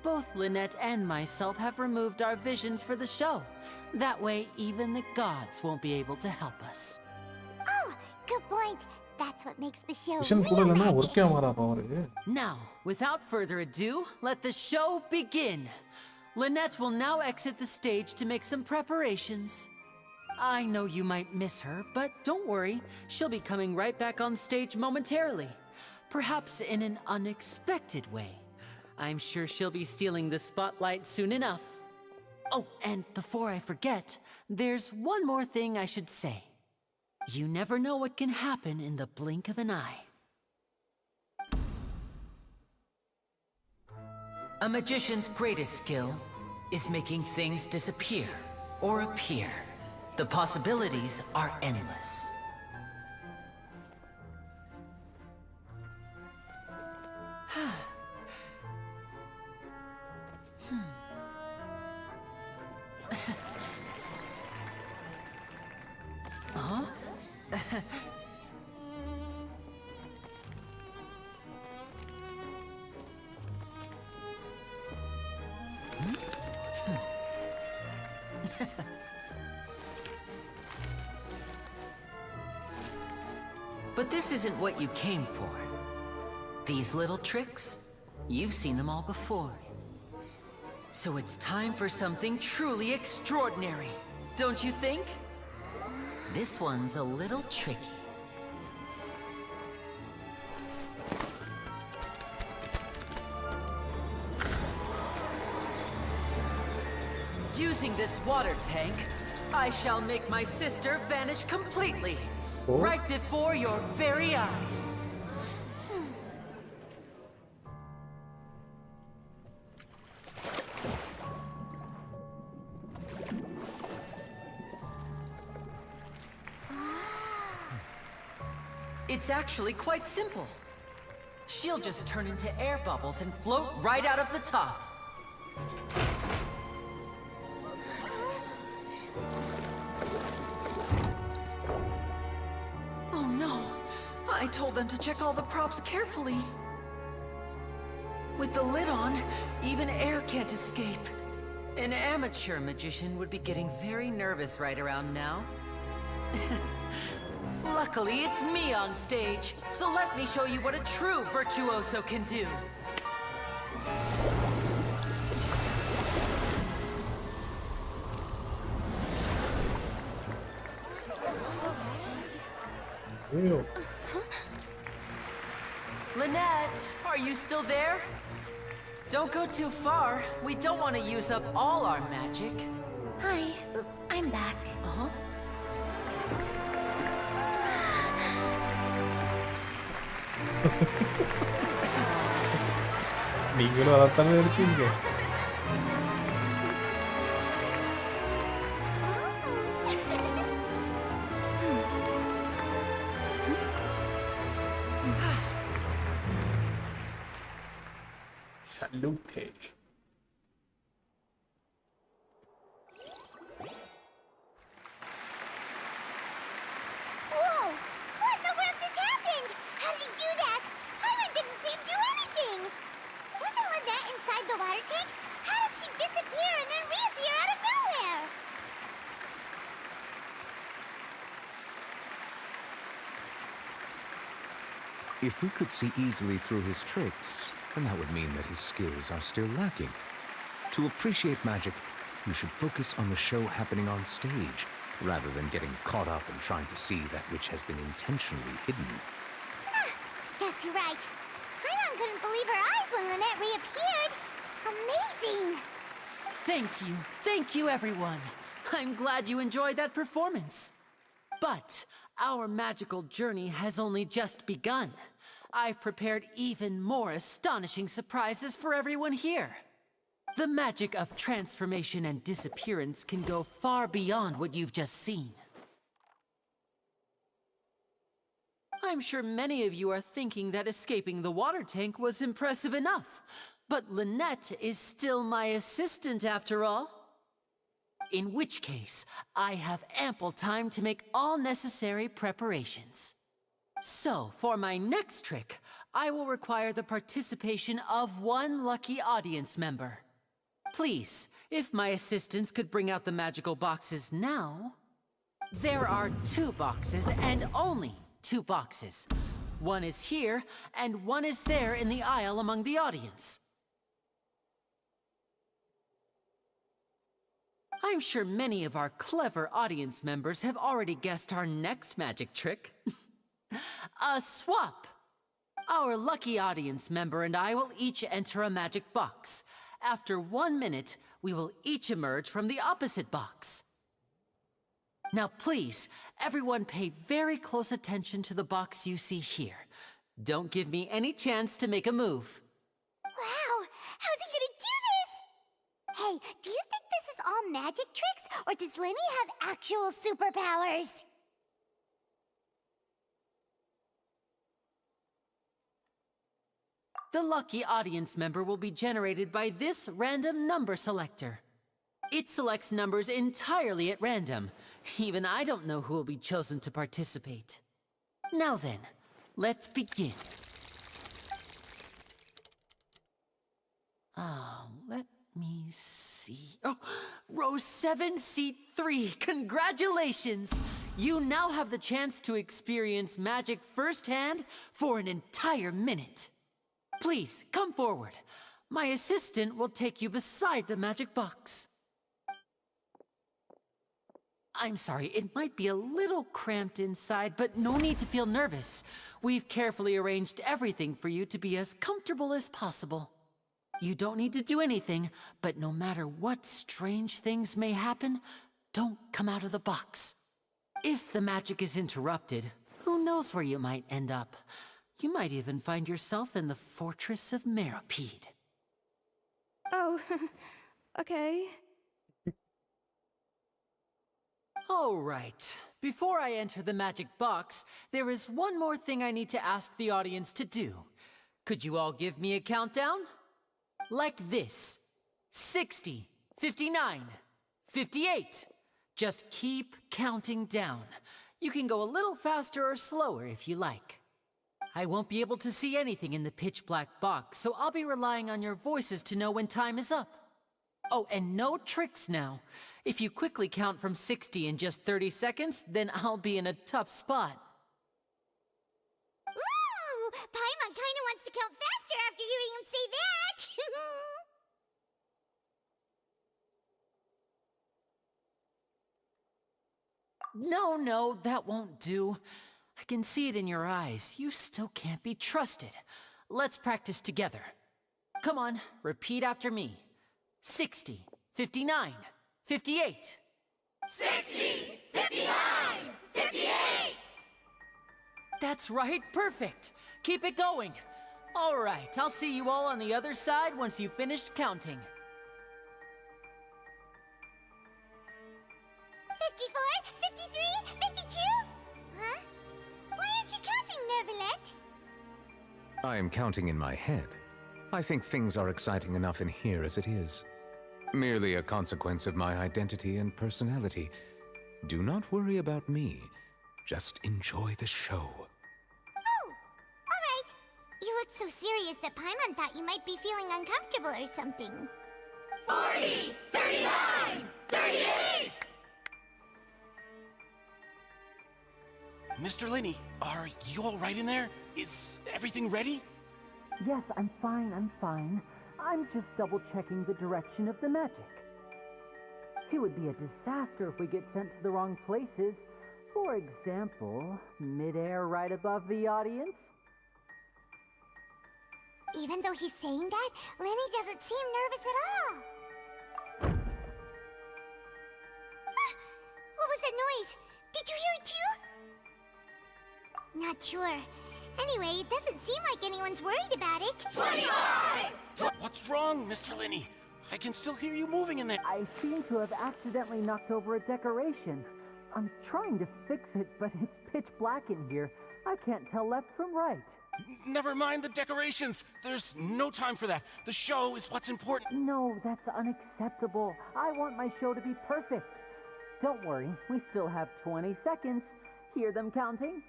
Both Lynette and myself have removed our visions for the show. That way, even the gods won't be able to help us. Oh, good point. That's what makes the show vision கூட real இல்லைன்னா magic. ஒர்க்கே ஆகாதாப்பா அவருக்கு. Now, without further ado, let the show begin. Lynette will now exit the stage to make some preparations. I know you might miss her, but don't worry. She'll be coming right back on stage momentarily. Perhaps in an unexpected way. I'm sure she'll be stealing the spotlight soon enough. Oh, and before I forget, there's one more thing I should say. You never know what can happen in the blink of an eye. A magician's greatest skill is making things disappear or appear. The possibilities are endless. Huh? But this isn't what you came for. These little tricks, you've seen them all before. So it's time for something truly extraordinary, don't you think? This one's a little tricky. Using this water tank, I shall make my sister vanish completely, right before your very eyes. It's actually quite simple. She'll just turn into air bubbles and float right out of the top. Oh no! I told them to check all the props carefully. With the lid on, even air can't escape. An amateur magician would be getting very nervous right around now. Luckily, it's me on stage, so let me show you what a true virtuoso can do. Ew. Lynette, are you still there? Don't go too far. We don't want to use up all our magic. Hi, I'm back. Uh-huh. நீங்களும் அதைத்தானே நினைச்சீங்க. Salute. Whoa! What in the world just happened? How did he do that? Paimon didn't see him do anything. Wasn't Lynette inside the water tank? How did she disappear and then reappear out of nowhere? If we could see easily through his tricks, then that would mean that his skills are still lacking. To appreciate magic, you should focus on the show happening on stage, rather than getting caught up in trying to see that which has been intentionally hidden. Guess you're right. Paimon couldn't believe her eyes when Lynette reappeared. Amazing! Thank you everyone. I'm glad you enjoyed that performance. But our magical journey has only just begun. I've prepared even more astonishing surprises for everyone here. The magic of transformation and disappearance can go far beyond what you've just seen. I'm sure many of you are thinking that escaping the water tank was impressive enough. But Lynette is still my assistant after all. In which case, I have ample time to make all necessary preparations. So, for my next trick, I will require the participation of one lucky audience member. Please, if my assistants could bring out the magical boxes now. There are 2 boxes, and only 2 boxes. One is here, and one is there in the aisle among the audience. I'm sure many of our clever audience members have already guessed our next magic trick. A swap! Our lucky audience member and I will each enter a magic box. After 1 minute, we will each emerge from the opposite box. Now please, everyone pay very close attention to the box you see here. Don't give me any chance to make a move. Wow, how's he gonna do this? Hey, do you think this is all magic tricks, or does Lenny have actual superpowers? The lucky audience member will be generated by this random number selector. It selects numbers entirely at random. Even I don't know who will be chosen to participate. Now then, let's begin. Let me see. Oh, row 7, seat 3. Congratulations! You now have the chance to experience magic firsthand for an entire minute. Please, come forward. My assistant will take you beside the magic box. I'm sorry, it might be a little cramped inside, but no need to feel nervous. We've carefully arranged everything for you to be as comfortable as possible. You don't need to do anything, but no matter what strange things may happen, don't come out of the box. If the magic is interrupted, who knows where you might end up? You might even find yourself in the Fortress of Meropide. Oh, okay. All right. Before I enter the magic box, there is one more thing I need to ask the audience to do. Could you all give me a countdown? Like this. 60, 59, 58. Just keep counting down. You can go a little faster or slower if you like. I won't be able to see anything in the pitch black box, so I'll be relying on your voices to know when time is up. Oh, and no tricks now. If you quickly count from 60 in just 30 seconds, then I'll be in a tough spot. Ooh! Paimon kinda wants to count faster after hearing him say that! No, that won't do. I can see it in your eyes. You still can't be trusted. Let's practice together. Come on, repeat after me. 60, 59, 58. 60, 59, 58! That's right, perfect. Keep it going. All right, I'll see you all on the other side once you've finished counting. 54, 53, 52? Huh? Why aren't you counting, Neverlet? I am counting in my head. I think things are exciting enough in here as it is. Merely a consequence of my identity and personality. Do not worry about me. Just enjoy the show. Oh, all right. You look so serious that Paimon thought you might be feeling uncomfortable or something. 40, 39, 38! Mr. Linney, are you all right in there? Is everything ready? Yes, I'm fine. I'm just double-checking the direction of the magic. It would be a disaster if we get sent to the wrong places. For example, mid-air right above the audience. Even though he's saying that, Lenny doesn't seem nervous at all. What was that noise? Did you hear it too? Not sure. Anyway, it doesn't seem like anyone's worried about it. 25! What's wrong, Mr. Linney? I can still hear you moving in there. I seem to have accidentally knocked over a decoration. I'm trying to fix it, but it's pitch black in here. I can't tell left from right. Never mind the decorations. There's no time for that. The show is what's important. No, that's unacceptable. I want my show to be perfect. Don't worry, we still have 20 seconds. Hear them counting?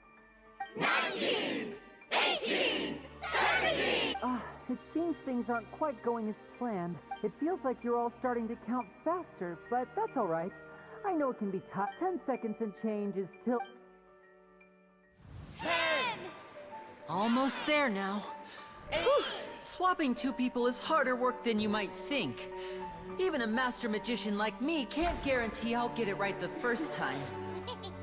19! 18! 17! It seems things aren't quite going as planned. It feels like you're all starting to count faster, but that's all right. I know it can be tough. 10 seconds and change is still... 10! Almost there now. Whew. Swapping two people is harder work than you might think. Even a master magician like me can't guarantee I'll get it right the first time.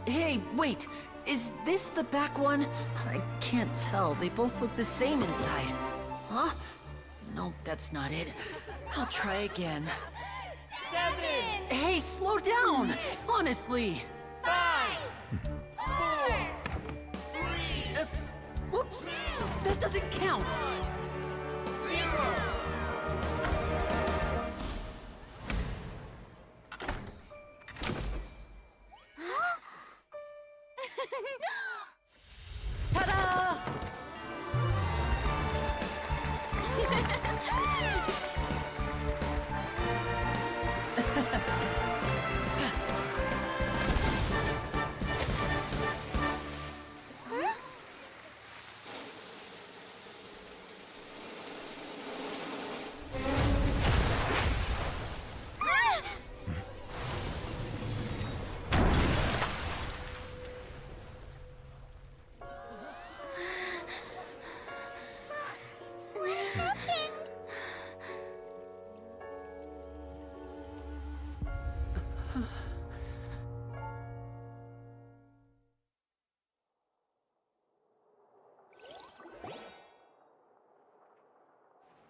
Hey, wait! Is this the back one? I can't tell. They both look the same inside. Huh? Nope, that's not it. I'll try again. 7! Hey, slow down! Honestly! 5! 4! 3! Whoops! That doesn't count! 0! Ta-da! What happened?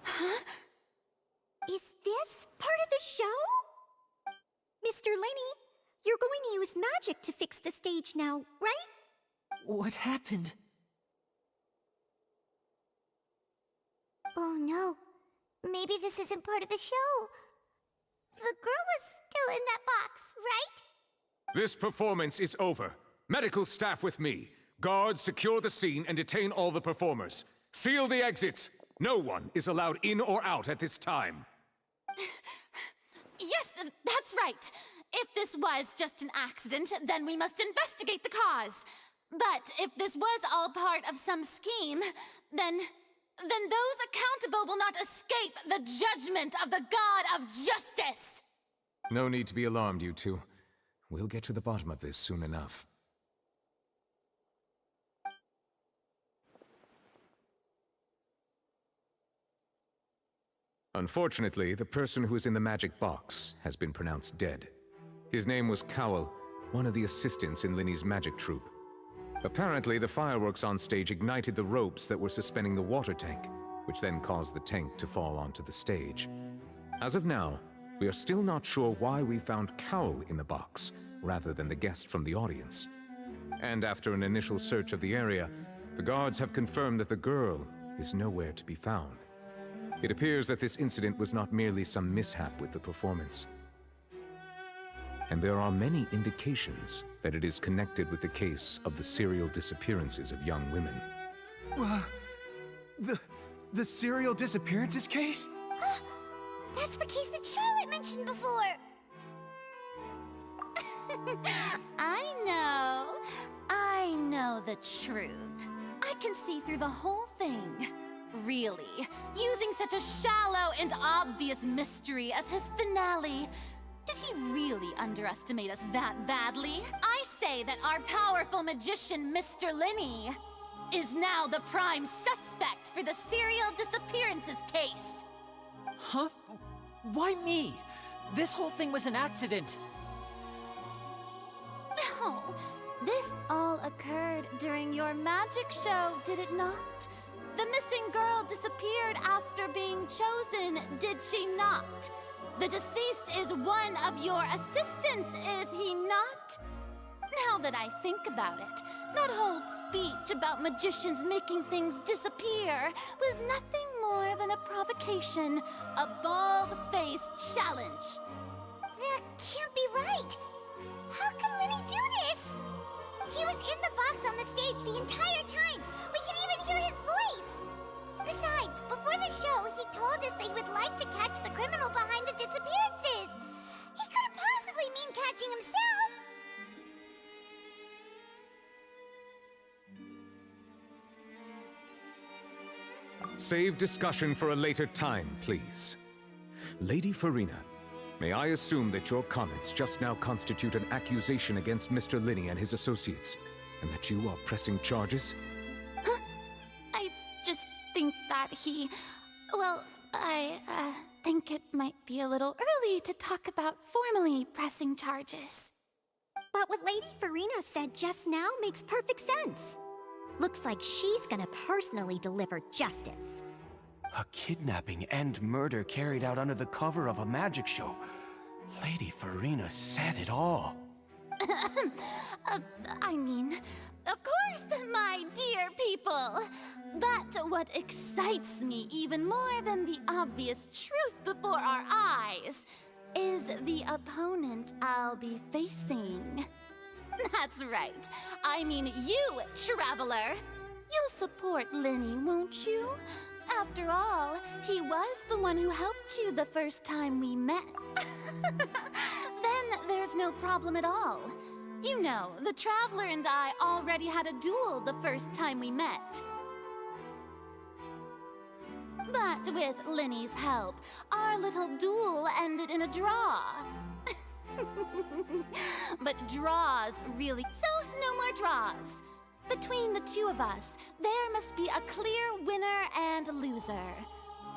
Huh? Is this part of the show? Mr. Lenny, you're going to use magic to fix the stage now, right? What happened? Oh no. Maybe this isn't part of the show. The girl was still in that box, right? This performance is over. Medical staff with me. Guards, secure the scene and detain all the performers. Seal the exits. No one is allowed in or out at this time. Yes, that's right. If this was just an accident, then we must investigate the cause. But if this was all part of some scheme, then those accountable will not escape the judgment of the God of Justice. No need to be alarmed, you two. We'll get to the bottom of this soon enough. Unfortunately, the person who is in the magic box has been pronounced dead. His name was Cowell, one of the assistants in Linny's magic troupe. Apparently, the fireworks on stage ignited the ropes that were suspending the water tank, which then caused the tank to fall onto the stage. As of now, we are still not sure why we found Cowell in the box, rather than the guest from the audience. And after an initial search of the area, the guards have confirmed that the girl is nowhere to be found. It appears that this incident was not merely some mishap with the performance. And there are many indications that it is connected with the case of the serial disappearances of young women. The serial disappearances case? That's the case that Charlotte mentioned before. I know the truth. I can see through the whole thing. Really, using such a shallow and obvious mystery as his finale. Did he really underestimate us that badly? I say that our powerful magician, Mr. Linny, is now the prime suspect for the serial disappearances case. Huh? Why me? This whole thing was an accident. No, this all occurred during your magic show, did it not? The missing girl disappeared after being chosen, did she not? The deceased is one of your assistants, is he not? Now that I think about it, that whole speech about magicians making things disappear was nothing more than a provocation, a bald-faced challenge. That can't be right. How can Linny do this? He was in the box on the stage the entire time. We can even hear his voice. Save discussion for a later time, please. Lady Farina, may I assume that your comments just now constitute an accusation against Mr. Linney and his associates, and that you are pressing charges? I just think that he... Well, I think it might be a little early to talk about formally pressing charges. But what Lady Farina said just now makes perfect sense. Looks like she's gonna personally deliver justice. A kidnapping and murder carried out under the cover of a magic show. Lady Farina said it all. I mean, of course, my dear people. But what excites me even more than the obvious truth before our eyes is the opponent I'll be facing. That's right. I mean you, Traveler. You'll support Linney, won't you? After all, he was the one who helped you the first time we met. Then there's no problem at all. You know, the Traveler and I already had a duel the first time we met. But with Linney's help, our little duel ended in a draw. But draws really... So, no more draws. Between the two of us, there must be a clear winner and loser.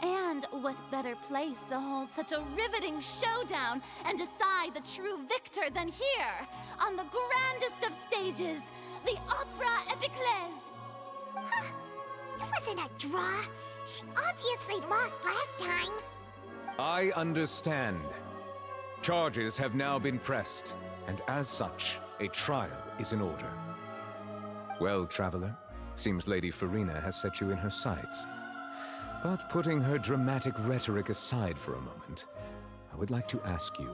And what better place to hold such a riveting showdown and decide the true victor than here, on the grandest of stages, the Opera Epiclese. Huh. It wasn't a draw. She obviously lost last time. I understand. Charges have now been pressed, and as such, a trial is in order. Well, Traveler, seems Lady Farina has set you in her sights. But putting her dramatic rhetoric aside for a moment, I would like to ask you,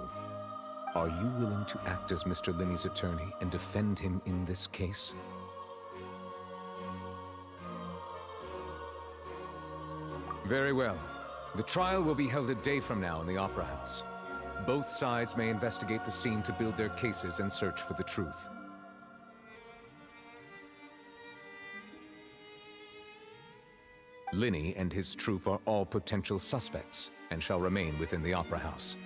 are you willing to act as Mr. Linney's attorney and defend him in this case? Very well. The trial will be held a day from now in the Opera House. Both sides may investigate the scene to build their cases and search for the truth. Linney and his troupe are all potential suspects and shall remain within the Opera House.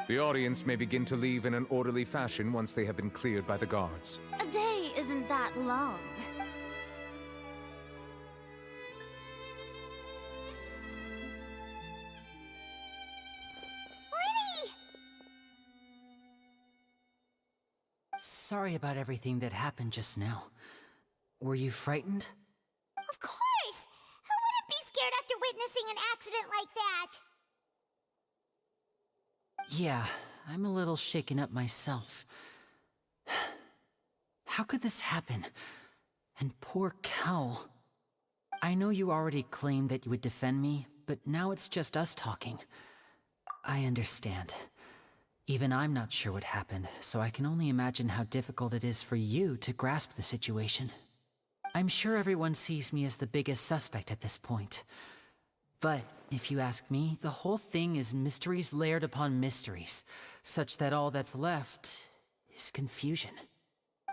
The audience may begin to leave in an orderly fashion once they have been cleared by the guards. A day isn't that long. Sorry about everything that happened just now. Were you frightened? Of course! Who wouldn't be scared after witnessing an accident like that? Yeah, I'm a little shaken up myself. How could this happen? And poor Cal. I know you already claimed that you would defend me, but now it's just us talking. I understand. Even I'm not sure what happened, so I can only imagine how difficult it is for you to grasp the situation. I'm sure everyone sees me as the biggest suspect at this point. But, if you ask me, the whole thing is mysteries layered upon mysteries, such that all that's left is confusion.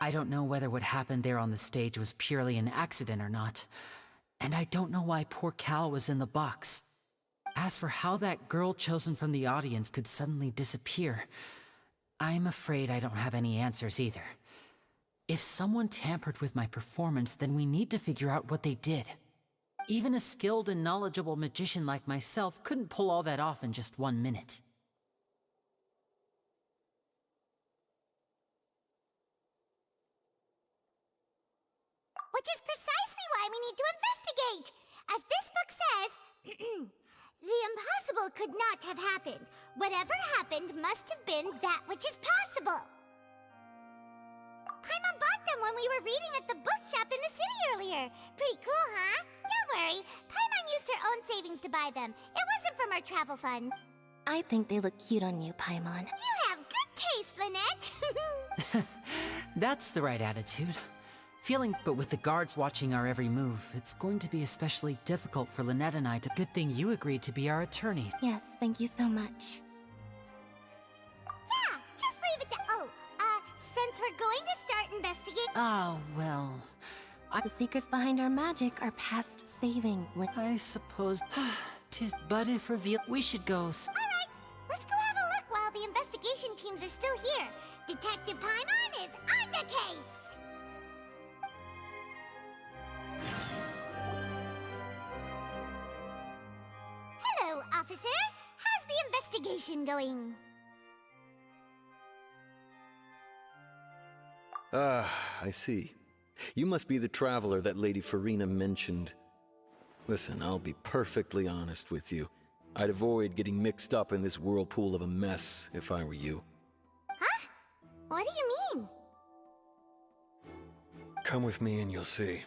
I don't know whether what happened there on the stage was purely an accident or not, and I don't know why poor Cal was in the box. As for how that girl chosen from the audience could suddenly disappear, I'm afraid I don't have any answers either. If someone tampered with my performance, then we need to figure out what they did. Even a skilled and knowledgeable magician like myself couldn't pull all that off in just 1 minute. Which is precisely why we need to investigate! As this book says, the impossible could not have happened. Whatever happened must have been that which is possible. Paimon bought them when we were reading at the bookshop in the city earlier. Pretty cool, huh? Don't worry, Paimon used her own savings to buy them. It wasn't from our travel fund. I think they look cute on you, Paimon. You have good taste, Lynette. That's the right attitude. But with the guards watching our every move, it's going to be especially difficult for Lynette and I to... Good thing you agreed to be our attorneys. Yes, thank you so much. Yeah, just leave it to... since we're going to start investigating... Oh, well... The secrets behind our magic are past saving. I suppose 'tis but if revealed. We should go. Alright, let's go have a look while the investigation teams are still here. Detective Paimon is on the case! Hello, officer. How's the investigation going? Ah, I see. You must be the traveler that Lady Farina mentioned. Listen, I'll be perfectly honest with you. I'd avoid getting mixed up in this whirlpool of a mess if I were you. Huh? What do you mean? Come with me and you'll see.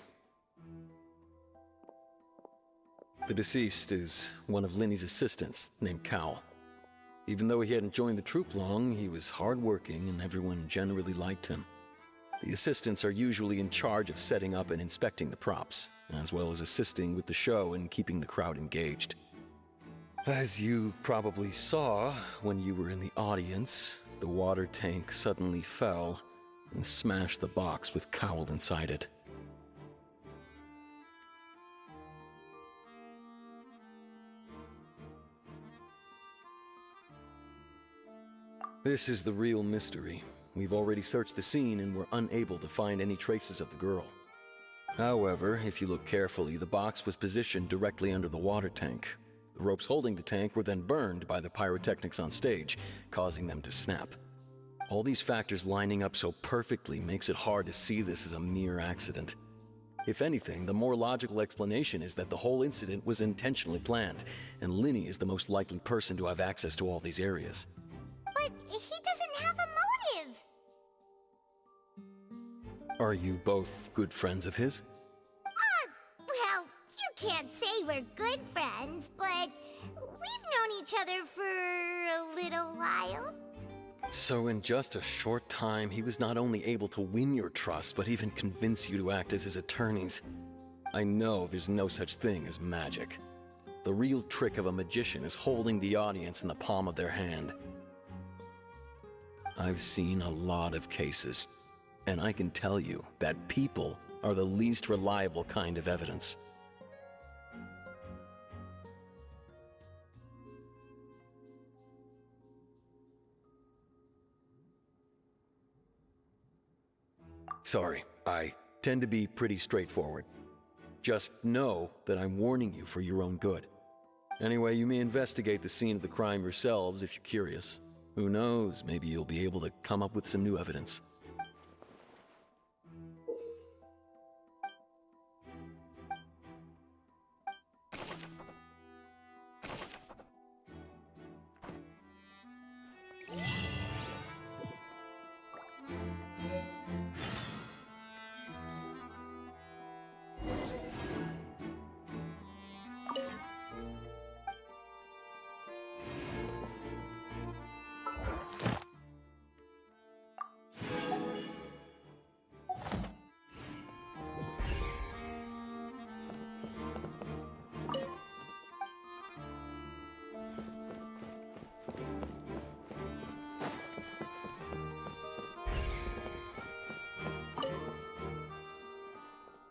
The deceased is one of Linny's assistants, named Cal. Even though he hadn't joined the troop long, he was hardworking and everyone generally liked him. The assistants are usually in charge of setting up and inspecting the props, as well as assisting with the show and keeping the crowd engaged. As you probably saw when you were in the audience, the water tank suddenly fell and smashed the box with Cowl inside it. This is the real mystery. We've already searched the scene and were unable to find any traces of the girl. However, if you look carefully, the box was positioned directly under the water tank. The ropes holding the tank were then burned by the pyrotechnics on stage, causing them to snap. All these factors lining up so perfectly makes it hard to see this as a mere accident. If anything, the more logical explanation is that the whole incident was intentionally planned, and Linny is the most likely person to have access to all these areas. But he doesn't have a motive! Are you both good friends of his? Well, you can't say we're good friends, but we've known each other for a little while. So in just a short time, he was not only able to win your trust, but even convince you to act as his attorneys. I know there's no such thing as magic. The real trick of a magician is holding the audience in the palm of their hand. I've seen a lot of cases, and I can tell you that people are the least reliable kind of evidence. Sorry, I tend to be pretty straightforward. Just know that I'm warning you for your own good. Anyway, you may investigate the scene of the crime yourselves if you're curious. Who knows, maybe you'll be able to come up with some new evidence.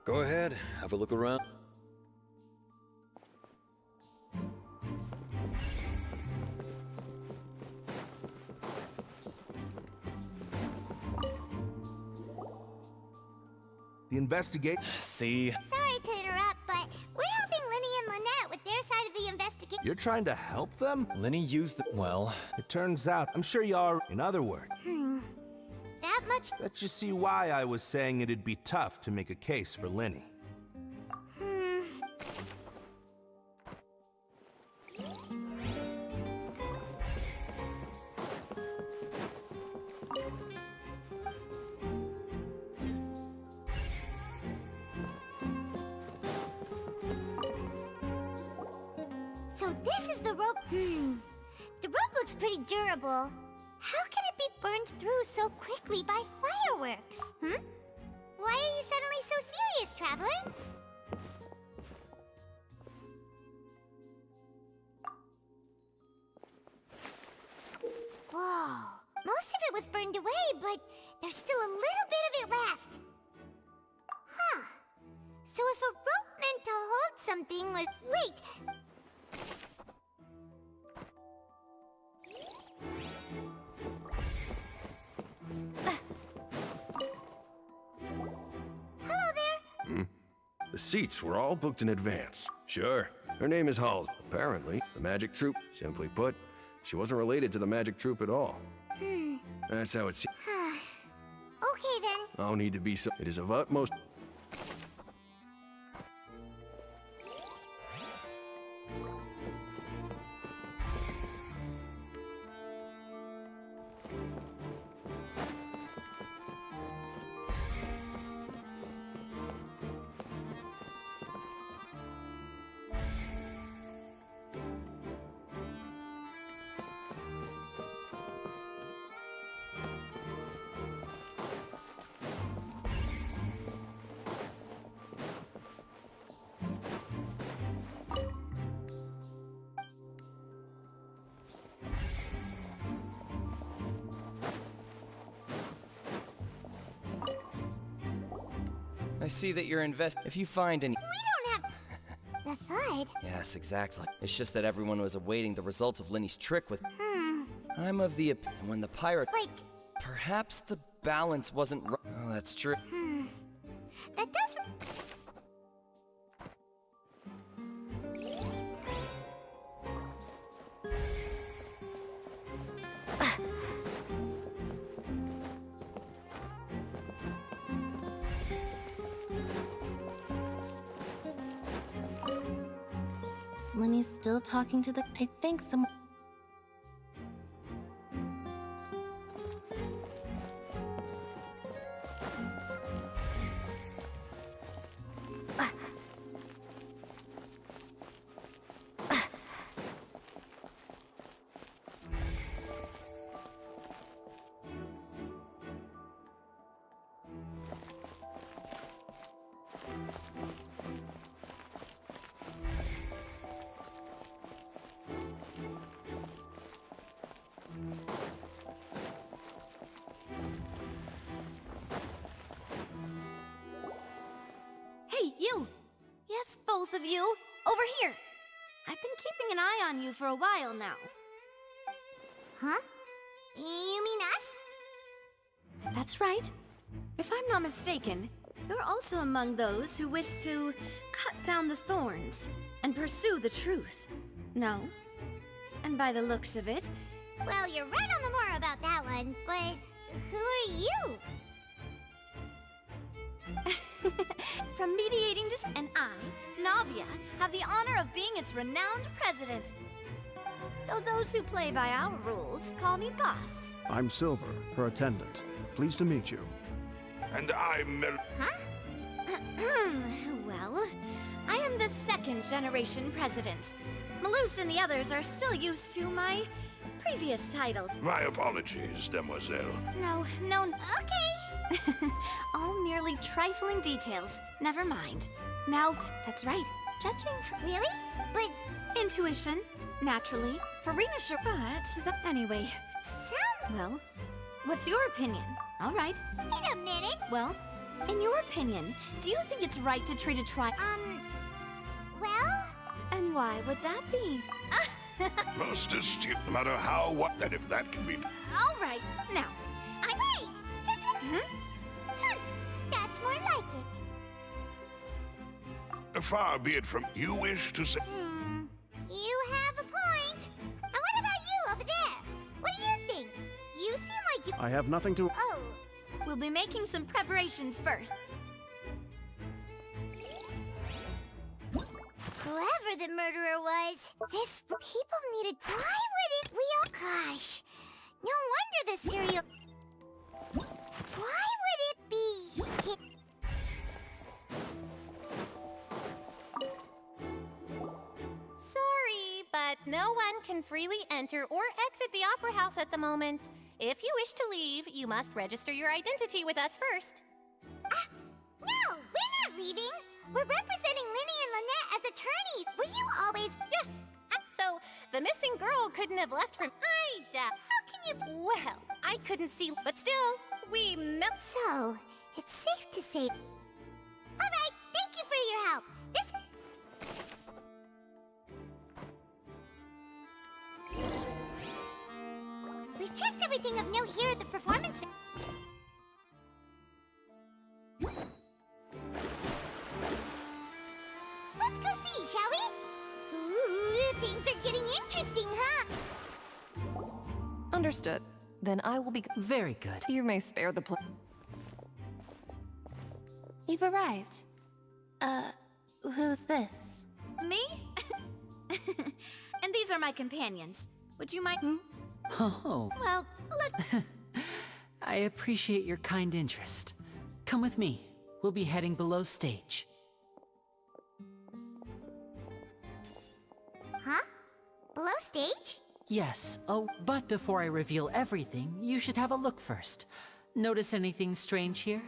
Go ahead, have a look around. The investigate. See? Sorry to interrupt, but we're helping Linny and Lynette with their side of the investigation. You're trying to help them? Linny used the... well... It turns out, I'm sure you are... In other words... That much... Let's just see why I was saying it'd be tough to make a case for Linny. So this is the rope... The rope looks pretty durable. How can it be burned through so quickly by fireworks? Why are you suddenly so serious, Traveler? Whoa. Most of it was burned away, but there's still a little bit of it left. Huh. something was... Wait! Hello there! The seats were all booked in advance. Sure. Her name is Halls. Apparently, the magic troupe, simply put, she wasn't related to the magic troupe at all. That's how it seems. Okay then. No need to be so. It is of utmost. I see that you're if you find any... We don't have... the FUD? Yes, exactly. It's just that everyone was awaiting the results of Lenny's trick with... Hmm. I'm of the opinion when the pirate... Wait. Perhaps the balance wasn't right. Oh, that's true. That does... Lenny's still talking to the... I think some... Hey, you! Yes, both of you! Over here! I've been keeping an eye on you for a while now. Huh? You mean us? That's right. If I'm not mistaken, you're also among those who wish to cut down the thorns and pursue the truth. No? And by the looks of it... Well, you're right on the more about that one, but who are you? From mediating and I, Navia, have the honor of being its renowned president. Though those who play by our rules call me boss. I'm Silver, her attendant. Pleased to meet you. And I'm Mel... Huh? Well, I am the second generation president. Malus and the others are still used to my previous title. My apologies, demoiselle. No. Okay. All merely trifling details. Never mind. Now, that's right. Judging from... Really? But... Intuition. Naturally. Farina sure... But... Anyway. Well, what's your opinion? All right. Wait a minute. Well, in your opinion, do you think it's right to treat a well? And why would that be? Most astute, no matter how, what, and if that can be... All right. Now, Wait! That's more like it. Far be it from you wish to say... You have a point. And what about you over there? What do you think? You seem like you... I have nothing to... Oh. We'll be making some preparations first. Whoever the murderer was, people needed... Why would it... Gosh. No wonder the serial... Why would it be... Sorry, but no one can freely enter or exit the Opera House at the moment. If you wish to leave, you must register your identity with us first. No, we're not leaving. We're representing Linny and Lynette as attorneys. Were you always... Yes. So, the missing girl couldn't have left from... How can you... Well, I couldn't see, but still, we met... So, it's safe to say... All right, thank you for your help. This... everything of note here at the performance. Let's go see, shall we? Ooh, things are getting interesting, huh? Understood. Then I will be very good. You may spare the You've arrived. Who's this? Me? And these are my companions. Would you mind? Oh. Well, let. I appreciate your kind interest. Come with me. We'll be heading below stage. Huh? Below stage? Yes. Oh, but before I reveal everything, you should have a look first. Notice anything strange here?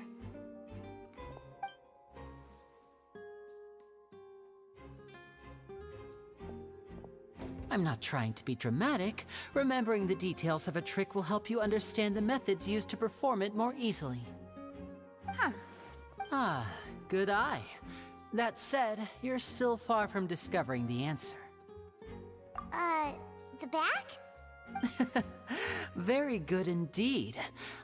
I'm not trying to be dramatic. Remembering the details of a trick will help you understand the methods used to perform it more easily. Huh. Ah, good eye. That said, you're still far from discovering the answer. The back? Very good indeed.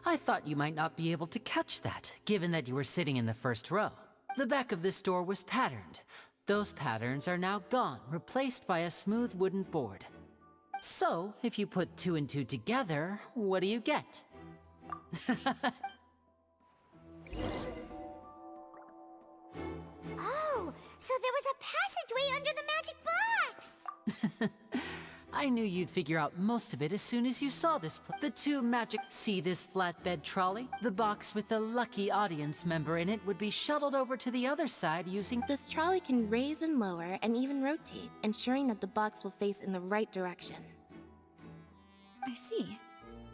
I thought you might not be able to catch that, given that you were sitting in the first row. The back of this door was patterned. Those patterns are now gone, replaced by a smooth wooden board. So, if you put 2 and 2 together, what do you get? Oh, so there was a passageway under the magic box! I knew you'd figure out most of it as soon as you saw this the 2 magic. See this flatbed trolley? The box with the lucky audience member in it would be shuttled over to the other side using... This trolley can raise and lower and even rotate, ensuring that the box will face in the right direction. I see.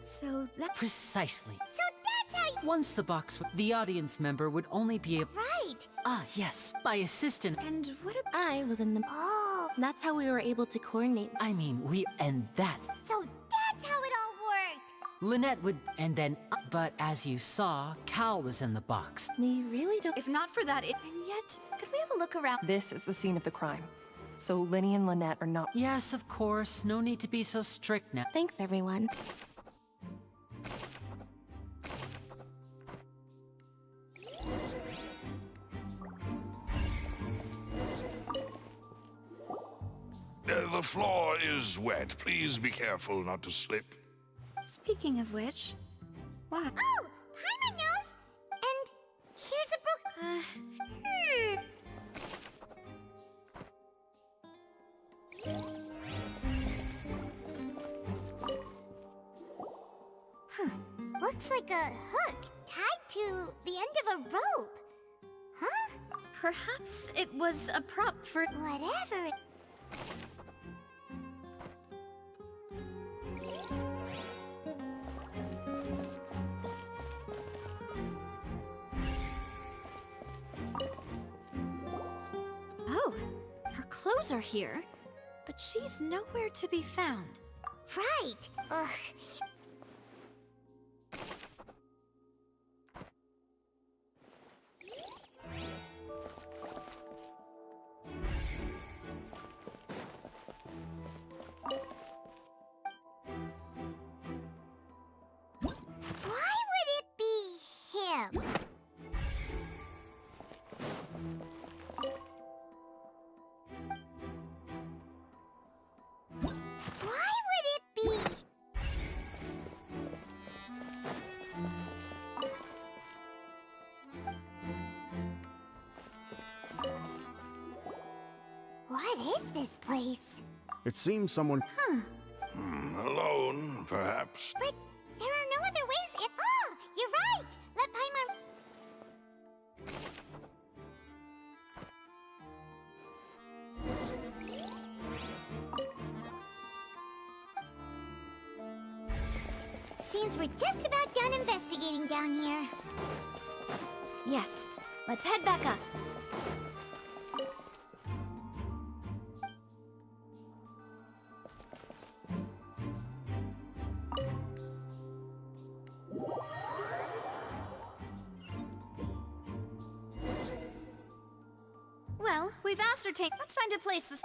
So that... Precisely. So that's how you... Once the box... The audience member would only be able... Right! Ah, yes. My assistant... And what about... I was in the... Oh! That's how we were able to coordinate. I mean, and that... So that's how it all worked! Lynette would... And then... But as you saw, Cal was in the box. We really don't... If not for that, And yet, could we have a look around? This is the scene of the crime. So Linny and Lynette are not... Yes, of course. No need to be so strict now. Thanks, everyone. The floor is wet. Please be careful not to slip. Speaking of which... Wow. Oh! Paimon knows! And here's a Looks like a hook tied to the end of a rope. Huh? Perhaps it was a prop for... Whatever it... Oh, her clothes are here, but she's nowhere to be found. Right! Ugh. Why would it be him? Why would it be? What is this place? It seems someone... Alone, perhaps. But there are no other ways in... Oh, you're right! Let Paimon... Seems we're just about done investigating down here. Yes, let's head back up. Well, we've ascertained. Let's find a place to...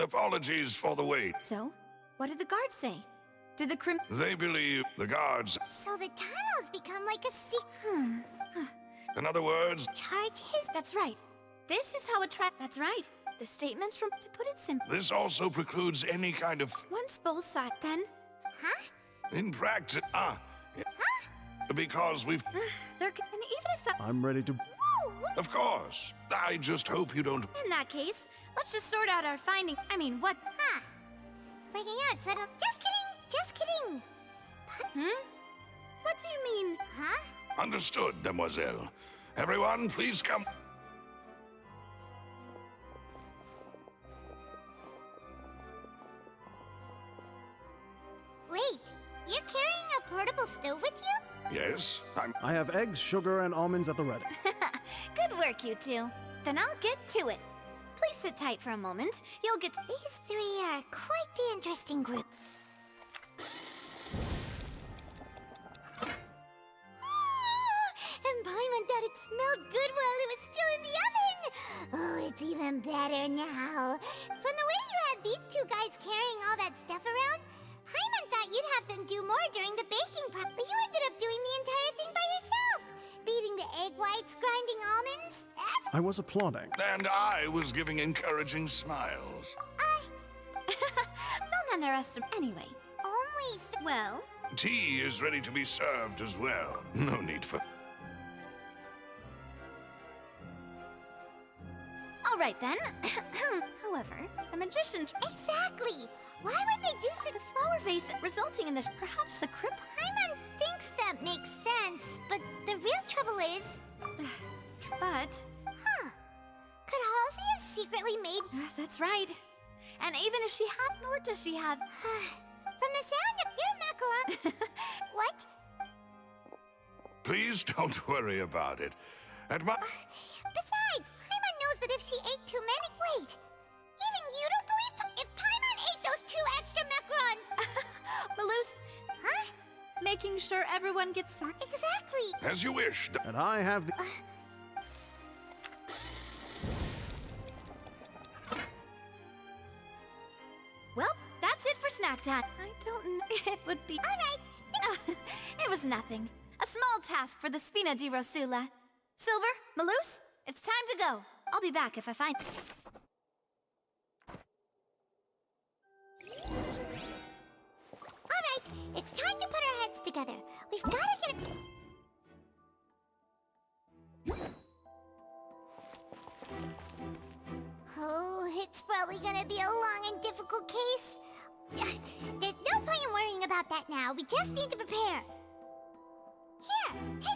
Apologies for the wait. So, what did the guards say? Did the crim- They believe the guards. So the tunnels become like a secret. In other words, Charge his- That's right. This is how it That's right. The statements from- To put it simply, this also precludes any kind of. once both sides, then... Huh? In practice. Because we've. There can- And even if that- I'm ready to. Of course. I just hope you don't. In that case, let's just sort out our finding- I mean, what- Huh. Breaking out, settle. Just kidding! Just kidding! What do you mean? Huh? Understood, demoiselle. Everyone, please come. Wait, you're carrying a portable stove with you? Yes, I have eggs, sugar, and almonds at the ready. Good work, you two. Then I'll get to it. Please sit tight for a moment. You'll get- These three are quite the interesting group. And Paimon thought it smelled good while it was still in the oven. Oh, it's even better now. From the way you had these two guys carrying all that stuff around, Paimon thought you'd have them do more during the baking part, but you ended up doing the entire thing by yourself. Beating the egg whites, grinding almonds. I was applauding. And I was giving encouraging smiles. Don't underestimate- Anyway. Only- Well? Tea is ready to be served as well. No need for. All right, then. However, the magician... Exactly! Why would they do so? The flower vase resulting in this... Perhaps the crypt... Paimon thinks that makes sense, but the real trouble is... But... Huh. Could Halsey have secretly made... That's right. And even if she had... Nor does she have... From the sound of your macaron... What? Please don't worry about it. At my. Besides, Paimon knows that if she ate too many... Wait! Even you don't believe... If Paimon ate those 2 extra macarons... Malus... Huh? Making sure everyone gets... Exactly! As you wish. And I have the. Well, that's it for snack time. I don't know. It would be... All right. It was nothing. A small task for the Spina di Rosula. Silver, Malus, it's time to go. I'll be back if I find... All right, it's time to put our heads together. We've got to get it... Oh, it's probably gonna be a long and difficult case. There's no point in worrying about that now. We just need to prepare. Here, take